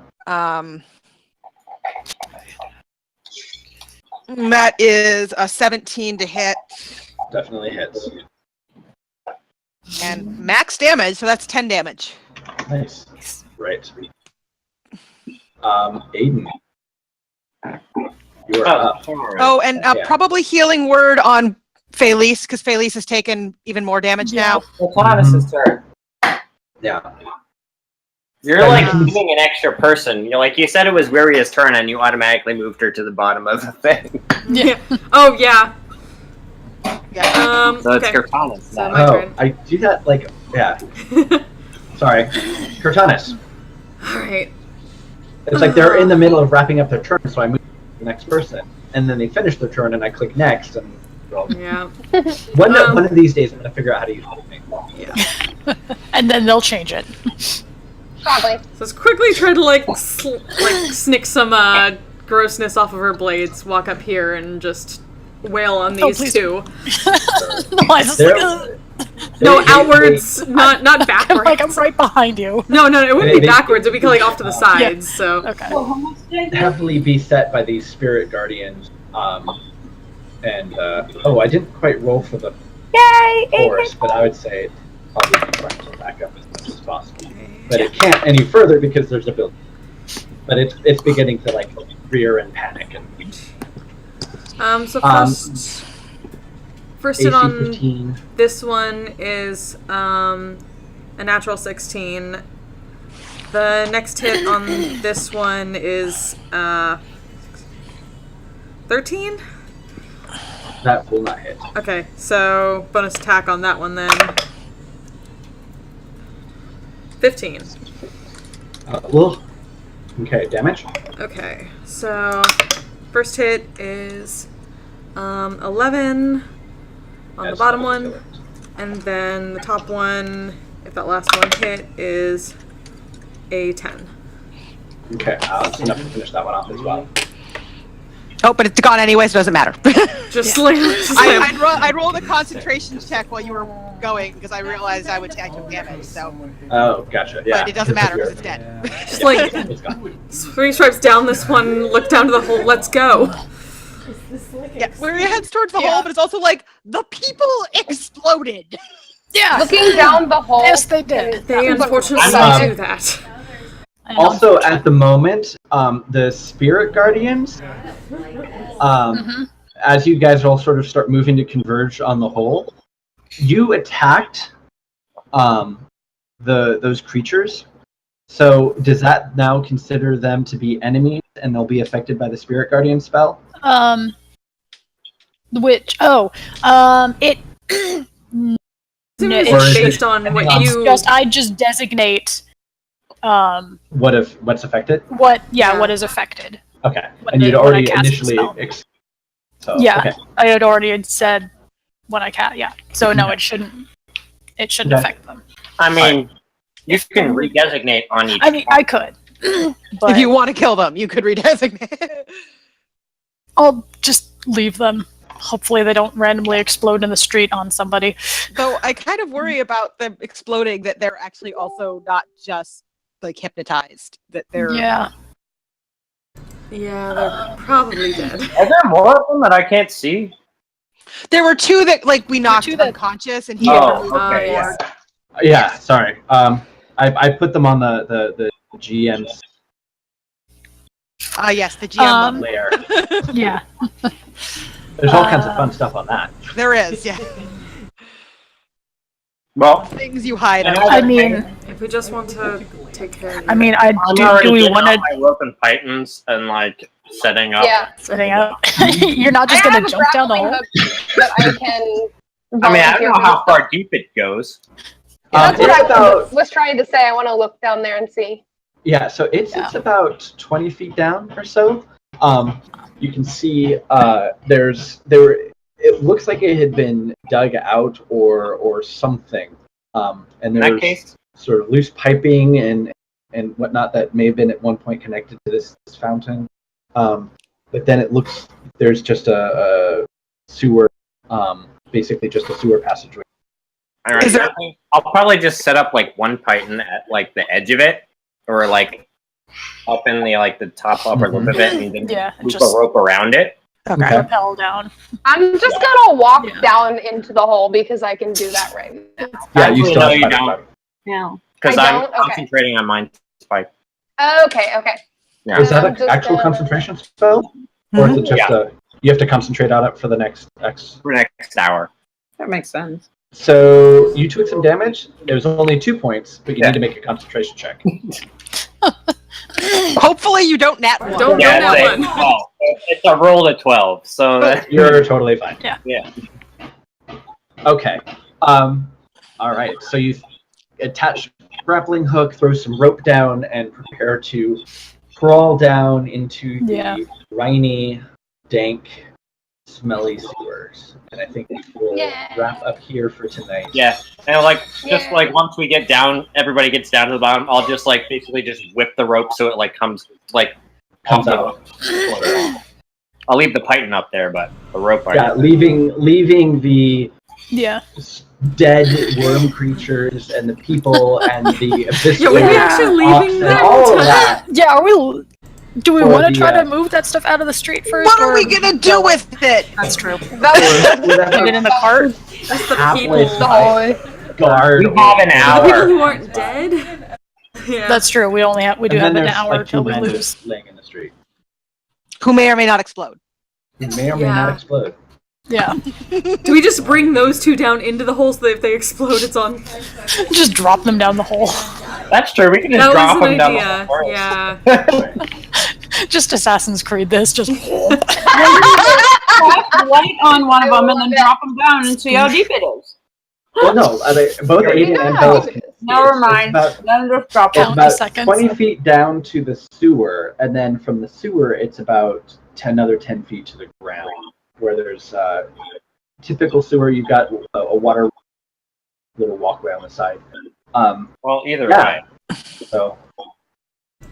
[SPEAKER 5] That is a 17 to hit.
[SPEAKER 10] Definitely hits.
[SPEAKER 5] And max damage, so that's 10 damage.
[SPEAKER 10] Nice. Right. Aiden. You're up.
[SPEAKER 5] Oh, and probably healing word on Felice, because Felice has taken even more damage now.
[SPEAKER 8] Cortanus' turn.
[SPEAKER 10] Yeah.
[SPEAKER 8] You're like being an extra person. You're like, you said it was Wiria's turn, and you automatically moved her to the bottom of the thing.
[SPEAKER 2] Yeah. Oh, yeah.
[SPEAKER 5] Yeah.
[SPEAKER 8] So it's
[SPEAKER 2] okay.
[SPEAKER 8] Cortanus.
[SPEAKER 2] So
[SPEAKER 8] now.
[SPEAKER 2] my turn.
[SPEAKER 10] I do that like, yeah. Sorry. Cortanus.
[SPEAKER 2] Alright.
[SPEAKER 10] It's like they're in the middle of wrapping up their turn, so I move to the next person. And then they finish their turn, and I click next, and roll.
[SPEAKER 2] Yeah.
[SPEAKER 10] One of these days, I'm going to figure out how to use the thing.
[SPEAKER 2] Yeah.
[SPEAKER 3] And then they'll change it.
[SPEAKER 6] Probably.
[SPEAKER 2] So let's quickly try to like snick some grossness off of her blades, walk up here and just wail on these two. No, outwards, not backwards.
[SPEAKER 3] Like I'm right behind you.
[SPEAKER 2] No, it wouldn't be backwards. It'd be like off to the sides.
[SPEAKER 3] Yeah.
[SPEAKER 2] So
[SPEAKER 3] okay.
[SPEAKER 10] Heavily beset by these spirit guardians. And I didn't quite roll for the force, but I would say it probably be trying to back up as much as possible. But it can't any further because there's a building. But it's beginning to like rear and panic and.
[SPEAKER 2] So first hit on
[SPEAKER 10] 15.
[SPEAKER 2] this one is a natural 16. The next hit on this one is 13.
[SPEAKER 10] That will not hit.
[SPEAKER 2] Okay, so bonus attack on that one then. 15.
[SPEAKER 10] Okay, damage.
[SPEAKER 2] Okay, so first hit is 11 on the bottom one, and then the top one, if that last one hit, is a 10.
[SPEAKER 10] Okay, that's enough to finish that one off as well.
[SPEAKER 5] Oh, but it's gone anyway, so it doesn't matter.
[SPEAKER 2] Just like
[SPEAKER 5] I'd roll the concentration check while you were going because I realized I would take damage. So.
[SPEAKER 10] Oh, gotcha. Yeah.
[SPEAKER 5] But it doesn't matter because it's dead.
[SPEAKER 2] Just like 3 stripes down this one, look down to the hole, let's go.
[SPEAKER 5] Yeah, where your head's towards the hole, but it's also like the people exploded.
[SPEAKER 3] Yeah.
[SPEAKER 6] Looking down the hole.
[SPEAKER 3] Yes, they did.
[SPEAKER 2] They unfortunately do that.
[SPEAKER 10] Also, at the moment, the spirit guardians, as you guys all sort of start moving to converge on the hole, you attacked those creatures. So does that now consider them to be enemies and they'll be affected by the spirit guardian spell?
[SPEAKER 2] It's based on what you.
[SPEAKER 3] I just designate.
[SPEAKER 10] What's affected?
[SPEAKER 3] What is affected?
[SPEAKER 10] Okay, and you'd already initially.
[SPEAKER 3] Okay. I had already said when I cast. Yeah, so no, it shouldn't affect them.
[SPEAKER 8] I mean, you can redesignate on each.
[SPEAKER 3] I mean, I could. But
[SPEAKER 5] if you want to kill them, you could redesignate.
[SPEAKER 3] I'll just leave them. Hopefully they don't randomly explode in the street on somebody.
[SPEAKER 5] Though I kind of worry about them exploding, that they're actually also not just like hypnotized. That they're
[SPEAKER 2] they're probably dead.
[SPEAKER 8] Are there more of them that I can't see?
[SPEAKER 5] There were 2 that like we knocked unconscious, and he.
[SPEAKER 8] Okay.
[SPEAKER 10] Yeah. Sorry. I put them on the GM's.
[SPEAKER 5] Yes, the GM
[SPEAKER 10] layer.
[SPEAKER 3] Yeah.
[SPEAKER 10] There's all kinds of fun stuff on that.
[SPEAKER 5] There is, yeah.
[SPEAKER 8] Well,
[SPEAKER 5] things you hide.
[SPEAKER 3] I mean,
[SPEAKER 2] if we just want to take care of it.
[SPEAKER 3] I mean,
[SPEAKER 8] I'm already
[SPEAKER 3] do we
[SPEAKER 8] getting
[SPEAKER 3] want
[SPEAKER 8] out
[SPEAKER 3] to
[SPEAKER 8] my rope and pythons and like setting up?
[SPEAKER 6] Yeah.
[SPEAKER 3] setting up? You're not just gonna jump down the hole.
[SPEAKER 6] That I can.
[SPEAKER 8] I mean, I don't know how far deep it goes.
[SPEAKER 6] That's what I was trying to say. I want to look down there and see.
[SPEAKER 10] Yeah, so it's about 20 feet down or so. You can see it looks like it had been dug out or something. And there's sort of loose piping and whatnot that may have been at one point connected to this fountain. But then it looks there's just a sewer, basically just a sewer passageway.
[SPEAKER 8] All right. I'll probably just set up like one python at like the edge of it, or like up in the like the top upper lip of it, and then loop a rope around it.
[SPEAKER 3] Okay. Rappel down.
[SPEAKER 6] I'm just gonna walk down into the hole because I can do that right now.
[SPEAKER 10] Yeah, you still have
[SPEAKER 8] you don't.
[SPEAKER 6] No.
[SPEAKER 8] Because
[SPEAKER 6] I
[SPEAKER 8] I'm
[SPEAKER 6] don't? Okay.
[SPEAKER 8] concentrating on mind spike.
[SPEAKER 6] Okay.
[SPEAKER 10] Yeah. Is that an actual concentration spell? Or is it just you have to concentrate on it for the next
[SPEAKER 8] next hour?
[SPEAKER 4] That makes sense.
[SPEAKER 10] So you took some damage. There's only 2 points, but you need to make a concentration check.
[SPEAKER 5] Hopefully you don't nat one.
[SPEAKER 2] Don't nat one.
[SPEAKER 8] Oh, it's a roll at 12, so
[SPEAKER 10] You're totally fine.
[SPEAKER 8] Yeah.
[SPEAKER 10] Okay. All right. So you attach grappling hook, throw some rope down, and prepare to crawl down into the briny, dank, smelly sewers. And I think we'll wrap up here for tonight.
[SPEAKER 8] Yeah, and like just like once we get down, everybody gets down to the bottom. I'll just like basically just whip the rope so it like comes up. I'll leave the python up there, but the rope.
[SPEAKER 10] Leaving the dead worm creatures and the people and the abyss.
[SPEAKER 2] Were we actually leaving them?
[SPEAKER 10] All of that.
[SPEAKER 3] Yeah, are we? Do we want to try to move that stuff out of the street first?
[SPEAKER 5] What are we gonna do with it?
[SPEAKER 3] That's true.
[SPEAKER 10] Put
[SPEAKER 3] it in the cart.
[SPEAKER 2] That's the people.
[SPEAKER 10] Guard.
[SPEAKER 8] We have an hour.
[SPEAKER 2] The people who aren't dead. Yeah.
[SPEAKER 3] That's true. We do have an hour till we lose.
[SPEAKER 10] Laying in the street.
[SPEAKER 5] Who may or may not explode.
[SPEAKER 10] Who may or may not explode.
[SPEAKER 3] Yeah.
[SPEAKER 2] Do we just bring those two down into the hole so that if they explode, it's on?
[SPEAKER 3] Just drop them down the hole.
[SPEAKER 8] That's true. We can just drop them down the hole.
[SPEAKER 2] Yeah.
[SPEAKER 3] Just Assassin's Creed this. Just
[SPEAKER 4] light on one of them and then drop them down and see how deep it is.
[SPEAKER 10] Well, no, both Aiden and Bellis can.
[SPEAKER 4] Never mind. Then just drop them.
[SPEAKER 10] It's about 20 feet down to the sewer, and then from the sewer, it's about another 10 feet to the ground, where there's typical sewer. You've got a water little walkway on the side.
[SPEAKER 8] Well, either way.
[SPEAKER 10] So.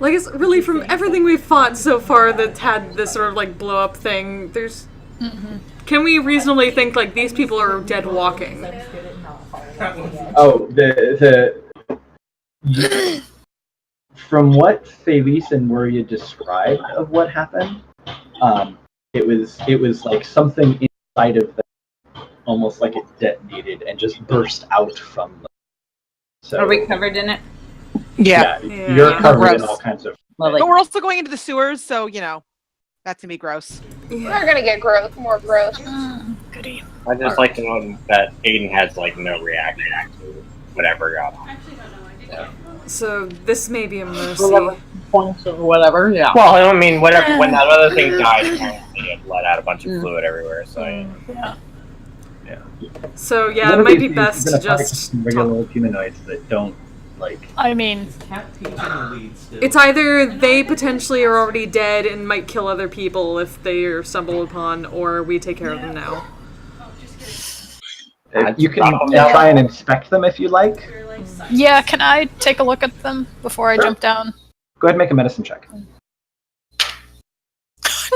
[SPEAKER 2] Like, it's really from everything we've fought so far that had this sort of like blow up thing. There's. Can we reasonably think like these people are dead walking?
[SPEAKER 10] Oh, from what Felice and Muria described of what happened, it was like something inside of them, almost like it detonated and just burst out from them. So,
[SPEAKER 4] are we covered in it?
[SPEAKER 5] Yeah.
[SPEAKER 10] You're covered in all kinds of.
[SPEAKER 5] But we're also going into the sewers, so you know, that's gonna be gross.
[SPEAKER 6] We're gonna get more gross.
[SPEAKER 3] Goody.
[SPEAKER 8] I just like to know that Aiden has like no reaction to whatever got on.
[SPEAKER 2] So this may be a mercy.
[SPEAKER 4] Points or whatever. Yeah.
[SPEAKER 8] Well, I mean, whatever. When that other thing died, it let out a bunch of fluid everywhere. So.
[SPEAKER 3] Yeah.
[SPEAKER 2] So it might be best to just
[SPEAKER 10] regular old humanoids that don't like.
[SPEAKER 3] I mean,
[SPEAKER 2] it's either they potentially are already dead and might kill other people if they are stumbled upon, or we take care of them now.
[SPEAKER 10] You can try and inspect them if you like.
[SPEAKER 3] Yeah, can I take a look at them before I jump down?
[SPEAKER 10] Go ahead and make a medicine check.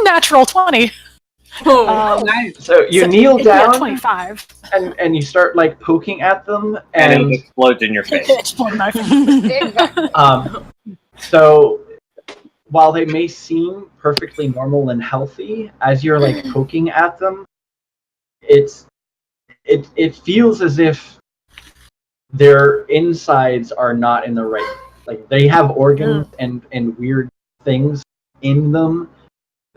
[SPEAKER 3] Natural 20.
[SPEAKER 10] So you kneel down,
[SPEAKER 3] 25,
[SPEAKER 10] and you start like poking at them,
[SPEAKER 8] and it explodes in your face.
[SPEAKER 3] Explode my face.
[SPEAKER 10] So while they may seem perfectly normal and healthy, as you're like poking at them, it feels as if their insides are not in the right. Like they have organs and weird things in them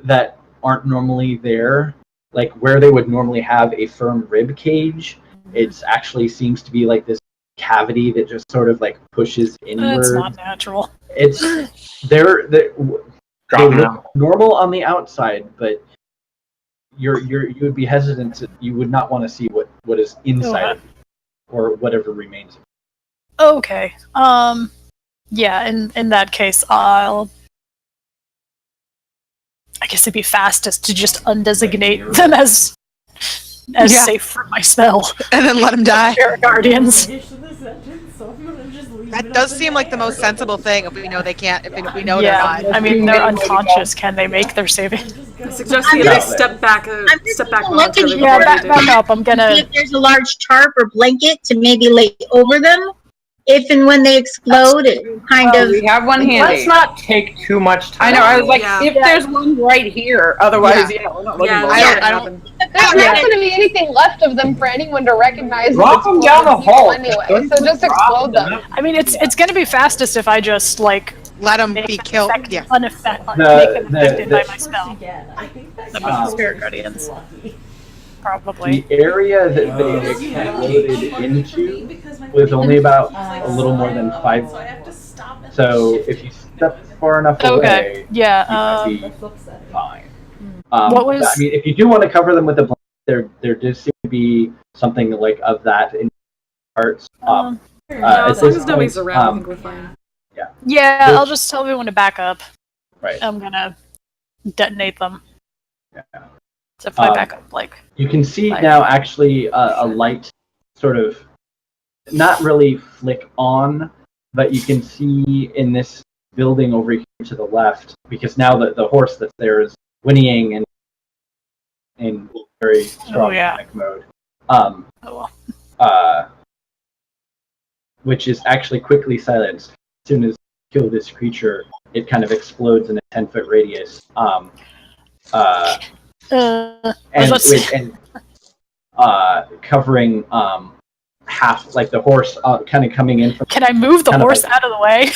[SPEAKER 10] that aren't normally there, like where they would normally have a firm rib cage. It actually seems to be like this cavity that just sort of like pushes inward.
[SPEAKER 3] It's not natural.
[SPEAKER 10] It's they look normal on the outside, but you would be hesitant to, you would not want to see what is inside or whatever remains.
[SPEAKER 3] Okay. Yeah, in that case, I guess it'd be fastest to just undesignate them as safe for my spell.
[SPEAKER 5] And then let them die.
[SPEAKER 3] Guardians.
[SPEAKER 5] That That does seem like the most sensible thing if we know they can't, if we know
[SPEAKER 3] Yeah,
[SPEAKER 5] they're not.
[SPEAKER 3] I mean, they're unconscious. Can they make their saving?
[SPEAKER 2] I suggest you at least step back momentarily
[SPEAKER 3] Yeah,
[SPEAKER 2] before you do.
[SPEAKER 3] back up. I'm gonna.
[SPEAKER 7] See if there's a large tarp or blanket to maybe lay over them. If and when they explode, it kind of.
[SPEAKER 4] We have one handy.
[SPEAKER 8] Let's not take too much time.
[SPEAKER 4] I know. I was like,
[SPEAKER 2] Yeah.
[SPEAKER 4] if there's one right here, otherwise, we're not looking for
[SPEAKER 2] Yeah,
[SPEAKER 4] it.
[SPEAKER 5] I don't.
[SPEAKER 6] There's not going to be anything left of them for anyone to recognize.
[SPEAKER 8] Drop them down the hole.
[SPEAKER 6] Anyway, so just explode them.
[SPEAKER 3] I mean, it's gonna be fastest if I just like
[SPEAKER 5] Let them
[SPEAKER 3] make
[SPEAKER 5] be
[SPEAKER 3] them
[SPEAKER 5] killed.
[SPEAKER 3] make
[SPEAKER 5] Yeah.
[SPEAKER 3] them affected by my spell.
[SPEAKER 10] Um,
[SPEAKER 3] Spirit guardians. Probably.
[SPEAKER 10] The area that they exploded into was only about a little more than 5. So if you step far enough away,
[SPEAKER 3] Okay. Yeah.
[SPEAKER 10] you might be fine.
[SPEAKER 3] What was-
[SPEAKER 10] I mean, if you do want to cover them with a blanket, there does seem to be something like of that in parts.
[SPEAKER 2] No,
[SPEAKER 10] At
[SPEAKER 2] as long
[SPEAKER 10] this
[SPEAKER 2] as nobody's
[SPEAKER 10] point,
[SPEAKER 2] around, I think we're fine.
[SPEAKER 3] Yeah,
[SPEAKER 10] This-
[SPEAKER 3] I'll just tell everyone to back up.
[SPEAKER 10] Right.
[SPEAKER 3] I'm gonna detonate them.
[SPEAKER 10] Yeah.
[SPEAKER 3] So if I back up, like.
[SPEAKER 10] You can see
[SPEAKER 3] Like-
[SPEAKER 10] now actually a light sort of not really flick on, but you can see in this building over here to the left, because now the horse that's there is whinnying and in very strong panic mode. Which is actually quickly silenced. As soon as you kill this creature, it kind of explodes in a 10-foot radius. Covering half, like the horse kind of coming in from.
[SPEAKER 3] Can I move the
[SPEAKER 10] kind of
[SPEAKER 3] horse
[SPEAKER 10] like-
[SPEAKER 3] out of the way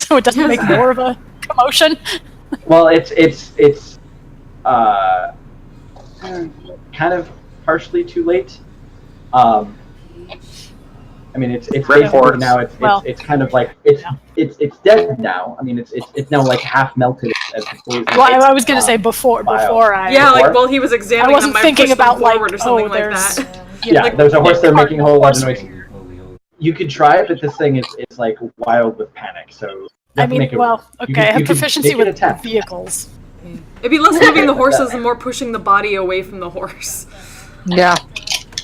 [SPEAKER 3] so it doesn't make more of a commotion?
[SPEAKER 10] Well, it's kind of partially too late. I mean, it's basically now it's kind of like it's dead now. I mean, it's now like half melted as the poison.
[SPEAKER 3] Well, I was gonna say before I.
[SPEAKER 2] Yeah, like while he was examining
[SPEAKER 3] I wasn't
[SPEAKER 2] them, I
[SPEAKER 3] thinking
[SPEAKER 2] pushed them
[SPEAKER 3] about like
[SPEAKER 2] forward or something like
[SPEAKER 3] there's.
[SPEAKER 2] that.
[SPEAKER 10] Yeah,
[SPEAKER 3] like,
[SPEAKER 10] there's a horse there making a whole lot of
[SPEAKER 3] horse
[SPEAKER 10] noise. You could try, but this thing is like wild with panic. So you
[SPEAKER 3] I
[SPEAKER 10] have to
[SPEAKER 3] mean,
[SPEAKER 10] make it
[SPEAKER 3] well,
[SPEAKER 10] work.
[SPEAKER 3] okay,
[SPEAKER 10] You can-
[SPEAKER 3] I have
[SPEAKER 10] you can
[SPEAKER 3] proficiency
[SPEAKER 10] make an
[SPEAKER 3] with
[SPEAKER 10] attempt.
[SPEAKER 3] vehicles.
[SPEAKER 2] It'd be less moving the horses and more pushing the body away from the horse.
[SPEAKER 5] Yeah.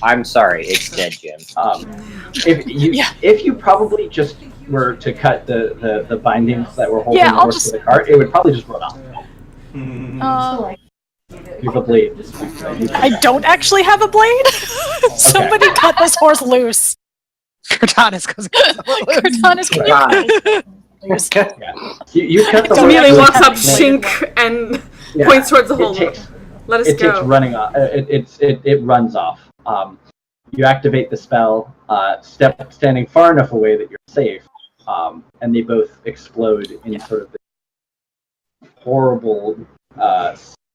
[SPEAKER 8] I'm sorry, it's dead, Jim.
[SPEAKER 10] If you probably just were to cut the bindings that were holding
[SPEAKER 3] Yeah,
[SPEAKER 10] the
[SPEAKER 3] I'll
[SPEAKER 10] horse
[SPEAKER 3] just-
[SPEAKER 10] to the cart, it would probably just run off. You have a blade.
[SPEAKER 3] I don't actually have a blade. Somebody cut this horse loose.
[SPEAKER 5] Cortanis goes.
[SPEAKER 3] Cortanis, can you loose?
[SPEAKER 10] You cut the horse
[SPEAKER 2] Immediately
[SPEAKER 10] loose.
[SPEAKER 2] walks up, shink, and points towards the hole. Let us
[SPEAKER 10] It's
[SPEAKER 2] go.
[SPEAKER 10] running off. It runs off. You activate the spell, standing far enough away that you're safe, and they both explode in sort of this horrible,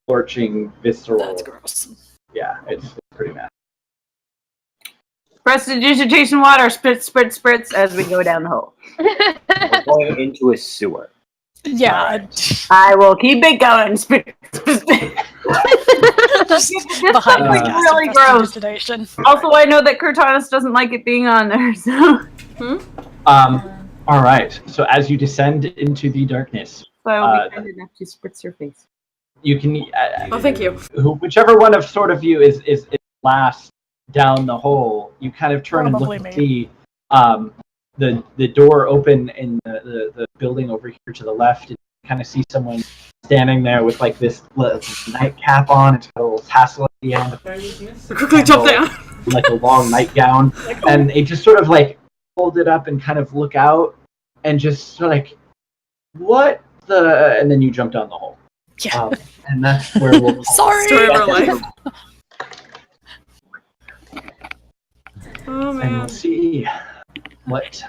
[SPEAKER 10] scorching, visceral.
[SPEAKER 3] That's gross.
[SPEAKER 10] Yeah, it's pretty nasty.
[SPEAKER 4] Prestidigitation water, spritz, spritz, spritz, as we go down the hole.
[SPEAKER 8] We're going into a sewer.
[SPEAKER 3] Yeah.
[SPEAKER 4] I will keep it going. Spritz, spritz.
[SPEAKER 3] Behind
[SPEAKER 4] This
[SPEAKER 3] the
[SPEAKER 4] is really gross.
[SPEAKER 3] prestidigitation.
[SPEAKER 4] Also, I know that Cortanis doesn't like it being on there, so.
[SPEAKER 10] All right. So as you descend into the darkness,
[SPEAKER 4] So I will be kind enough to spritz your face.
[SPEAKER 10] you can.
[SPEAKER 2] Oh, thank you.
[SPEAKER 10] Whichever one of sort of you is last down the hole, you kind of turn
[SPEAKER 3] Probably
[SPEAKER 10] and look
[SPEAKER 3] me.
[SPEAKER 10] and see the door open in the building over here to the left. And you kind of see someone standing there with like this nightcap on. It's got a little tassel at the end.
[SPEAKER 2] Quickly jump down.
[SPEAKER 10] Like a long nightgown, and it just sort of like hold it up and kind of look out and just sort of like, what the? And then you jump down the hole.
[SPEAKER 3] Yeah.
[SPEAKER 10] And that's where we'll.
[SPEAKER 3] Sorry.
[SPEAKER 2] Story of our life. Oh
[SPEAKER 10] And
[SPEAKER 2] man.
[SPEAKER 10] we'll see what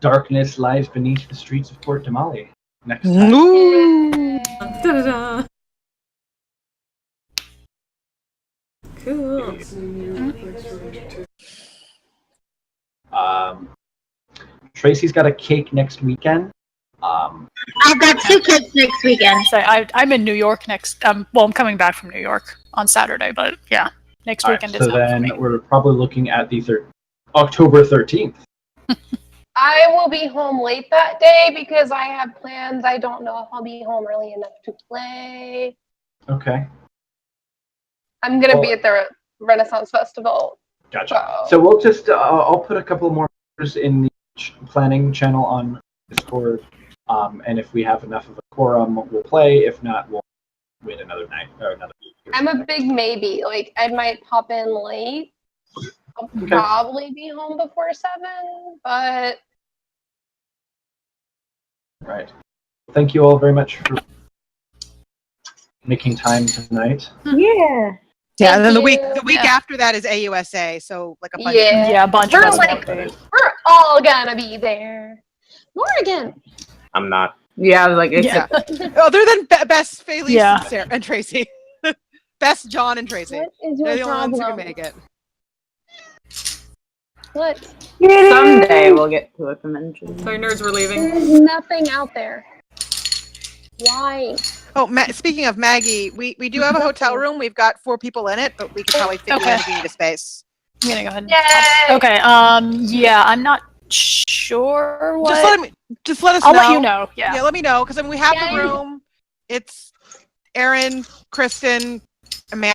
[SPEAKER 10] darkness lies beneath the streets of Port Damali next time.
[SPEAKER 2] Da-da-da. Cool.
[SPEAKER 10] Tracy's got a cake next weekend.
[SPEAKER 7] I've got 2 kids next weekend.
[SPEAKER 3] So I'm in New York next. Well, I'm coming back from New York on Saturday, but yeah, next
[SPEAKER 10] All right,
[SPEAKER 3] weekend
[SPEAKER 10] so
[SPEAKER 3] is out for
[SPEAKER 10] then
[SPEAKER 3] me.
[SPEAKER 10] we're probably looking at the October 13th.
[SPEAKER 6] I will be home late that day because I have plans. I don't know if I'll be home early enough to play.
[SPEAKER 10] Okay,
[SPEAKER 6] I'm gonna be
[SPEAKER 10] Well-
[SPEAKER 6] at the Renaissance Festival.
[SPEAKER 10] gotcha. So we'll just I'll put a couple more in planning channel on Discord. And if we have enough of a quorum, we'll play. If not, we'll wait another night or another week.
[SPEAKER 6] I'm a big maybe. Like, I might pop in late. I'll probably be home before 7, but...
[SPEAKER 10] Right. Thank you all very much for making time tonight.
[SPEAKER 4] Yeah.
[SPEAKER 5] Yeah, and then the
[SPEAKER 6] Thank
[SPEAKER 5] week
[SPEAKER 6] you.
[SPEAKER 5] after that is AUSA, so like a bunch
[SPEAKER 6] Yeah.
[SPEAKER 3] A bunch
[SPEAKER 6] We're
[SPEAKER 3] of us
[SPEAKER 6] like,
[SPEAKER 3] won't be.
[SPEAKER 6] we're all gonna be there. Morgan!
[SPEAKER 8] I'm not.
[SPEAKER 4] Yeah, I was like,
[SPEAKER 3] Yeah.
[SPEAKER 5] other than Best, Felice,
[SPEAKER 3] Yeah.
[SPEAKER 5] and, Sarah, and Tracy. Best, John, and Tracy.
[SPEAKER 6] What is
[SPEAKER 5] They're
[SPEAKER 6] your
[SPEAKER 5] the only ones who can
[SPEAKER 6] problem?
[SPEAKER 5] make it.
[SPEAKER 6] What?
[SPEAKER 4] someday we'll get to a convention.
[SPEAKER 2] Sorry, nerds were leaving.
[SPEAKER 6] There's nothing out there. Why?
[SPEAKER 5] Oh, speaking of Maggie, we do have a hotel room. We've got 4 people in it, but we could probably fit you in if you need a space.
[SPEAKER 3] I'm gonna go ahead.
[SPEAKER 6] Yay!
[SPEAKER 3] Okay. Yeah, I'm not sure what.
[SPEAKER 5] Just let us
[SPEAKER 3] I'll
[SPEAKER 5] know.
[SPEAKER 3] let you know. Yeah.
[SPEAKER 5] Yeah, let me know because we have
[SPEAKER 6] Yay.
[SPEAKER 5] the room. It's Aaron, Kristen, Amanda.